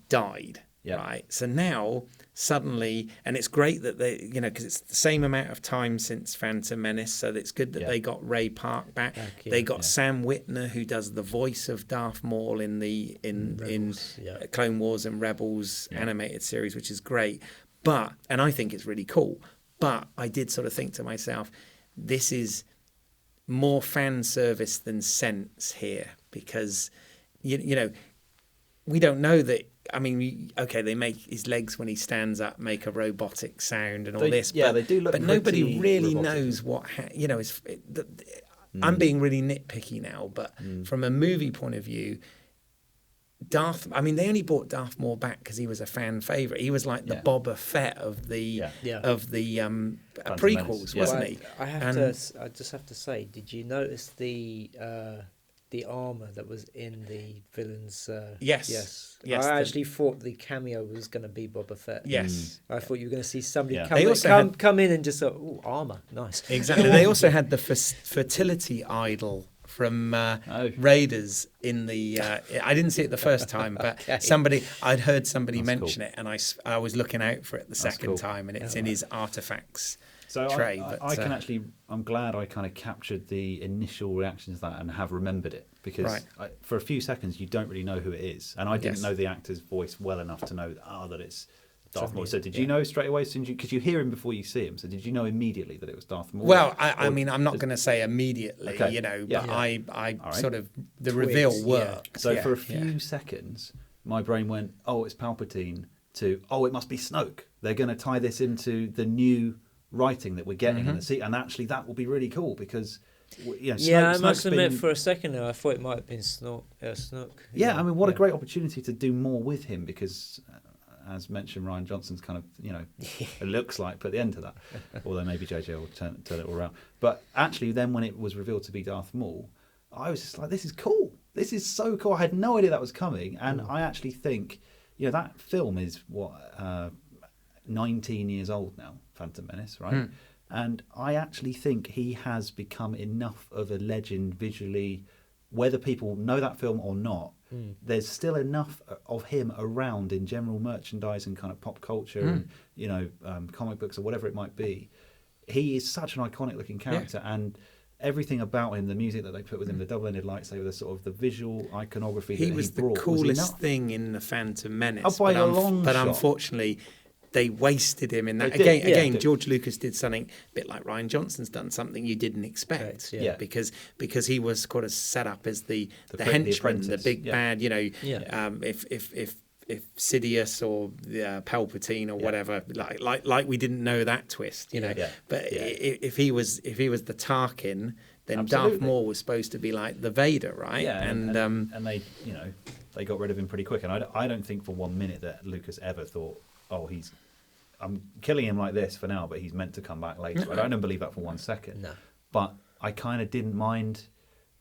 died. Yeah. Right. So now suddenly, and it's great that they, because it's the same amount of time since Phantom Menace. So it's good that they got Ray Park back. They got Sam Witwer, who does the voice of Darth Maul in Clone Wars and Rebels animated series, which is great. And I think it's really cool. But I did sort of think to myself, this is more fan service than sense here, because we don't know that. I mean, they make his legs when he stands up make a robotic sound and all this. Yeah, they do look. But nobody really robotic. knows what. I'm being really nitpicky now, but from a movie point of view, they only brought Darth Maul back because he was a fan favorite. He was like the Boba Fett of the prequels, wasn't he? I just have to say, did you notice the armor that was in the villain's? Yes. I actually thought the cameo was going to be Boba Fett. Yes. I thought you were going to see somebody come in and just go, "Ooh, armor, nice." Exactly. They also had the fertility idol from Raiders in the. I didn't see it the first time, but I'd heard somebody mention it, and I was looking out for it the second time, and it's in his artifacts. So tray, I'm glad I kind of captured the initial reactions to that and have remembered it, because for a few seconds you don't really know who it is, and I didn't know the actor's voice well enough to know that it's Darth Maul. So did you know straight away, because you hear him before you see him? So did you know immediately that it was Darth Maul? Well, I mean, I'm not going to say immediately, but I sort of the reveal worked. So for a few seconds, my brain went, "Oh, it's Palpatine," to "Oh, it must be Snoke." They're going to tie this into the new writing that we're getting in the seat, and actually that will be really cool, because I must admit, for a second there I thought it might have been Snoke. I mean, what a great opportunity to do more with him, because as mentioned, Rian Johnson's kind of it looks like put the end to that, although maybe JJ will turn it all around. But actually then when it was revealed to be Darth Maul, I was just like, this is cool, this is so cool. I had no idea that was coming, and I actually think that film is 19 years old now, Phantom Menace, right? And I actually think he has become enough of a legend visually, whether people know that film or not. There's still enough of him around in general merchandise and kind of pop culture and comic books or whatever it might be. He is such an iconic looking character, and everything about him, the music that they put with him, the double-ended lightsaber, the sort of the visual iconography he that was he brought, the coolest thing in the Phantom Menace. By a long shot. Unfortunately, they wasted him in that. George Lucas did something a bit like Rian Johnson's done, something you didn't expect. Because he was kind of set up as the henchman, the big bad. If Sidious or Palpatine or whatever, like we didn't know that twist, But if he was the Tarkin, then Darth Maul was supposed to be like the Vader, right? Yeah, and they they got rid of him pretty quick. And I don't think for 1 minute that Lucas ever thought, oh, I'm killing him like this for now, but he's meant to come back later. I don't believe that for 1 second. No. But I kind of didn't mind.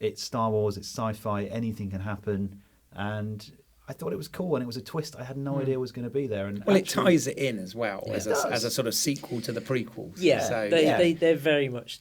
It's Star Wars, it's sci-fi, anything can happen. and I thought it was cool, and it was a twist I had no idea was going to be there. And Well, it actually, ties it in as well Yeah, as it does. a sort of sequel to the prequels. Yeah, So, they're very much.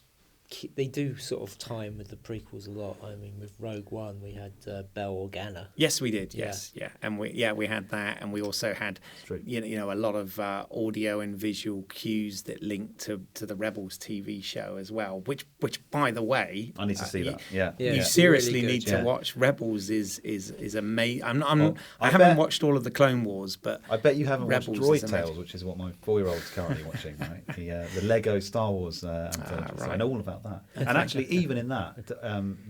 They do sort of time with the prequels a lot. I mean, with Rogue One, we had Bell Organa. Yes, we did. Yes, yeah, and we had that, and we also had true. you know a lot of audio and visual cues that linked to the Rebels TV show as well. Which by the way, I need to see that. Yeah, You it's seriously really need good. to watch Rebels. Is amazing. Well, I I haven't bet- watched all of the Clone Wars, but I bet you haven't Rebels watched is Droid amazing. Tales, which is what my 4-year-old's currently watching, right? The Lego Star Wars anthology. So I right. know all about that. And actually, even in that,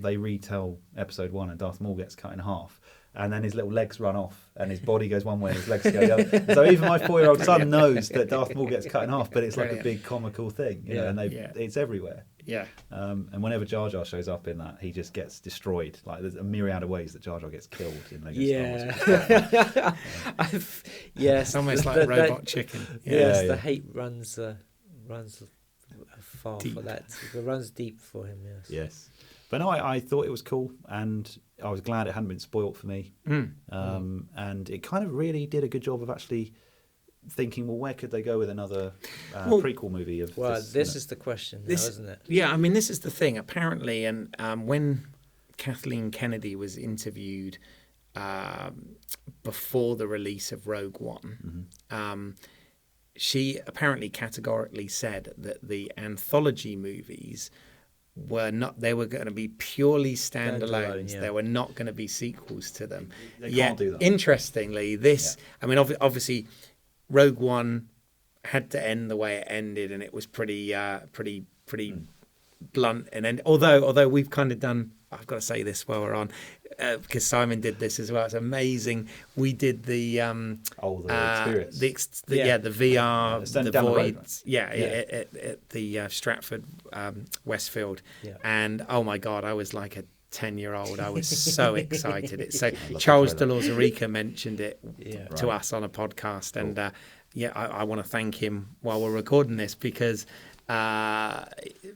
they retell Episode 1, and Darth Maul gets cut in half. And then his little legs run off, and his body goes one way, and his legs go the other. So even my 4-year-old son knows that Darth Maul gets cut in half, but it's like a Brilliant. big comical thing, you know, and it's everywhere. yeah, And whenever Jar Jar shows up in that, he just gets destroyed. Like there's a myriad of ways that Jar Jar gets killed in Lego Star Wars. Yes, it's almost like the- Robot Chicken. Yes, Yeah. the hate runs far Deep. for that. It runs deep for him. Yes. Yes. But no, I thought it was cool, and I was glad it hadn't been spoilt for me. And it kind of really did a good job of actually thinking, well, where could they go with another prequel movie of Well, this? this is the question, now, isn't it? Yeah, I mean, this is the thing. Apparently, and when Kathleen Kennedy was interviewed before the release of Rogue One, she apparently categorically said that the anthology movies were not. They were going to be purely standalones. yeah. There were not going to be sequels to them. They can't do that. Interestingly, this. I mean, obviously, Rogue One had to end the way it ended, and it was pretty blunt. And then, although we've kind of done, I've got to say this while we're on, because Simon did this as well. It's amazing. We did the experience. the VR, It's the down the road, Void, right? at the Stratford Westfield, Yeah. and oh my God, I was like a 10-year-old. I was so excited. It's so love Charles the de trailer. Lauzerica mentioned it Yeah. to Right. us on a podcast, and I want to thank him while we're recording this because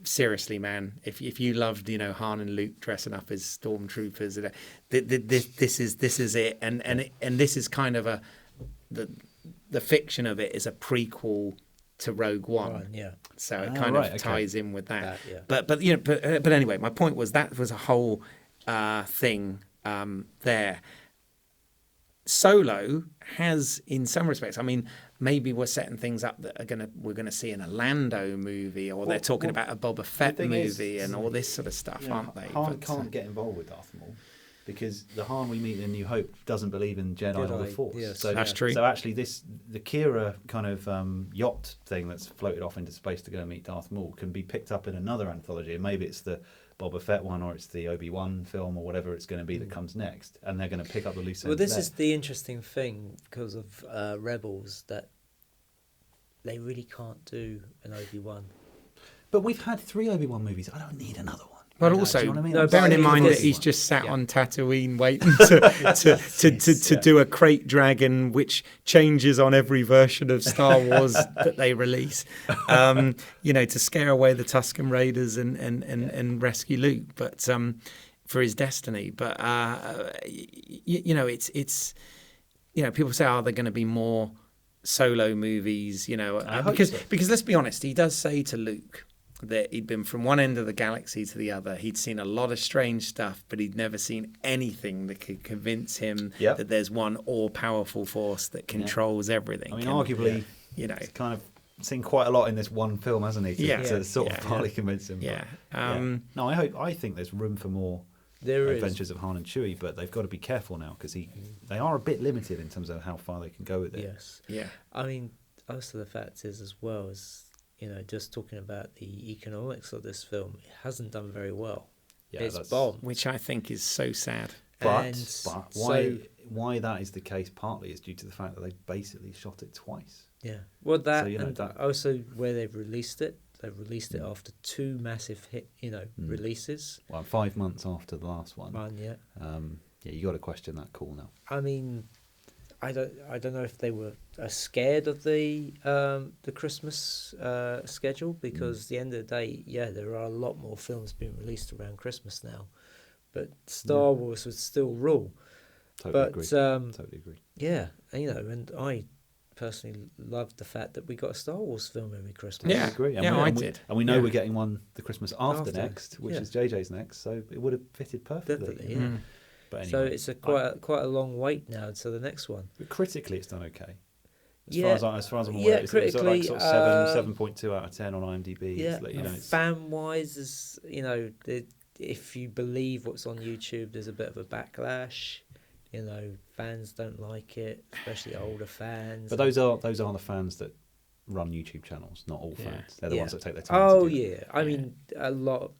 seriously, man, if you loved Han and Luke dressing up as stormtroopers, this is it, and this is kind of the fiction of it is a prequel to Rogue One. Right, yeah. So it Ah, kind right, of okay. ties in with that. Yeah. But anyway, my point was that was a whole thing there. Solo has, in some respects, I mean, maybe we're setting things up that we're gonna see in a Lando movie, or they're talking about a Boba Fett thing is, movie and all this sort of stuff, You know, aren't they? Han But, can't get involved with Darth Maul because the Han we meet in New Hope doesn't believe in Jedi or the Jedi, Force. yes. So That's true. So actually, the Kira kind of yacht thing that's floated off into space to go meet Darth Maul can be picked up in another anthology, and maybe it's the Boba Fett one, or it's the Obi-Wan film, or whatever it's going to be that comes next, and they're going to pick up the loose ends. Well, this there. is the interesting thing because of Rebels, that they really can't do an Obi-Wan. But we've had 3 Obi-Wan movies. I don't need another one. But No, also, do you know what I mean? no, bearing in but mind that this- he's just sat yeah. on Tatooine waiting to do a crate dragon, which changes on every version of Star Wars that they release, to scare away the Tusken Raiders and rescue Luke, but for his destiny. But it's people say, are there going to be more Solo movies? I hope so. Because let's be honest, he does say to Luke that he'd been from one end of the galaxy to the other. He'd seen a lot of strange stuff, but he'd never seen anything that could convince him Yep. that there's one all-powerful force that controls everything. I mean, And, arguably, he's kind of seen quite a lot in this one film, hasn't he? Yeah. To sort Yeah. of partly convince him. Yeah. But, No, I think there's room for more There is. adventures of Han and Chewie, but they've got to be careful now because they are a bit limited in terms of how far they can go with it. Yes. Yeah. I mean, also the fact is, as well as just talking about the economics of this film, it hasn't done very well. Yeah, It's that's- bombed. Which I think is so sad. But And why that is the case partly is due to the fact that they basically shot it twice. Yeah. Well, that So, and that- also where they've released it after 2 massive hit, releases. Well, 5 months after the last one. One, yeah. You got to question that call now. I mean, I don't know if they were scared of the Christmas schedule, because at the end of the day, there are a lot more films being released around Christmas now, but Star Wars would still rule. Totally agree. Totally agree. Yeah, and I personally loved the fact that we got a Star Wars film every Christmas. Yeah, I agree. I did. And we know Yeah. we're getting one the Christmas after next, which yeah. is JJ's next, so it would have fitted perfectly. Definitely, you know. yeah. But anyway, So it's quite a long wait now to the next one. but critically, it's done okay. Yeah. As far as I'm Yeah, aware, it's like critically, sort of 7.2 out of 10 on IMDb. Yeah, It's like, it's fan wise, is if you believe what's on YouTube, there's a bit of a backlash. Fans don't like it, especially older fans. But those are the fans that run YouTube channels, not all Yeah. fans. They're the Yeah. ones that take their time. Oh to do it. yeah, I mean a lot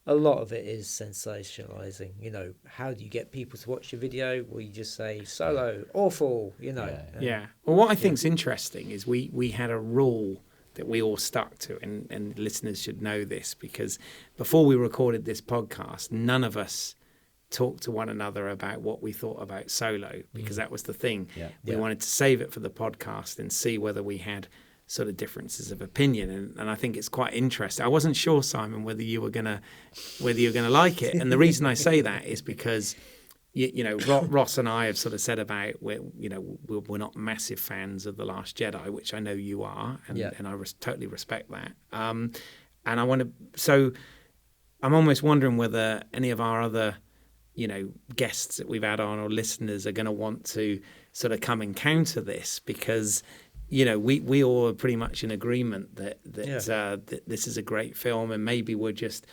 of it is sensationalizing. How do you get people to watch your video? Well, you just say Solo awful. Yeah. Yeah. Well, what I think's interesting is we had a rule that we all stuck to, and listeners should know this, because before we recorded this podcast, none of us talked to one another about what we thought about Solo, because that was the thing. Yeah. We wanted to save it for the podcast and see whether we had sort of differences of opinion, and I think it's quite interesting. I wasn't sure, Simon, whether you were gonna like it, and the reason I say that is because Ross and I have sort of said about we're not massive fans of The Last Jedi, which I know you are, and I totally respect that. And so I'm almost wondering whether any of our other guests that we've had on or listeners are going to want to sort of come and counter this, because we all are pretty much in agreement that this is a great film, and maybe we're just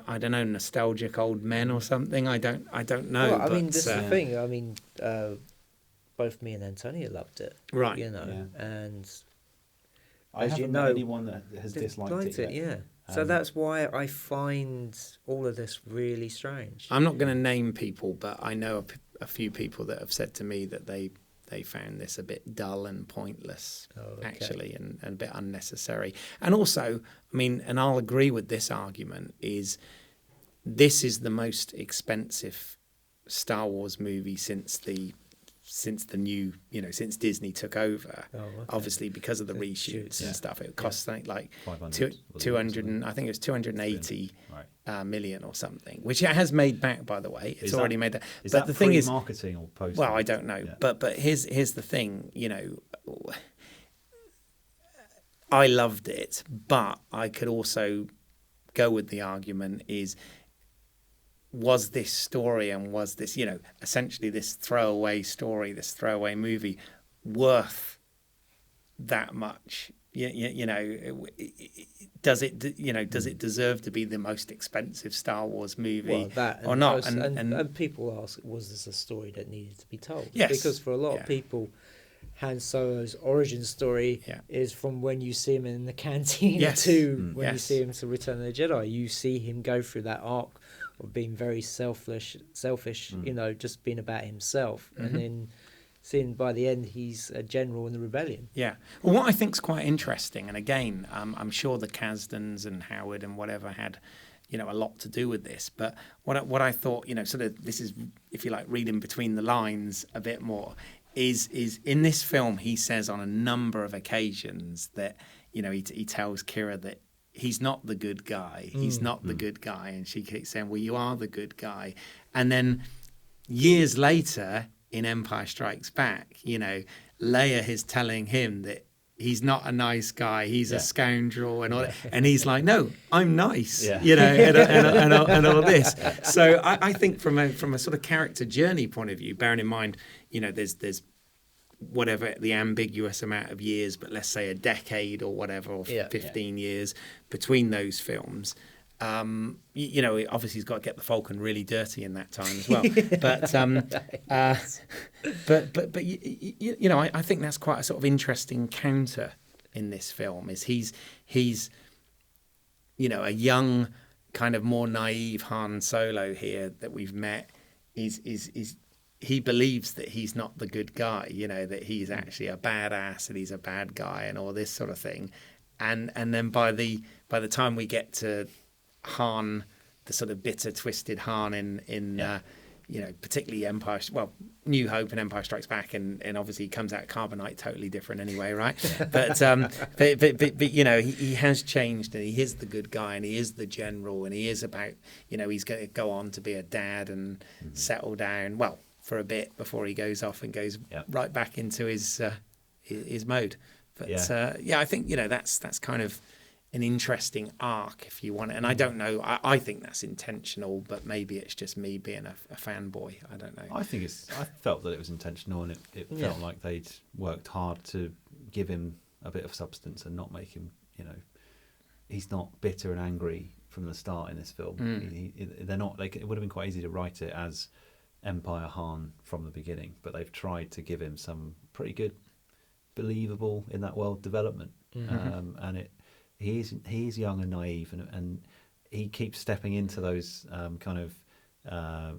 I don't know, nostalgic old men or something. I don't know. Well, I mean, this is the thing. I mean, both me and Antonio loved it, right? And I haven't met anyone that has disliked it yet. Yeah. So that's why I find all of this really strange. I'm not going to name people, but I know a few people that have said to me that they found this a bit dull and pointless, actually, and a bit unnecessary. And also, I mean, and I'll agree with this argument, this is the most expensive Star Wars movie since the new, since Disney took over. Obviously, because of the reshoots and stuff, it costs something like 200. I think it was 280 million or something, which it has made back, by the way. It's already made that. Is but that the thing is, marketing or post? well, I don't know. Yeah. But here's the thing. I loved it, but I could also go with the argument was this story and was this, essentially this throwaway story, this throwaway movie worth that much? Does it deserve to be the most expensive Star Wars movie or not? And people ask, was this a story that needed to be told? Yes. Because for a lot of people, Han Solo's origin story is from when you see him in the canteen to when you see him to Return of the Jedi. You see him go through that arc of being very selfish, just being about himself, and then seeing by the end he's a general in the rebellion. Yeah. Well, what I think's quite interesting, and again, I'm sure the Kasdans and Howard and whatever had, a lot to do with this. But what I thought, sort of, this is, if you like, reading between the lines a bit more, is in this film he says on a number of occasions that, he tells Kira that he's not the good guy. He's not the good guy. And she keeps saying, well, you are the good guy. And then years later in Empire Strikes Back, Leia is telling him that he's not a nice guy. He's a scoundrel and all that. And he's like, no, I'm nice, and all this. So I think from a sort of character journey point of view, bearing in mind, there's whatever the ambiguous amount of years, but let's say a decade or whatever, or 15 years between those films. Obviously he's got to get the Falcon really dirty in that time as well. But I think that's quite a sort of interesting counter in this film. Is he's a young, kind of more naive Han Solo here that we've met. He believes that he's not the good guy, that he's actually a badass and he's a bad guy and all this sort of thing. And then by the time we get to Han, the sort of bitter, twisted Han in particularly New Hope and Empire Strikes Back, and obviously he comes out Carbonite totally different anyway, right? But he has changed, and he is the good guy, and he is the general, and he is about, he's going to go on to be a dad and settle down. Well, for a bit before he goes off and goes Yeah. right back into his mode. But I think that's kind of an interesting arc if you want it. And I don't know. I think that's intentional, but maybe it's just me being a fanboy. I don't know. I felt that it was intentional, and it felt like they'd worked hard to give him a bit of substance and not make him, he's not bitter and angry from the start in this film. They're not. It would have been quite easy to write it as Empire Han from the beginning, but they've tried to give him some pretty good, believable in that world development. And he's young and naive, and he keeps stepping into those kind of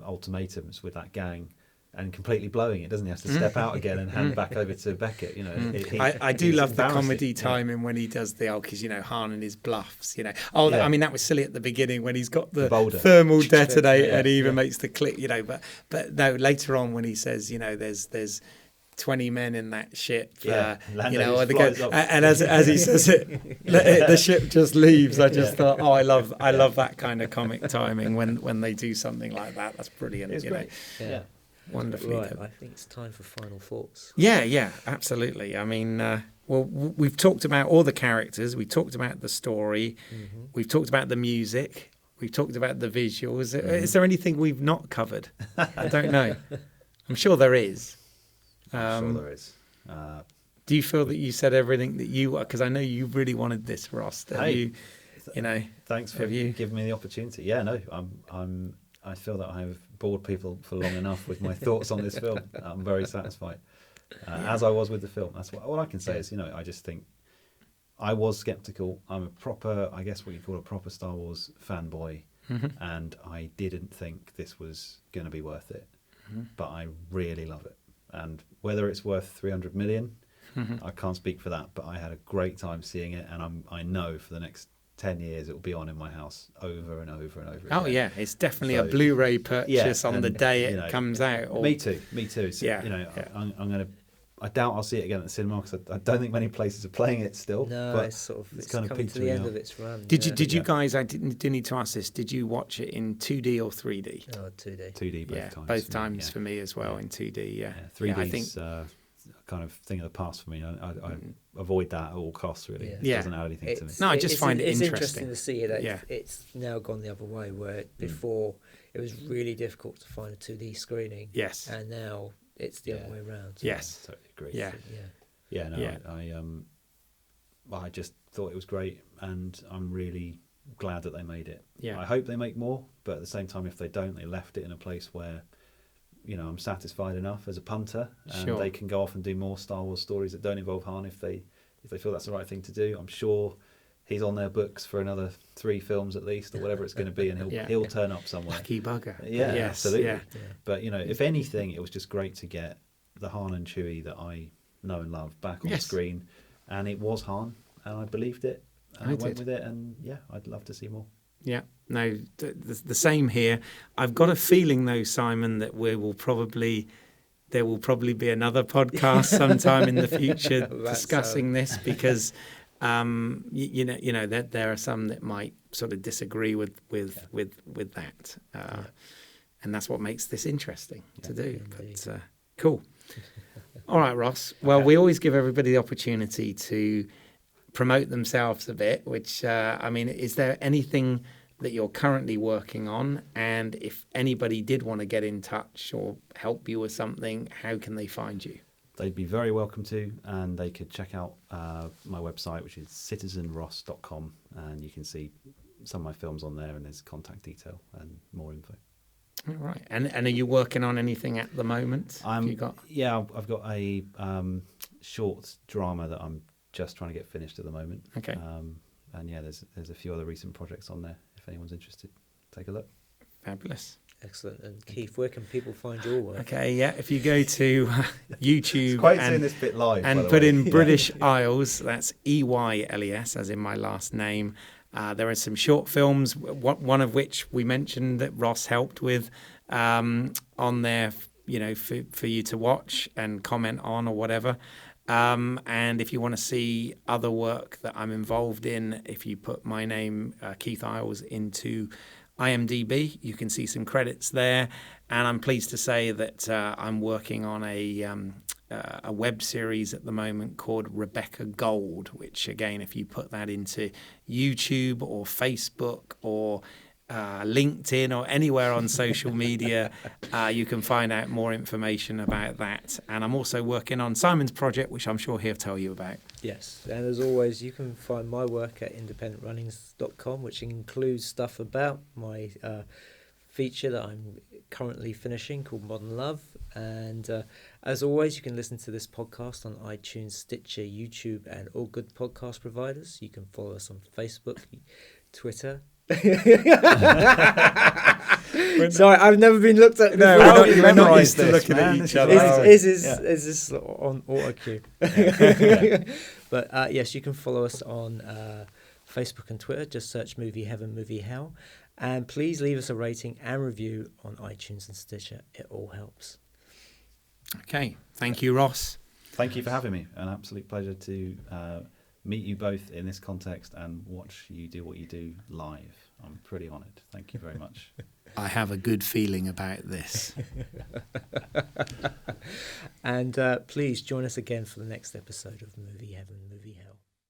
ultimatums with that gang and completely blowing it, doesn't he? Has to step out again and hand back over to Beckett. I do love the comedy timing when he does because Han and his bluffs. I mean, that was silly at the beginning when he's got the thermal detonator and he even makes the click. But no, later on when he says, there's 20 men in that ship, and as he says it, the ship just leaves. I just thought, I love that kind of comic timing when they do something like that. That's brilliant. It's great. Yeah. Wonderfully right. done. I think it's time for final thoughts. Yeah, absolutely. I mean, we've talked about all the characters. We talked about the story. We've talked about the music. We've talked about the visuals. Is there anything we've not covered? I don't know. I'm sure there is. I'm sure there is. Do you feel that you said everything that you were? Because I know you really wanted this, Ross. Thanks for giving me the opportunity. Yeah, no, I feel that I have bored people for long enough with my thoughts on this film. I'm very satisfied, as I was with the film. That's all I can say is, I just think I was skeptical. I'm a proper, I guess what you call a proper Star Wars fanboy, and I didn't think this was going to be worth it, but I really love it. And whether it's worth 300 million, I can't speak for that, but I had a great time seeing it, and I know for the next 10 years it will be on in my house over and over and over again. Oh yeah, it's definitely a Blu-ray purchase on the day it comes out. Me too. So, I doubt I'll see it again at the cinema because I don't think many places are playing it still. No, but it's kind of coming to the end of its run. Did you guys? I didn't need to ask this. Did you watch it in 2D or 3D? Oh, 2D. 2D both times. Both times for me as well in 2D. Yeah, 3D. I think kind of thing of the past for me. I avoid that at all costs. Really, it doesn't add anything to me. No, I just find it interesting. It's interesting to see that it's now gone the other way. Where before it was really difficult to find a 2D screening. Yes, and now it's the other way around. So yes, totally agree. I just thought it was great, and I'm really glad that they made it. I hope they make more, but at the same time, if they don't, they left it in a place where I'm satisfied enough as a punter, and they can go off and do more Star Wars stories that don't involve Han if they feel that's the right thing to do. I'm sure he's on their books for another 3 films at least, or whatever it's going to be, and he'll turn up somewhere. Lucky bugger. Yeah, yes, absolutely. Yeah. But if anything, it was just great to get the Han and Chewie that I know and love back on screen, and it was Han, and I believed it, and I went with it, and I'd love to see more. Yeah, no, the same here. I've got a feeling though, Simon, that there will probably be another podcast sometime in the future discussing this, because that there are some that might sort of disagree with that, and that's what makes this interesting to do. But cool. All right, Ross. Well, we always give everybody the opportunity to promote themselves a bit, which is there anything that you're currently working on, and if anybody did want to get in touch or help you with something, how can they find you? They'd be very welcome to, and they could check out my website, which is citizenross.com, and you can see some of my films on there, and there's contact detail and more info. All right. And are you working on anything at the moment? I've got a short drama that I'm just trying to get finished at the moment. Okay. And there's a few other recent projects on there. If anyone's interested, take a look. Fabulous. Excellent. And Keith, where can people find your work? Okay, if you go to YouTube it's quite seeing this bit live, and put in British Eyles, that's EYLES, as in my last name. There are some short films, one of which we mentioned that Ross helped with, on there, for you to watch and comment on or whatever. And if you want to see other work that I'm involved in, if you put my name, Keith Eyles, into IMDb. You can see some credits there, and I'm pleased to say that I'm working on a web series at the moment called Rebecca Gold, which again, if you put that into YouTube or Facebook or LinkedIn or anywhere on social media, you can find out more information about that. And I'm also working on Simon's project, which I'm sure he'll tell you about. Yes, and as always, you can find my work at independentrunnings.com, which includes stuff about my feature that I'm currently finishing called Modern Love. And as always, you can listen to this podcast on iTunes, Stitcher, YouTube, and all good podcast providers. You can follow us on Facebook, Twitter. Sorry, I've never been looked at before. No, we're not used to looking at each other. Is this on auto cue? But yes, you can follow us on Facebook and Twitter. Just search Movie Heaven, Movie Hell. And please leave us a rating and review on iTunes and Stitcher. It all helps. Okay. Thank you, Ross. Thank you for having me. An absolute pleasure to meet you both in this context and watch you do what you do live. I'm pretty honoured. Thank you very much. I have a good feeling about this. And please join us again for the next episode of Movie Heaven, Movie Hell.